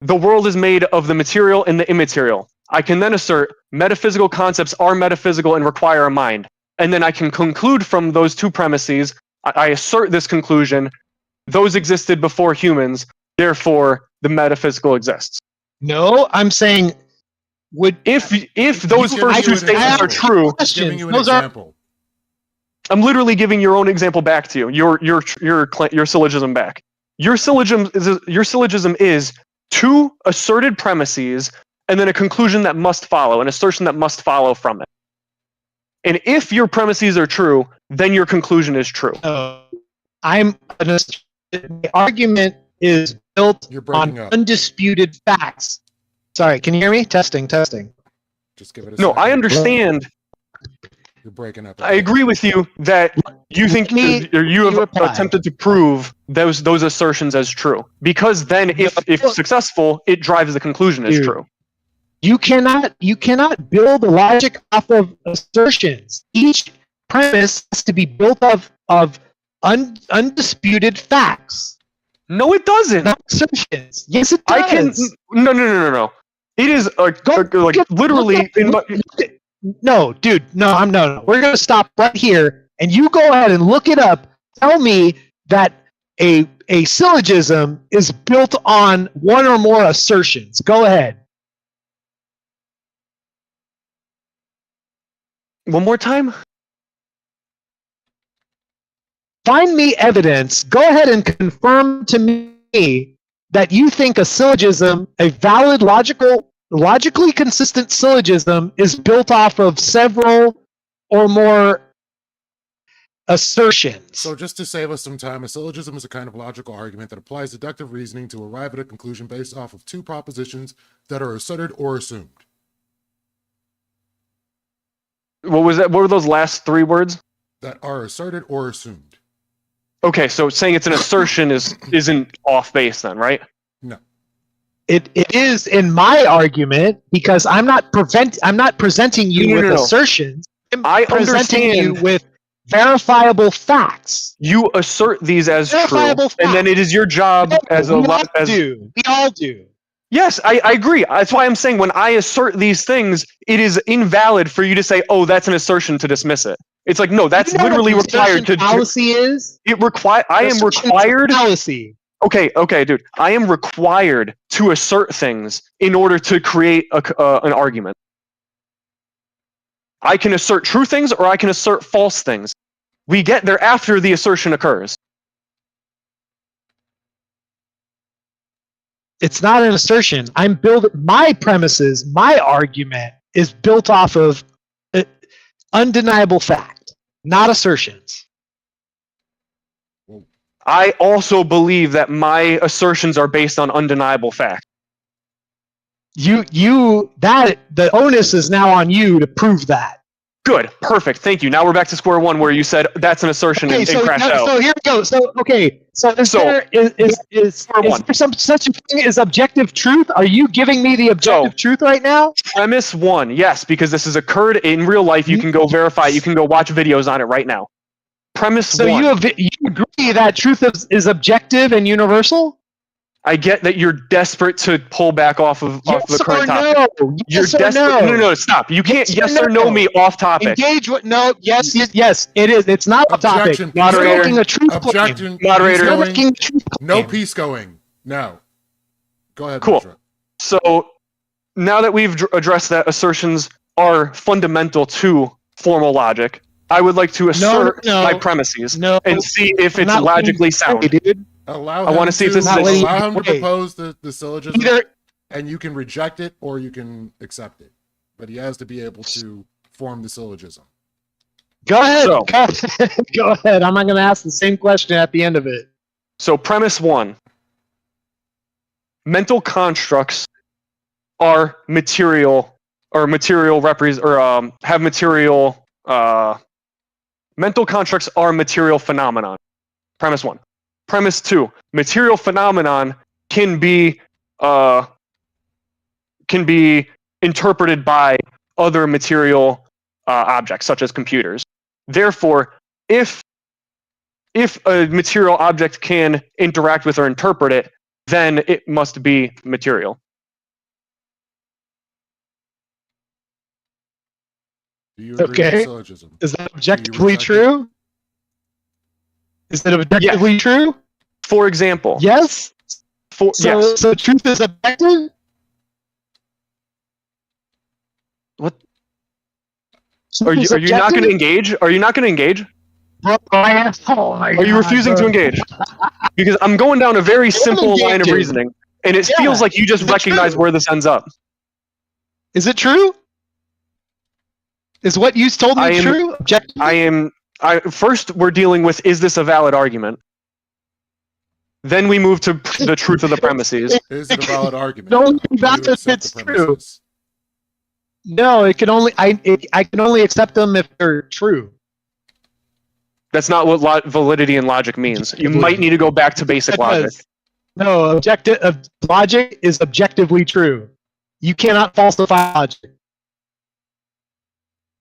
the world is made of the material and the immaterial. I can then assert metaphysical concepts are metaphysical and require a mind. And then I can conclude from those two premises. I assert this conclusion. Those existed before humans. Therefore, the metaphysical exists. No, I'm saying if those first two statements are true. Giving you an example. I'm literally giving your own example back to you. Your syllogism back. Your syllogism is two asserted premises and then a conclusion that must follow, an assertion that must follow from it. And if your premises are true, then your conclusion is true. The argument is built on undisputed facts. Sorry, can you hear me? Testing. Just give it a second. I understand. You're breaking up. I agree with you that you think you have attempted to prove those assertions as true. Because then if successful, it drives the conclusion as true. You cannot build logic off of assertions. Each premise has to be built of undisputed facts. No, it doesn't. Not assertions. Yes, it does. No. It is literally. No, dude. No. We're gonna stop right here, and you go ahead and look it up. Tell me that a a syllogism is built on one or more assertions. Go ahead. One more time? Find me evidence. Go ahead and confirm to me that you think a syllogism, a valid, logically consistent syllogism, is built off of several or more assertions. So just to save us some time, a syllogism is a kind of logical argument that applies deductive reasoning to arrive at a conclusion based off of two propositions that are asserted or assumed. What was that? What were those last three words? That are asserted or assumed. Okay, so saying it's an assertion isn't off base then, right? No. It is in my argument because I'm not presenting you with assertions. I presenting you understand. with verifiable facts. You assert these as true, Verifiable facts. and then it is your job as a We lot all as do. We all do. Yes, I agree. That's why I'm saying when I assert these things, it is invalid for you to say, "Oh, that's an assertion," to dismiss it. It's like, no, that's You know literally what required to. fallacy is? It require. I am Assertion is required. fallacy. Okay, dude. I am required to assert things in order to create an argument. I can assert true things or I can assert false things. We get there after the assertion occurs. It's not an assertion. My premises, my argument is built off of undeniable fact, not assertions. I also believe that my assertions are based on undeniable fact. The onus is now on you to prove that. Good, perfect, thank you. Now we're back to square one where you said that's an assertion and crashed out. So here we go. So is there such a thing as objective truth? Are you giving me the objective truth right now? Premise one, yes, because this has occurred in real life. You can go verify. You can go watch videos on it right now. Premise one. So you agree that truth is objective and universal? I get that you're desperate to pull back off the current topic. No. You're desperate. No, stop. You can't yes or no me off topic. Engage with yes, it is. It's not a topic. Moderator. You're making a truth Objection. claim. Moderator. You're making a truth No claim. peace going. No. Go ahead, Cool. Metra. So now that we've addressed that assertions are fundamental to formal logic, I would like to assert my premises and see if it's logically sound. Dude. I want to see if this is allow him to propose the syllogism, and you can reject it or you can accept it. But he has to be able to form the syllogism. Go ahead. Go ahead. I'm not going to ask the same question at the end of it. So premise one. Mental constructs are material or material have material mental constructs are material phenomenon. Premise one. Premise two. Material phenomenon can be interpreted by other material objects such as computers. Therefore, if a material object can interact with or interpret it, then it must be material. Do you agree with the syllogism? Is that objectively true? Is that objectively true? For example. Yes? Yes. So truth is objective? What? Are you not going to engage? Are you not going to engage? Bro, Are you refusing to engage? Because I'm going down a very simple line of reasoning, and it feels like you just recognize where this ends up. Is it true? Is what you told me true? First, we're dealing with, is this a valid argument? Then we move to the truth of the premises. Is it a valid argument? No, if it's true. No, it can only I can only accept them if they're true. That's not what validity and logic means. You might need to go back to basic logic. No, logic is objectively true. You cannot falsify logic.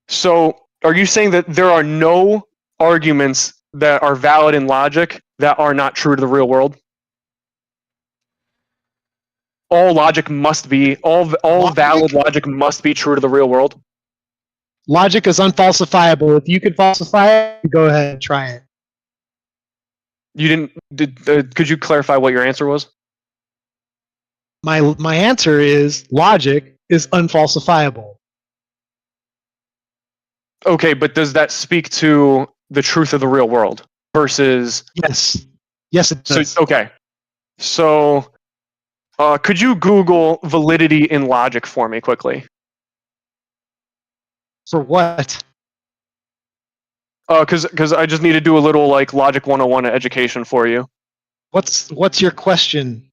So, are you saying that there are no arguments that are valid in logic that are not true to the real world? All logic must be, all valid logic must be true to the real world? Logic is unfalsifiable. If you can falsify it, go ahead and try it. You didn't. Could you clarify what your answer was? My answer is logic is unfalsifiable. Okay, but does that speak to the truth of the real world versus? Yes. Yes, it does. So okay, so could you Google validity in logic for me quickly? For what? Because I just need to do a little like logic 101 education for you. What's your question?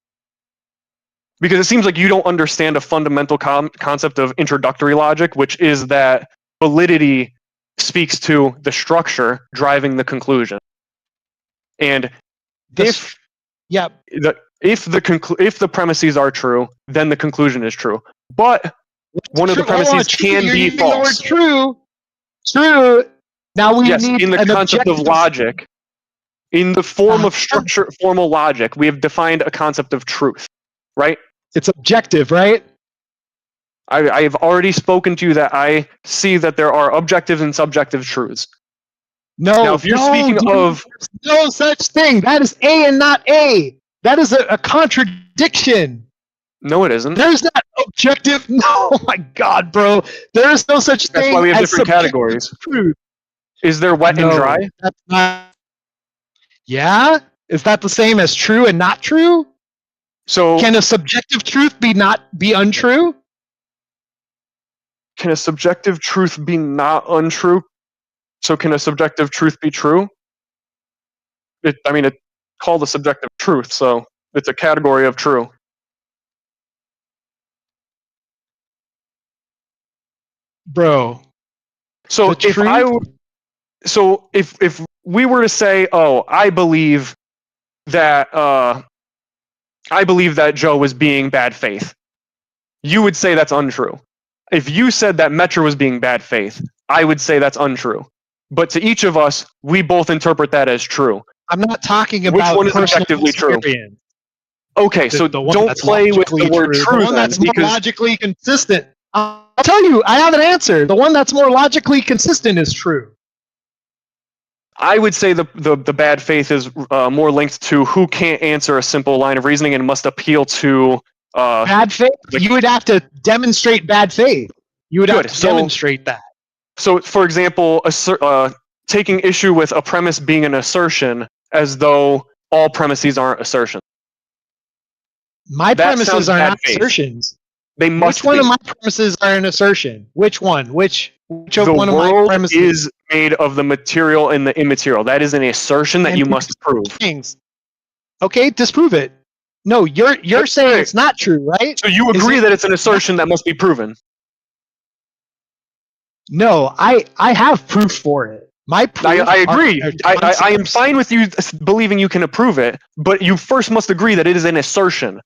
Because it seems like you don't understand a fundamental concept of introductory logic, which is that validity speaks to the structure driving the conclusion. And if the premises are true, then the conclusion is true. But one of the premises can be false. True. Now we need in the concept of logic. In the form of structure, formal logic, we have defined a concept of truth, right? It's objective, right? I have already spoken to you that I see that there are objective and subjective truths. No, now, if you're speaking of no such thing. That is A and not A. That is a contradiction. No, it isn't. There's not objective. No, oh my God, bro. There is no such thing. That's why we have as different categories. Truth. Is there wet and dry? That's not. Yeah? Is that the same as true and not true? So can a subjective truth be untrue? Can a subjective truth be not untrue? So can a subjective truth be true? It's called a subjective truth, so it's a category of true. Bro. So if we were to say, oh, I believe that Joe was being bad faith, you would say that's untrue. If you said that Metra was being bad faith, I would say that's untrue. But to each of us, we both interpret that as true. I'm not talking about which one is objectively true. Okay, so don't play with the word true. The one that's more logically consistent. I'll tell you, I have an answer. The one that's more logically consistent is true. I would say the bad faith is more linked to who can't answer a simple line of reasoning and must appeal to bad faith. You would have to demonstrate bad faith. You would have to demonstrate that. So, for example, taking issue with a premise being an assertion, as though all premises aren't assertions. My premises are not assertions. They must. Which one of my premises are an assertion? Which one? Which of one of my premises is made of the material and the immaterial? That is an assertion that you must prove. Things. Okay, disprove it. No, you're saying it's not true, right? So you agree that it's an assertion that must be proven? No, I have proof for it. My proof I agree. I am fine with you believing you can approve it, but you first must agree that it is an assertion.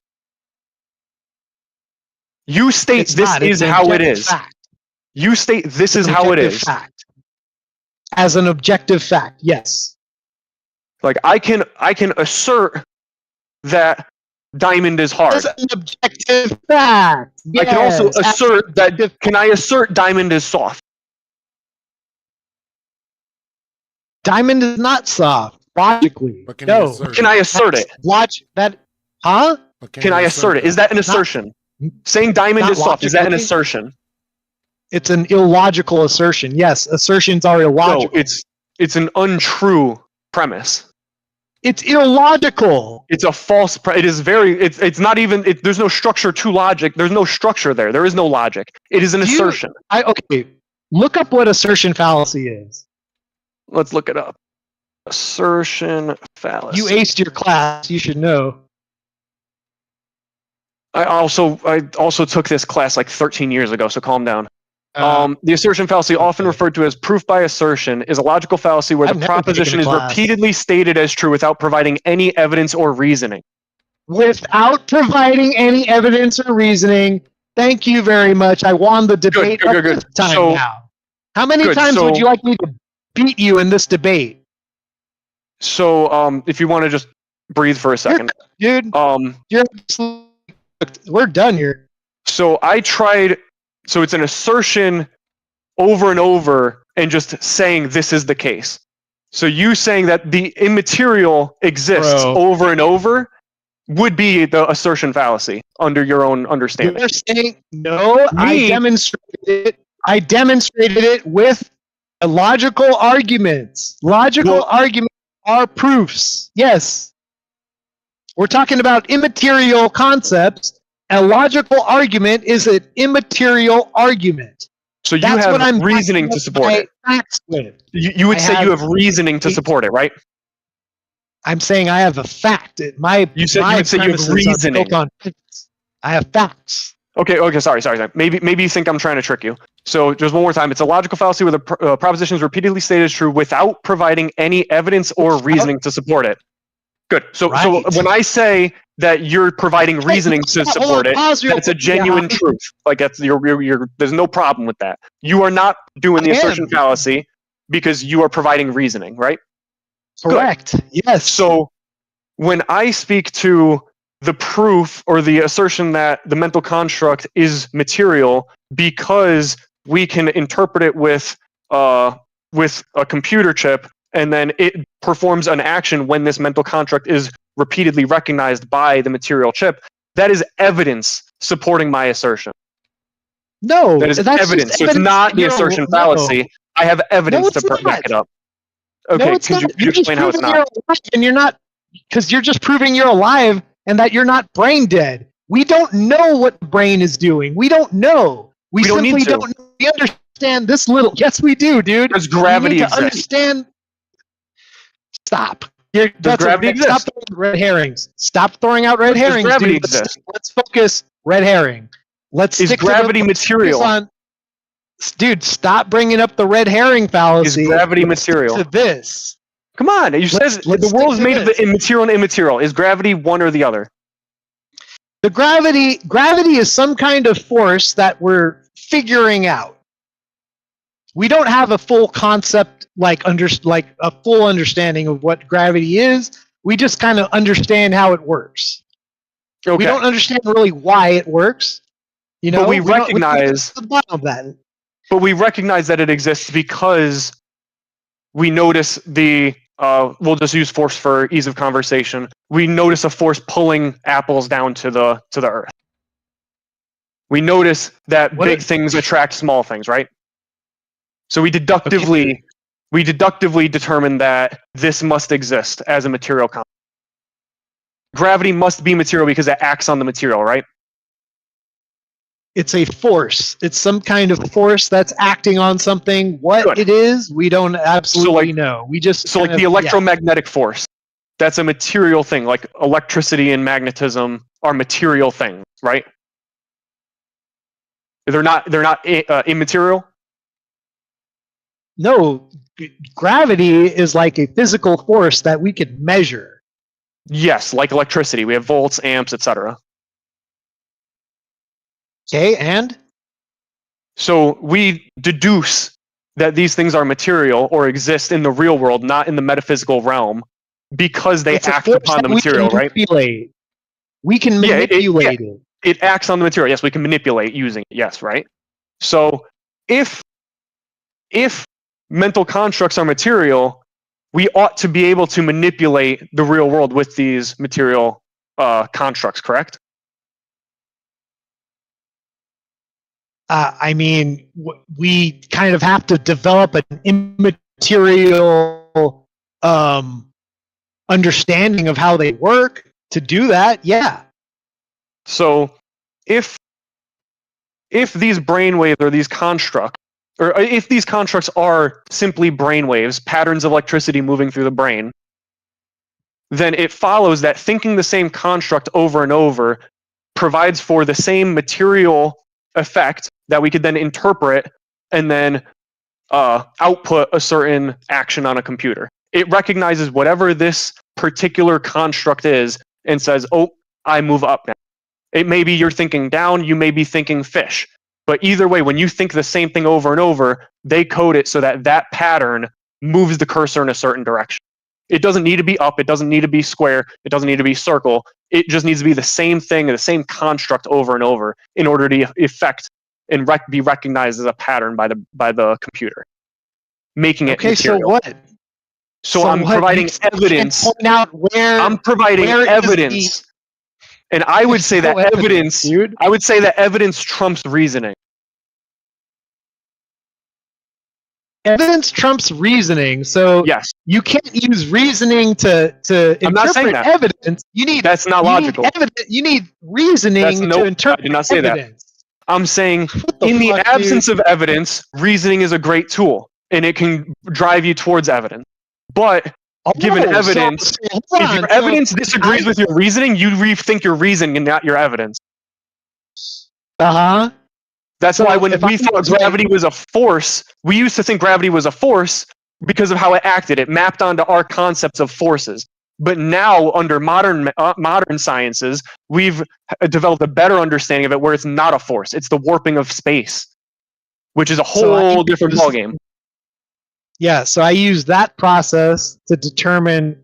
You state this is how it is. You state this is how it is. Fact. As an objective fact, yes. Like I can assert that diamond is hard. As an objective fact. Yes. I can also assert that. Can I assert diamond is soft? Diamond is not soft, logically. No. Can I assert it? Huh? Can I assert it? Is that an assertion? Saying diamond is soft, is that an assertion? It's an illogical assertion. Yes, assertions are illogical. No, it's an untrue premise. It's illogical. It's a false. It is very. It's not even. There's no structure to logic. There's no structure there. There is no logic. It is an assertion. Okay. Look up what assertion fallacy is. Let's look it up. Assertion fallacy. You aced your class. You should know. I also took this class like 13 years ago. So calm down. The assertion fallacy, often referred to as proof by assertion, is a logical fallacy where the proposition is repeatedly stated as true without providing any evidence or reasoning. Without providing any evidence or reasoning. Thank you very much. I won the debate good. Time now. How many times would you like me to beat you in this debate? So, if you want to just breathe for a second, dude. We're done here. So I tried. So it's an assertion over and over and just saying this is the case. So you saying that the immaterial exists Bro. over and over would be the assertion fallacy under your own understanding. You're saying no. I Me- demonstrated it. I demonstrated it with a logical arguments. Logical Well- arguments are proofs. Yes. We're talking about immaterial concepts. A logical argument is an immaterial argument. So you That's what I'm have reasoning backing to up support my it. facts with. You would I say you have have reasoning to support it, right? I'm saying I have a fact. You said you would say you have premises are reasoning. built on facts. I have facts. Okay, sorry. Maybe you think I'm trying to trick you. So just one more time. It's a logical fallacy where the proposition is repeatedly stated as true without providing any evidence or reasoning to support it. Good. So Right. when I say that you're providing reasoning to Hold on, support it, pause real that's a quick. genuine Yeah. truth. Like that's you're there's no problem with that. You are not doing the I assertion am. fallacy because you are providing reasoning, right? Correct. Yes. So when I speak to the proof or the assertion that the mental construct is material because we can interpret it with a computer chip and then it performs an action when this mental construct is repeatedly recognized by the material chip, that is evidence supporting my assertion. no, That is that's evidence. just So it's not the you're- assertion no. fallacy. I have evidence it's to back not. it up. No, Okay, it's could you not. You're just explain how it's proving not? you're alive, and you're not, because you're just proving you're alive and that you're not brain dead. We don't know what the brain is doing. We don't know. We We don't simply need to. don't know. We understand this little. Yes, we do, dude. Does gravity you need exist? to understand. Stop. Does gravity Stop exist? throwing red herrings. Stop throwing out red Does herrings, gravity dude. exist? Let's focus. Red herring. Let's Is stick gravity to the, let's focus material? on- dude, stop bringing up the red herring fallacy. Is gravity Let's stick material? to this. Come on, you said Let's the world is stick to made of this. the immaterial and immaterial. Is gravity one or the other? The gravity is some kind of force that we're figuring out. We don't have a full concept, like a full understanding of what gravity is. We just kind of understand how it works. Okay. We don't understand really why it works. You know, But we don't- don't recognize- get to the bottom of that. But we recognize that it exists because we notice we'll just use force for ease of conversation. We notice a force pulling apples down to the earth. We notice that What big if- things attract small things, right? So we deductively determine that this must exist as a material concept. Gravity must be material because it acts on the material, right? It's a force. It's some kind of force that's acting on something. What Good. it is, we don't absolutely like- know. We just So like kind the of- yeah. electromagnetic force, that's a material thing. Like electricity and magnetism are material things, right? They're not immaterial. No, gravity is like a physical force that we could measure. Yes, like electricity. We have volts, amps, etc. Okay, and So we deduce that these things are material or exist in the real world, not in the metaphysical realm, because they it's a act force upon the that we can material, right? manipulate. We can Yeah, it- manipulate it. It acts on the material. Yes, we can manipulate using it. Yes, right? So if mental constructs are material, we ought to be able to manipulate the real world with these material constructs, correct? I mean, we kind of have to develop an immaterial understanding of how they work to do that. Yeah. So if these brainwaves or these constructs, or if these constructs are simply brainwaves, patterns of electricity moving through the brain, then it follows that thinking the same construct over and over provides for the same material effect that we could then interpret and then output a certain action on a computer. It recognizes whatever this particular construct is and says, oh, I move up now. It may be you're thinking down, you may be thinking fish. But either way, when you think the same thing over and over, they code it so that that pattern moves the cursor in a certain direction. It doesn't need to be up, it doesn't need to be square, it doesn't need to be circle. It just needs to be the same thing, the same construct over and over in order to effect and be recognized as a pattern by the computer, making it Okay, material. so what? So I'm what? providing You can't evidence. Point out where I'm providing where is evidence. And I would say no that evidence, dude. I would say that evidence trumps reasoning. Evidence trumps reasoning, so Yes. you can't use reasoning to I'm not saying interpret that. evidence. You need That's not logical. You need reasoning That's no- to interpret I did not say that. evidence. I'm saying What the in the fuck, absence dude? of evidence, reasoning is a great tool and it can drive you towards evidence. But given evidence, if your evidence disagrees with your reasoning, you rethink your reasoning and not your evidence. Uh-huh. That's So why when if we I'm thought right- gravity was a force, we used to think gravity was a force because of how it acted. It mapped onto our concepts of forces. But now, under modern sciences, we've developed a better understanding of it, where it's not a force; it's the warping of space, which is a whole different ballgame. Yeah, so I use that process to determine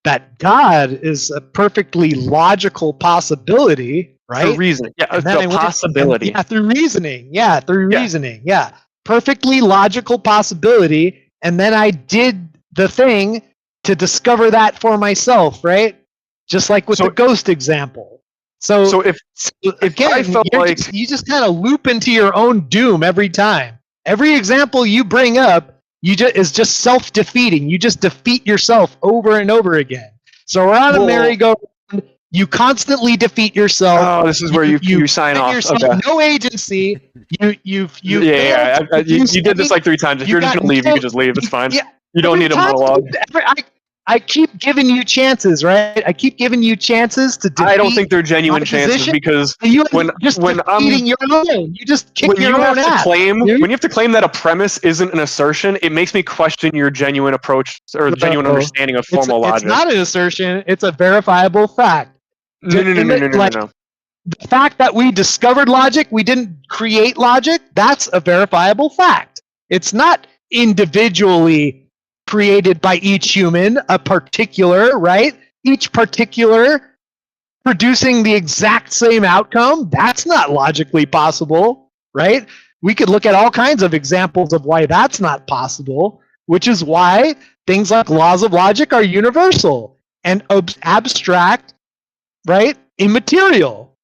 that God is a perfectly logical possibility, right? Through reasoning, yeah, And then a possibility. through reasoning. Yeah, through Yeah. reasoning. Yeah. Perfectly logical possibility. And then I did the thing to discover that for myself, right? Just like with the ghost example. So if again, I felt like you just kind of loop into your own doom every time. Every example you bring up, is just self-defeating. You just defeat yourself over and over again. So we're on a merry-go-round. You constantly defeat yourself. Oh, this is where you sign off. Okay. No agency. You did this like 3 times. If you're just gonna leave, you can just leave. It's fine. Yeah, you don't need a monologue. I keep giving you chances, right? I keep giving you chances to defeat. I don't think they're genuine chances because when I'm your own, you just kick when your you own have ass. to claim when you have to claim that a premise isn't an assertion, it makes me question your genuine approach or the genuine understanding of formal logic. It's not an assertion; it's a verifiable fact. No. The fact that we discovered logic, we didn't create logic, that's a verifiable fact. It's not individually created by each human, a particular, right? Each particular producing the exact same outcome. That's not logically possible, right? We could look at all kinds of examples of why that's not possible, which is why things like laws of logic are universal and abstract, right? Immaterial.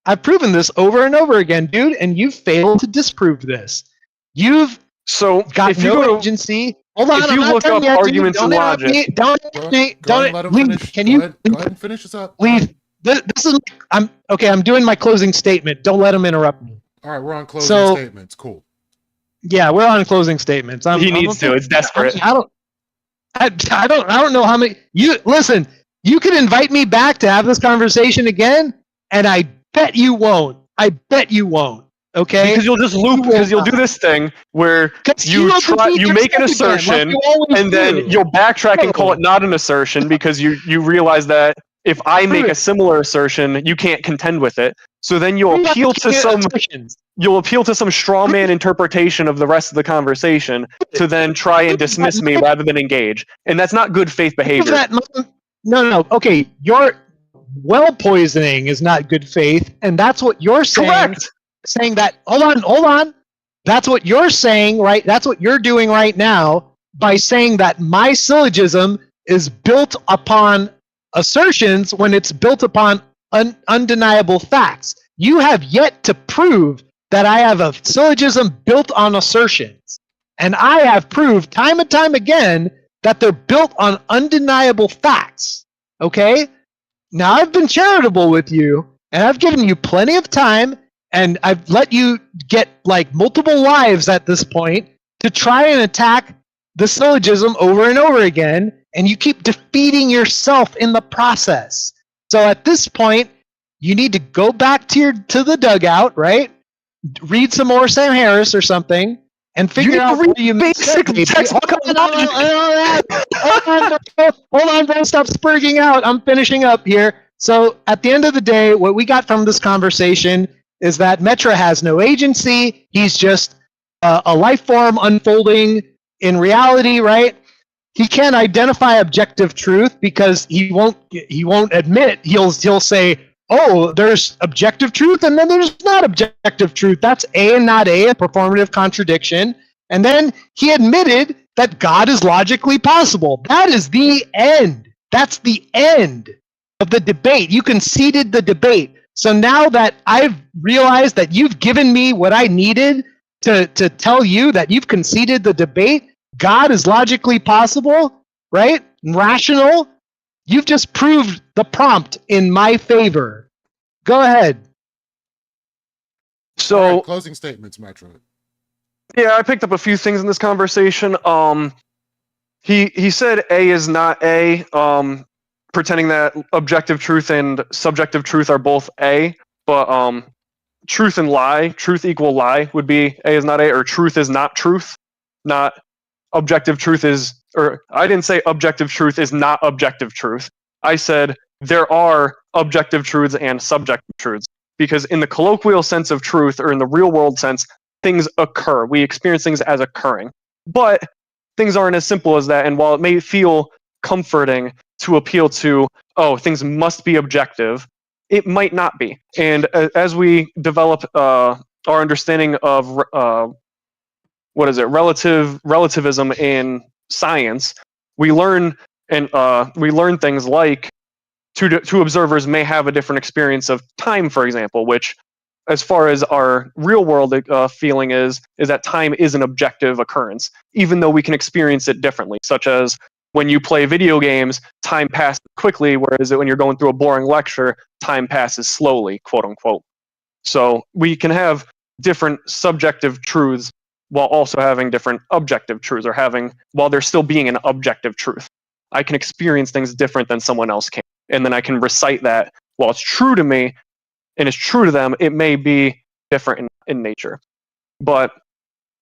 I've proven this over and over again, dude, and you've failed to disprove this. You've got no agency. Hold on, if you look up arguments in logic, Go ahead and finish this up. Leave. This is I'm doing my closing statement. Don't let him interrupt me. All right, we're on closing statements. Cool. Yeah, we're on closing statements. He needs to. It's desperate. I don't know how many. Listen. You can invite me back to have this conversation again, and I bet you won't. Okay? Because you'll just loop. Because you'll do this thing where you make an assertion, and then you'll backtrack and call it not an assertion because you realize that if I make a similar assertion, you can't contend with it. So then you'll appeal to some straw man interpretation of the rest of the conversation to then try and dismiss me rather than engage, and that's not good faith behavior. No. Okay, your well poisoning is not good faith, and that's what you're saying. Correct. Saying that. Hold on. That's what you're saying, right? That's what you're doing right now by saying that my syllogism is built upon assertions when it's built upon undeniable facts. You have yet to prove that I have a syllogism built on assertions, and I have proved time and time again that they're built on undeniable facts, okay? Now, I've been charitable with you, and I've given you plenty of time, and I've let you get, like, multiple lives at this point to try and attack the syllogism over and over again, and you keep defeating yourself in the process. So at this point, you need to go back to the dugout, right? Read some more Sam Harris or something, and figure out where you basic textbook. Hold on, don't stop spurging out. I'm finishing up here. So at the end of the day, what we got from this conversation is that Metra has no agency. He's just a life form unfolding in reality, right? He can't identify objective truth because he won't admit. He'll say, oh, there's objective truth, and then there's not objective truth. That's A and not A, a performative contradiction. And then he admitted that God is logically possible. That is the end. That's the end of the debate. You conceded the debate. So now that I've realized that you've given me what I needed to tell you that you've conceded the debate, God is logically possible, right? Rational. You've just proved the prompt in my favor. Go ahead. So, All right, closing statements, Metra. yeah, I picked up a few things in this conversation. He said A is not A, pretending that objective truth and subjective truth are both A, but truth and lie, truth equal lie would be A is not A, or truth is not truth, not objective truth is, or I didn't say objective truth is not objective truth. I said there are objective truths and subjective truths, because in the colloquial sense of truth, or in the real world sense, things occur. We experience things as occurring. But things aren't as simple as that, and while it may feel comforting to appeal to, oh, things must be objective, it might not be. And as we develop our understanding of relativism in science, we learn things like two observers may have a different experience of time, for example, which, as far as our real world feeling is that time is an objective occurrence, even though we can experience it differently, such as when you play video games, time passes quickly, whereas when you're going through a boring lecture, time passes slowly, quote unquote. So we can have different subjective truths while also having different objective truths, or while there still being an objective truth. I can experience things different than someone else can, and then I can recite that. While it's true to me and it's true to them, it may be different in nature. But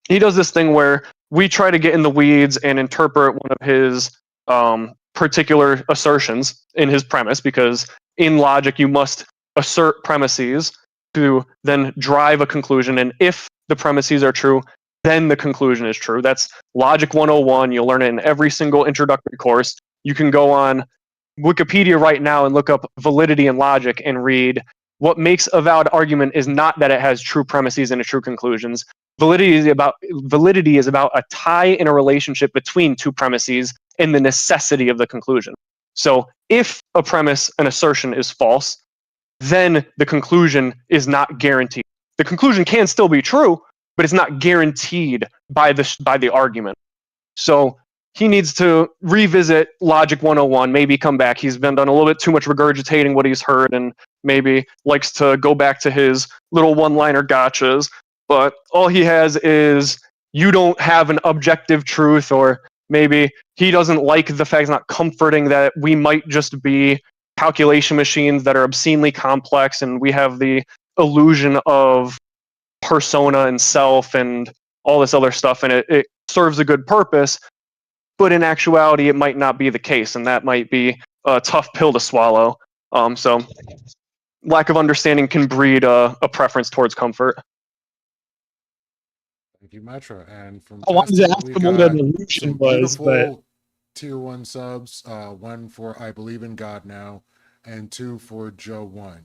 he does this thing where we try to get in the weeds and interpret one of his particular assertions in his premise, because in logic you must assert premises to then drive a conclusion, and if the premises are true, then the conclusion is true. That's Logic 101. You'll learn it in every single introductory course. You can go on Wikipedia right now and look up validity in logic and read, what makes a valid argument is not that it has true premises and true conclusions. Validity is about a tie in a relationship between two premises and the necessity of the conclusion. So if a premise, an assertion, is false, then the conclusion is not guaranteed. The conclusion can still be true, but it's not guaranteed by the argument. So he needs to revisit Logic 101, maybe come back. He's been done a little bit too much regurgitating what he's heard, and maybe likes to go back to his little one-liner gotchas. But all he has is, you don't have an objective truth, or maybe he doesn't like the fact, it's not comforting that we might just be calculation machines that are obscenely complex, and we have the illusion of persona and self and all this other stuff, and it serves a good purpose, but in actuality it might not be the case, and that might be a tough pill to swallow. So lack of understanding can breed a preference towards comfort. Thank you, Metra. And from I wanted to ask we him what got an illusion some was, but beautiful tier 1 subs, one for I Believe in God Now, and 2 for Joe 1.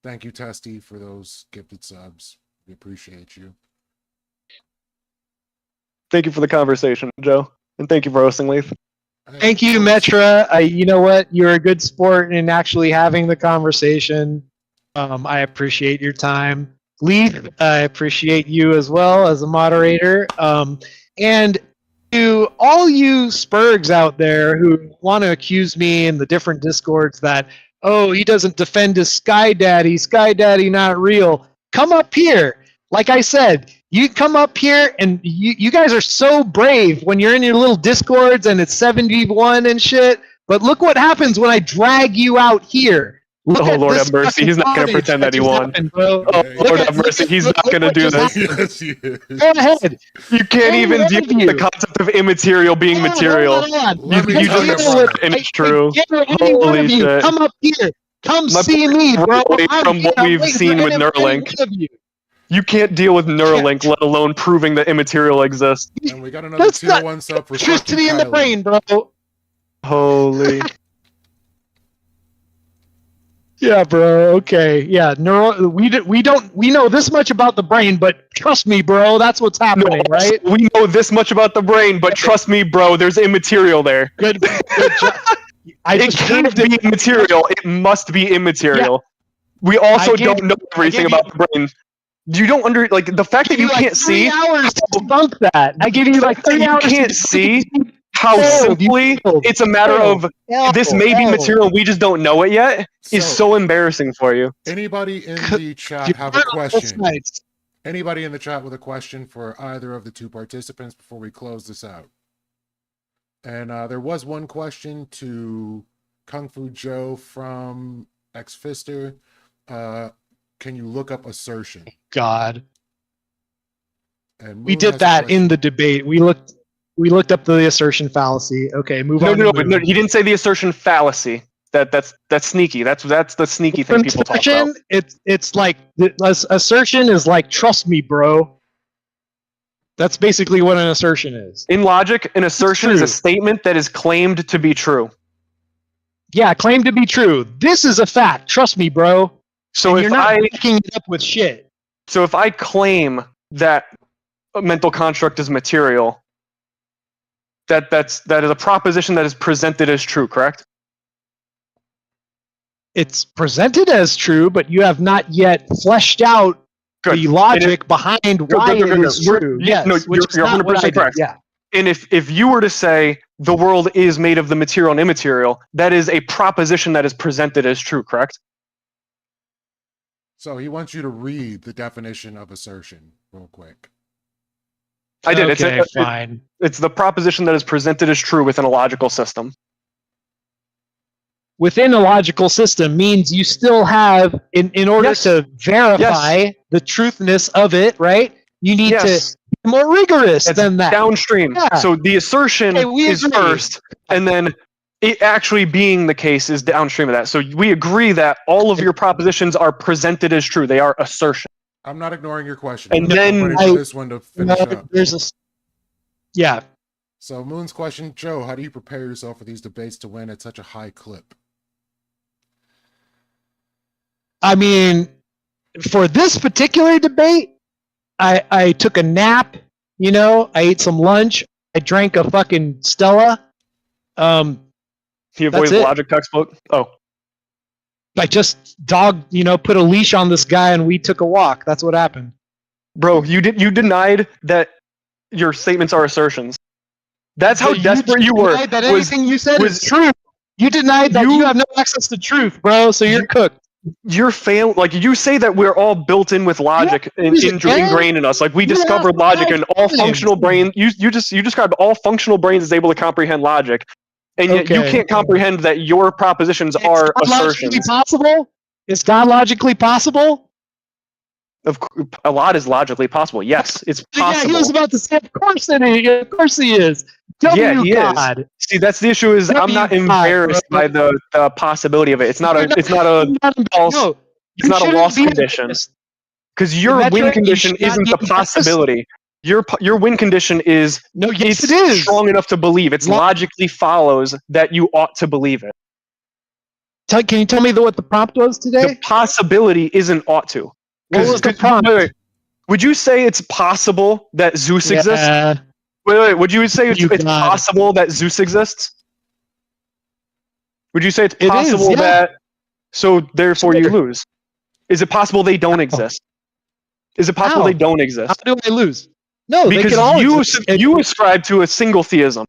Thank you, Testy, for those gifted subs. We appreciate you. Thank you for the conversation, Joe, and thank you for hosting, Leith. thank you, Metra. You know what? You're a good sport in actually having the conversation. I appreciate your time. Leith, I appreciate you as well as a moderator. And to all you Spurgs out there who want to accuse me in the different discords that, oh, he doesn't defend his Sky Daddy not real, come up here. Like I said, you come up here, and you guys are so brave when you're in your little discords and it's 7v1 and shit, but look what happens when I drag you out here. Look Oh, at Lord this have mercy, he's not going to carnage pretend that he just won. happened, bro. Oh, Yeah, Lord yeah. have mercy, he's not going to what do just this. happened. Yes, he is. Go ahead. You can't even Any deal one of with the you. concept of immaterial being Hold on, material. hold on. Let me You tell just you, brother. and it's true. Any one Holy of you, shit. come up here. Come My see boy me, is bro. away I'm from here. what I'm we've waiting seen for with any Neuralink. one of you. You can't deal with Neuralink, let alone proving that immaterial exists. And we got another That's tier not 1 sub for electricity in the Kylie. brain, bro. Holy. Yeah, bro. Okay. Yeah. We know this much about the brain, but trust me, bro, that's what's happening, right? We know this much about the brain, but trust me, bro, there's immaterial there. Good job. It can't be immaterial. It must be immaterial. We also don't know everything about the brain. You don't the fact that you can't see. 3 hours to debunk that. I give you like 3 hours. You can't see how simply it's a matter of this may be material. We just don't know it yet. Is so embarrassing for you. Anybody in the chat have a question? Anybody in the chat with a question for either of the two participants before we close this out? And there was one question to KungFuJoe from Xfister. Can you look up assertion? God. And we did that in the debate. We looked up the assertion fallacy. Okay, move on. No, he didn't say the assertion fallacy. That's sneaky. That's the sneaky thing people talk about. It's like assertion is like trust me, bro. That's basically what an assertion is. In logic, an assertion is a statement that is claimed to be true. Yeah, claimed to be true. This is a fact. Trust me, bro. So and you're not backing it up with shit. So if I claim that a mental construct is material, that is a proposition that is presented as true, correct? It's presented as true, but you have not yet fleshed out the logic behind why it is true. Yes, no, you're 100% correct. Yeah. And if you were to say the world is made of the material and immaterial, that is a proposition that is presented as true, correct? So he wants you to read the definition of assertion real quick. I did. Okay, fine. It's the proposition that is presented as true within a logical system. Within a logical system means you still have, in order to verify the truthness of it, right? You need to be more rigorous than that. Downstream. Yeah. So the assertion is first, and then it actually being the case is downstream of that. So we agree that all of your propositions are presented as true. They are assertion. I'm not ignoring your question. And then this one to finish up. Yeah. So Moon's question, Joe, how do you prepare yourself for these debates to win at such a high clip? I mean, for this particular debate, I took a nap, I ate some lunch, I drank a fucking Stella. He avoided the logic textbook? Oh. I just put a leash on this guy and we took a walk. That's what happened. Bro, you denied that your statements are assertions. That's how desperate you were. That anything you said is true. You denied that you have no access to truth, bro, so you're cooked. You're you say that we're all built in with logic ingrained in us. Like we discovered logic and all functional brain. You described all functional brains as able to comprehend logic. And yet you can't comprehend that your propositions are assertions. Is God logically possible? A lot is logically possible. Yes, it's possible. Yeah, he was about to say, of course he is. He is. See, that's the issue. Is I'm not embarrassed by the possibility of it. It's not a loss condition. Because your win condition isn't the possibility. Your win condition is it is strong enough to believe. It logically follows that you ought to believe it. Can you tell me what the prompt was today? The possibility isn't ought to. What was the prompt? Wait. Would you say it's possible that Zeus exists? Wait. Would you say it's possible that Zeus exists? Would you say it's possible that... So therefore you lose. Is it possible they don't exist? Is it possible they don't exist? How do I lose? No, because you ascribe to a single theism.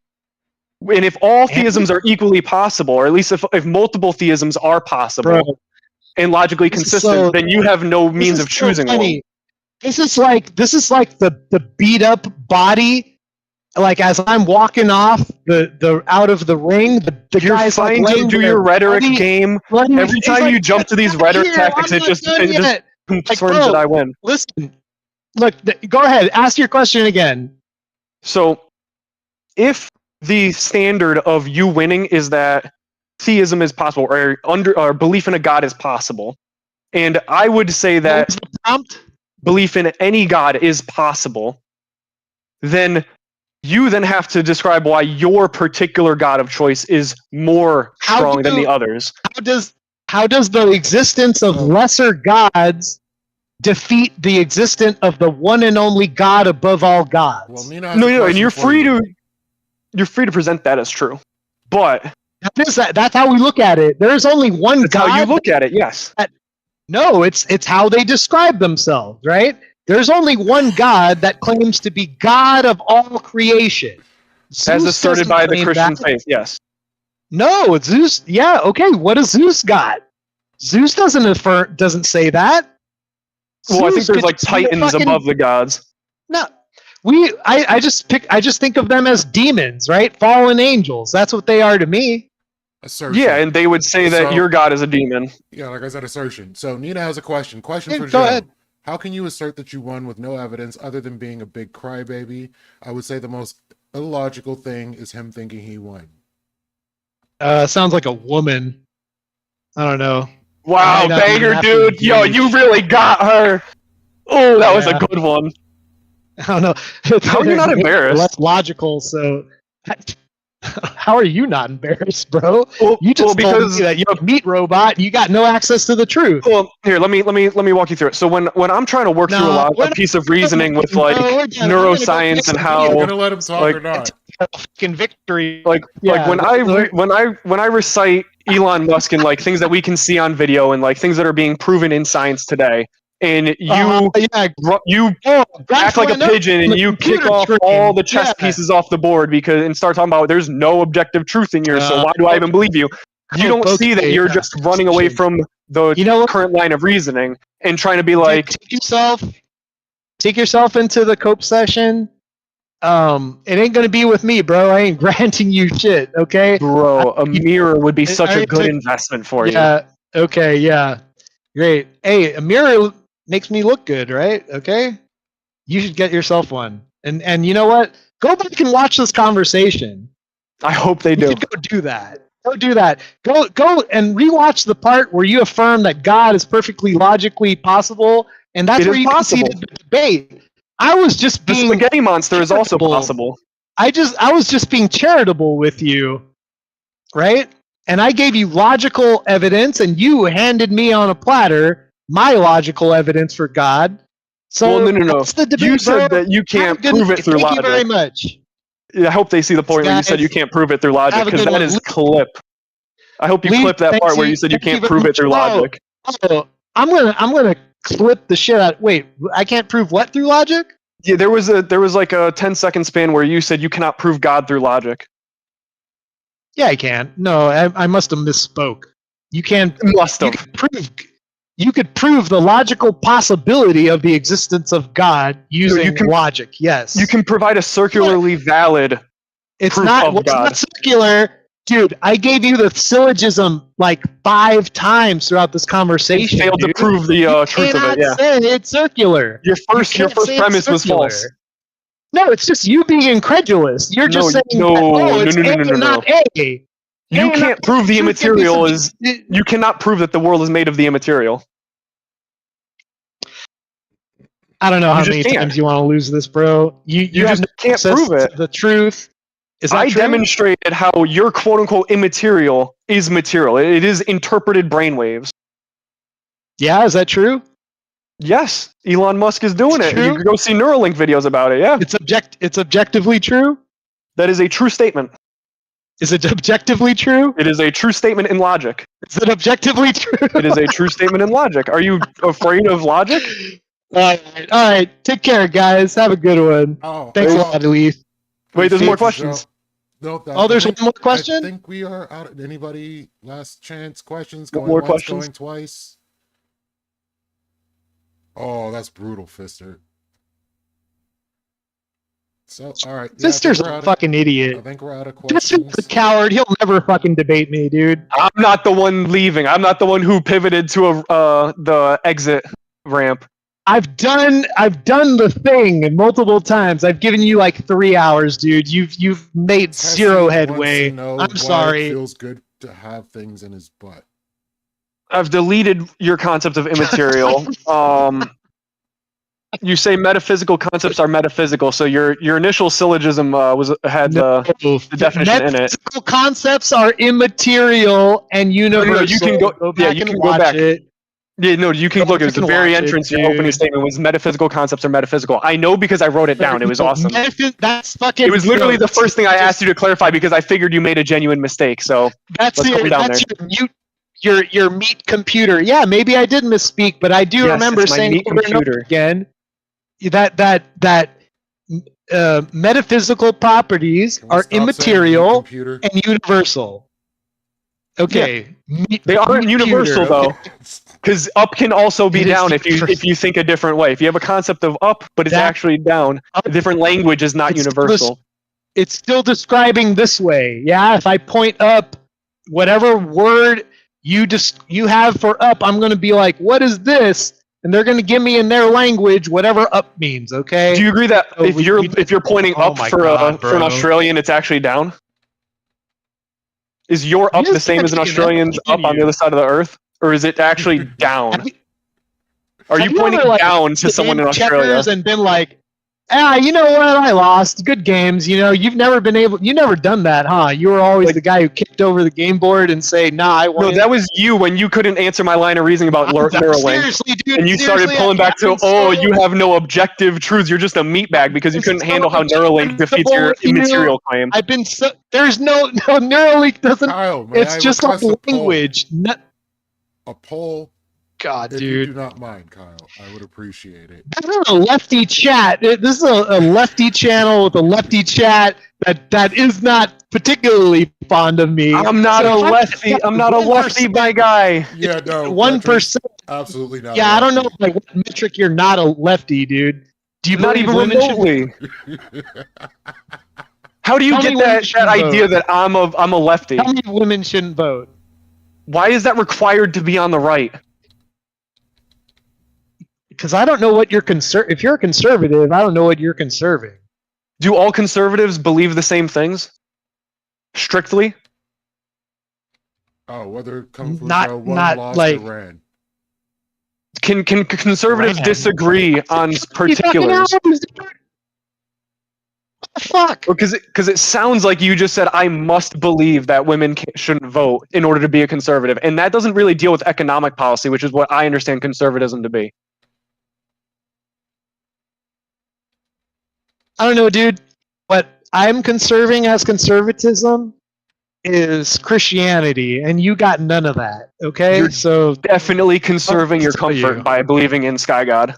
And if all theisms are equally possible, or at least if multiple theisms are possible and logically consistent, then you have no means of choosing one. This is like the beat up body. Like as I'm walking off the out of the ring, the guy's fine to do your rhetoric game. Every time you jump to these rhetoric tactics, it just confirms that I win. Listen, look, go ahead, ask your question again. So, if the standard of you winning is that theism is possible, or belief in a god is possible, and I would say that belief in any god is possible, then you then have to describe why your particular god of choice is more strong than the others. How does the existence of lesser gods defeat the existence of the one and only God above all gods? Well, Nina has No, a and question you're for free you. to present that as true, but That's how we look at it. There's only one that's God. how you look at it. Yes. No, it's how they describe themselves, right? There's only one God that claims to be God of all creation. As Zeus asserted doesn't by the claim Christian that. faith. Yes. No, Zeus. Yeah, okay. What does Zeus got? Zeus doesn't say that. Well, I think Zeus there's could like just be a titans fucking- above the gods. No, I just think of them as demons, right? Fallen angels. That's what they are to me. Assertion. Yeah, and they would say that So- your god is a demon. Yeah, like I said, assertion. So Nina has a question. Question Yeah, for go Joe. ahead. How can you assert that you won with no evidence other than being a big crybaby? I would say the most illogical thing is him thinking he won. Sounds like a woman. I don't know. Wow, Might not even banger, have to dude. Yo, engage. you really got her. Oh, that was a Yeah. good one. I don't know. How are you not embarrassed? Less logical. So, how are you not embarrassed, bro? Well, You just told because me that you're a meat robot. And you got no access to the truth. well, here, let me walk you through it. So when I'm trying to work through we're a piece of reasoning with No, like we're done. We're gonna go neuroscience fix and the how You're gonna let him talk like- or not? fucking victory. like when I recite Elon Musk and like things that we can see on video and like things that are being proven in science today, and you act like a pigeon and you kick off all the chess pieces off the board and start talking about there's no objective truth in here, so why do I even believe you? You don't see that you're just running away from the current line of reasoning and trying to be like, take yourself into the cope session. It ain't gonna be with me, bro. I ain't granting you shit, okay? bro, a mirror would be such a good investment for you. Yeah. Okay. Yeah. Great. Hey, a mirror makes me look good, right? Okay. You should get yourself one. And you know what? Go back and watch this conversation. I hope they You do. should go do that. Go do that. Go and rewatch the part where you affirm that God is perfectly logically possible, and that's It where is you possible. conceded the debate. I was just The being spaghetti monster is also charitable. possible. I was just being charitable with you, right? And I gave you logical evidence, and you handed me on a platter my logical evidence for God. So Well, no. that's the debate, You said bro. that you Have can't a good prove night. it through Thank you very logic. much. I hope they see the point where you said Guys, you can't prove it through logic, have a because good that one. is clip. I hope you Lee, clip that thanks part where you- you said you thank you can't very prove it much. through logic. Oh, I'm gonna clip the shit out. Wait, I can't prove what through logic? Yeah, there was like a 10-second span where you said you cannot prove God through logic. Yeah, I can. No, I must have misspoke. You can. Must You have. could prove the logical possibility of the existence of God using can- logic. Yes, You can provide a circularly valid. It's proof not. of Well, it's God. not circular, dude. I gave you the syllogism like 5 times throughout this And conversation. failed to dude. prove the You truth of cannot it. Yeah. say it's circular. Your first can't say it's premise was circular. false. No, it's just you being incredulous. You're just saying, no, it's no, A, not A. You A, can't not prove the A. immaterial is. You cannot prove that the world is made of the immaterial. I don't know You how just many can't. times you want to lose this, bro. You just have can't access prove it. to the truth. Is that I true? demonstrated how your quote unquote immaterial is material. It is interpreted brainwaves. Yeah, is that true? Yes, Elon Musk is doing It's it. true? You can go see Neuralink videos about it. Yeah, It's objectively true. that is a true statement. Is it objectively true? It is a true statement in logic. Is it objectively true? It is a true statement in logic. Are you afraid of logic? All right. Take care, guys. Have a good one. Oh, Thanks a oh, lot, Elise. Wait, there's more appreciate you, questions. Joe. No, Oh, there's I one more question? I think we are out. Anybody last chance questions? One Going more once, questions? going twice. Oh, that's brutal, Fister. So, all right. yeah, I think Sister's we're a out of- fucking I idiot. think we're out of Sister's questions. a coward. He'll never fucking debate me, dude. I'm not the one leaving. I'm not the one who pivoted to the exit ramp. I've done the thing multiple times. I've given you like 3 hours, dude. You've made Tessie zero wants headway. to know I'm why It sorry. feels good to have things in his butt. I've deleted your concept of immaterial. You say metaphysical concepts are metaphysical, so your initial syllogism had the definition in it. Metaphysical concepts are immaterial and universal. You can go. back you and can watch go back. it. Yeah, no, you can Go look. It was back the and very watch it, entrance. Your opening dude. statement was metaphysical concepts are metaphysical. I know because I wrote it down. It was awesome. That's fucking. It was literally the first thing I asked you to clarify because I figured you made a genuine mistake. So That's let's calm down your mute. Your meat computer. Yeah, maybe I did misspeak, but I do Yes, remember it's my saying meat over and over computer. again that metaphysical properties Can we are stop saying immaterial computer? and universal. Okay, They aren't universal though, because up can also be It is down the if you think a different way. If you have a concept of up, but it's That- actually down, a different language is not It's universal. It's still describing this way. Yeah, if I point up, whatever word you have for up, I'm going to be like, what is this? And they're going to give me in their language whatever up means. Okay. Do you agree that So if you're pointing Oh up my for God, for an bro. Australian, it's actually down? Is your up You the same as an just Australian's fucking up on the other side of the earth, or is it actually down? Are you have pointing ever, like, down to someone in Australia? checkers and been like, you know what? I lost. Good games. You know, you've never done that, huh? You were always Like- the guy who kicked over the game board and say, nah, I won. No, that was you when you couldn't answer my line of reasoning about Neuralink. Seriously, dude. And you started seriously, pulling I back to, haven't so- you have no objective truths. You're just a meatbag because you couldn't handle how Neuralink defeats your with you. immaterial claim. I've been so. There's no Neuralink doesn't. Kyle, may It's I just like request a poll? language. A poll, God, if you do dude. not mind, Kyle. I would appreciate it. This is a lefty chat. This is a lefty channel with a lefty chat that is not particularly fond of me. I'm not a lefty. I'm not a lefty, my guy. Yeah, no. 1%. Absolutely not. Yeah, I don't know lefty. like what metric you're not a lefty, dude. Do you Not believe even women should- remotely. How do you Tell get me women that shouldn't idea vote. that I'm a lefty? Tell me women shouldn't vote. Why is that required to be on the right? Because I don't know what you're If you're a conservative, I don't know what you're conserving. Do all conservatives believe the same things? Strictly? Oh, whether KungFuJoe Not- won, not lost, like- or ran. Can conservatives Ran. disagree on You fucking particulars? hours, dude. What the fuck? Because it sounds like you just said I must believe that women shouldn't vote in order to be a conservative, and that doesn't really deal with economic policy, which is what I understand conservatism to be. I don't know, dude. What I'm conserving as conservatism is Christianity, and you got none of that. Okay, You're so Definitely conserving your tell comfort you. by believing in Sky God.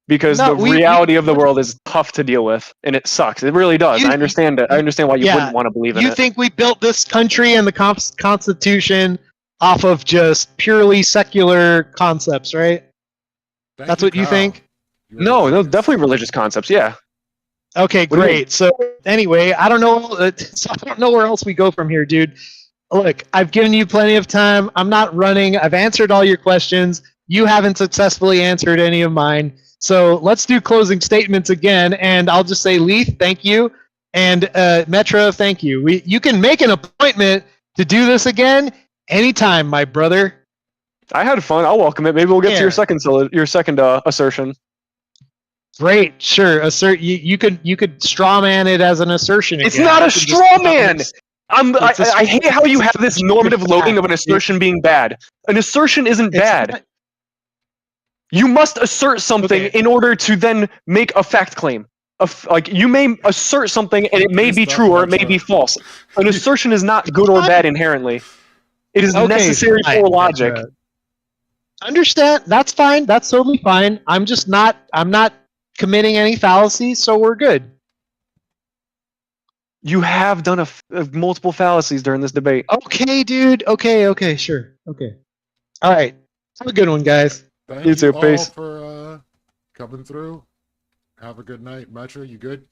Because No, the we- reality of the world is tough to deal with, and it sucks. It really does. You- I understand it. I understand why you yeah, wouldn't want to believe in you it. think we built this country and the Constitution off of just purely secular concepts, right? Thank That's what you Kyle. think? You are No, genius. definitely religious concepts. Yeah. Okay, What do you mean? great. So anyway, I don't know. So I don't know where else we go from here, dude. Look, I've given you plenty of time. I'm not running. I've answered all your questions. You haven't successfully answered any of mine. So let's do closing statements again, and I'll just say, Leith, thank you, and Metra, thank you. You can make an appointment to do this again anytime, my brother. I had fun. I'll welcome it. Maybe we'll get to Yeah. your second assertion. Great, sure. Assert you could straw man it as an assertion. It's again. not a You can just- straw man. It's a I hate how you have this normative fact. loading of an assertion being bad. An assertion isn't It's bad. not- You must assert something Okay. in order to then make a fact claim. Like you may assert something and it may be Stop true or it may that. be false. An assertion is not good or bad inherently. It is Okay, necessary fine, for logic. Metra. Understand? That's fine. That's totally fine. I'm not committing any fallacies, so we're good. You have done multiple fallacies during this debate. Okay, dude. Okay, sure. Okay. All right. Have a good one, guys. Thank You you too, all peace. for coming through. Have a good night, Metra. You good?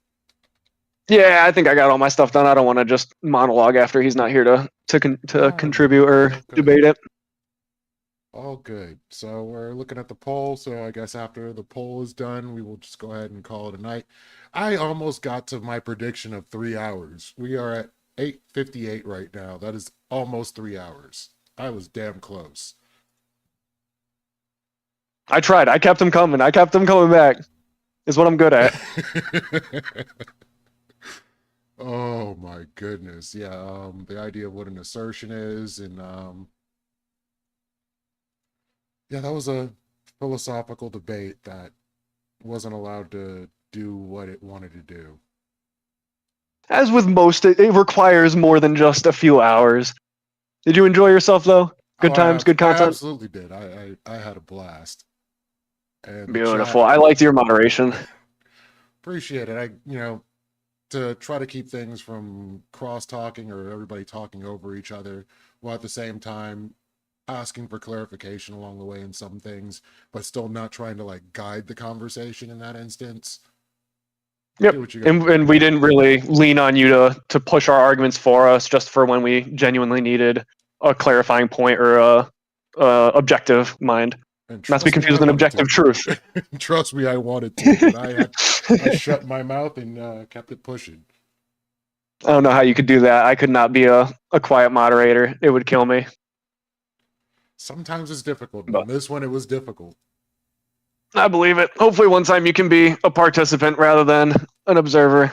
Yeah, I think I got all my stuff done. I don't want to just monologue after he's not here to Oh, contribute or okay. debate it. All good. So we're looking at the poll. So I guess after the poll is done, we will just go ahead and call it a night. I almost got to my prediction of 3 hours. We are at 8:58 right now. That is almost 3 hours. I was damn close. I tried. I kept him coming. I kept him coming back. is what I'm good at. Oh my goodness. Yeah, the idea of what an assertion is, and yeah, that was a philosophical debate that wasn't allowed to do what it wanted to do. As with most, it requires more than just a few hours. Did you enjoy yourself though? Oh, Good times, good I content. absolutely did. I had a blast. And the Beautiful. chat, I liked your moderation. appreciate it. To try to keep things from cross talking or everybody talking over each other, while at the same time asking for clarification along the way in some things, but still not trying to like guide the conversation in that instance. Yep. Do what you gotta do. And we didn't really lean on you to push our arguments for us just for when we genuinely needed a clarifying point or a objective mind. And Not to be trust me, I confused with an wanted objective truth. to. Trust me, I wanted to, but I shut my mouth and kept it pushing. I don't know how you could do that. I could not be a quiet moderator. It would kill me. Sometimes it's difficult, but But on this one it was difficult. I believe it. Hopefully one time you can be a participant rather than an observer.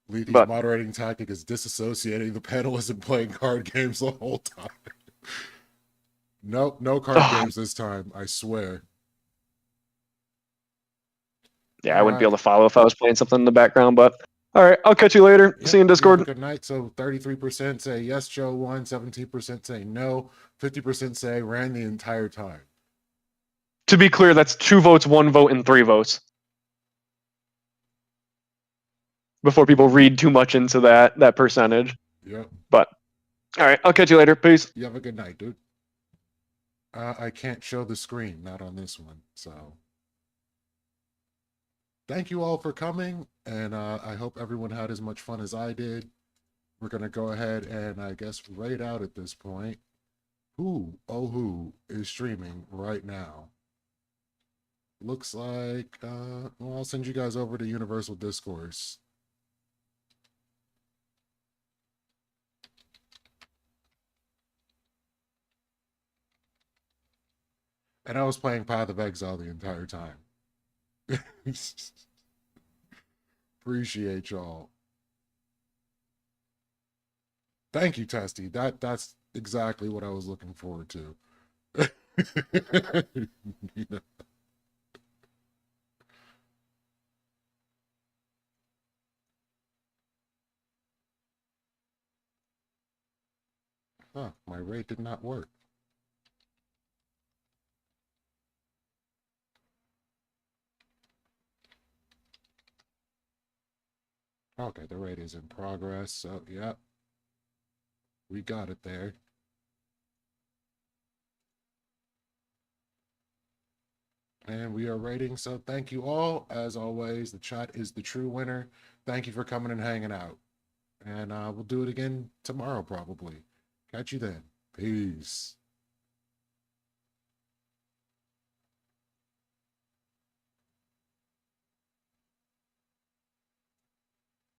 Lethy's But moderating tactic is disassociating the panelists and playing card games the whole time. Nope, no card games this time, I swear. Yeah, I wouldn't be able to follow if I was playing something in the background, but all right, I'll catch you later. Yep, See you in Discord. Have a good night. So 33% say yes, Joe won, 17% say no, 50% say ran the entire time. To be clear, that's 2 votes, 1 vote, and 3 votes. Before people read too much into that percentage. Yep. But all right, I'll catch you later. Peace. You have a good night, dude. I can't show the screen, not on this one. So thank you all for coming, and I hope everyone had as much fun as I did. We're gonna go ahead and I guess rate out at this point. Who is streaming right now? Looks like well, I'll send you guys over to Universal Discourse. And I was playing Path of Exile the entire time. Appreciate y'all. Thank you, Testy. That's exactly what I was looking forward to. You know. Huh, my raid did not work. Okay, the raid is in progress, so yep. We got it there. And we are rating, so thank you all. As always, the chat is the true winner. Thank you for coming and hanging out. And we'll do it again tomorrow, probably. Catch you then. Peace.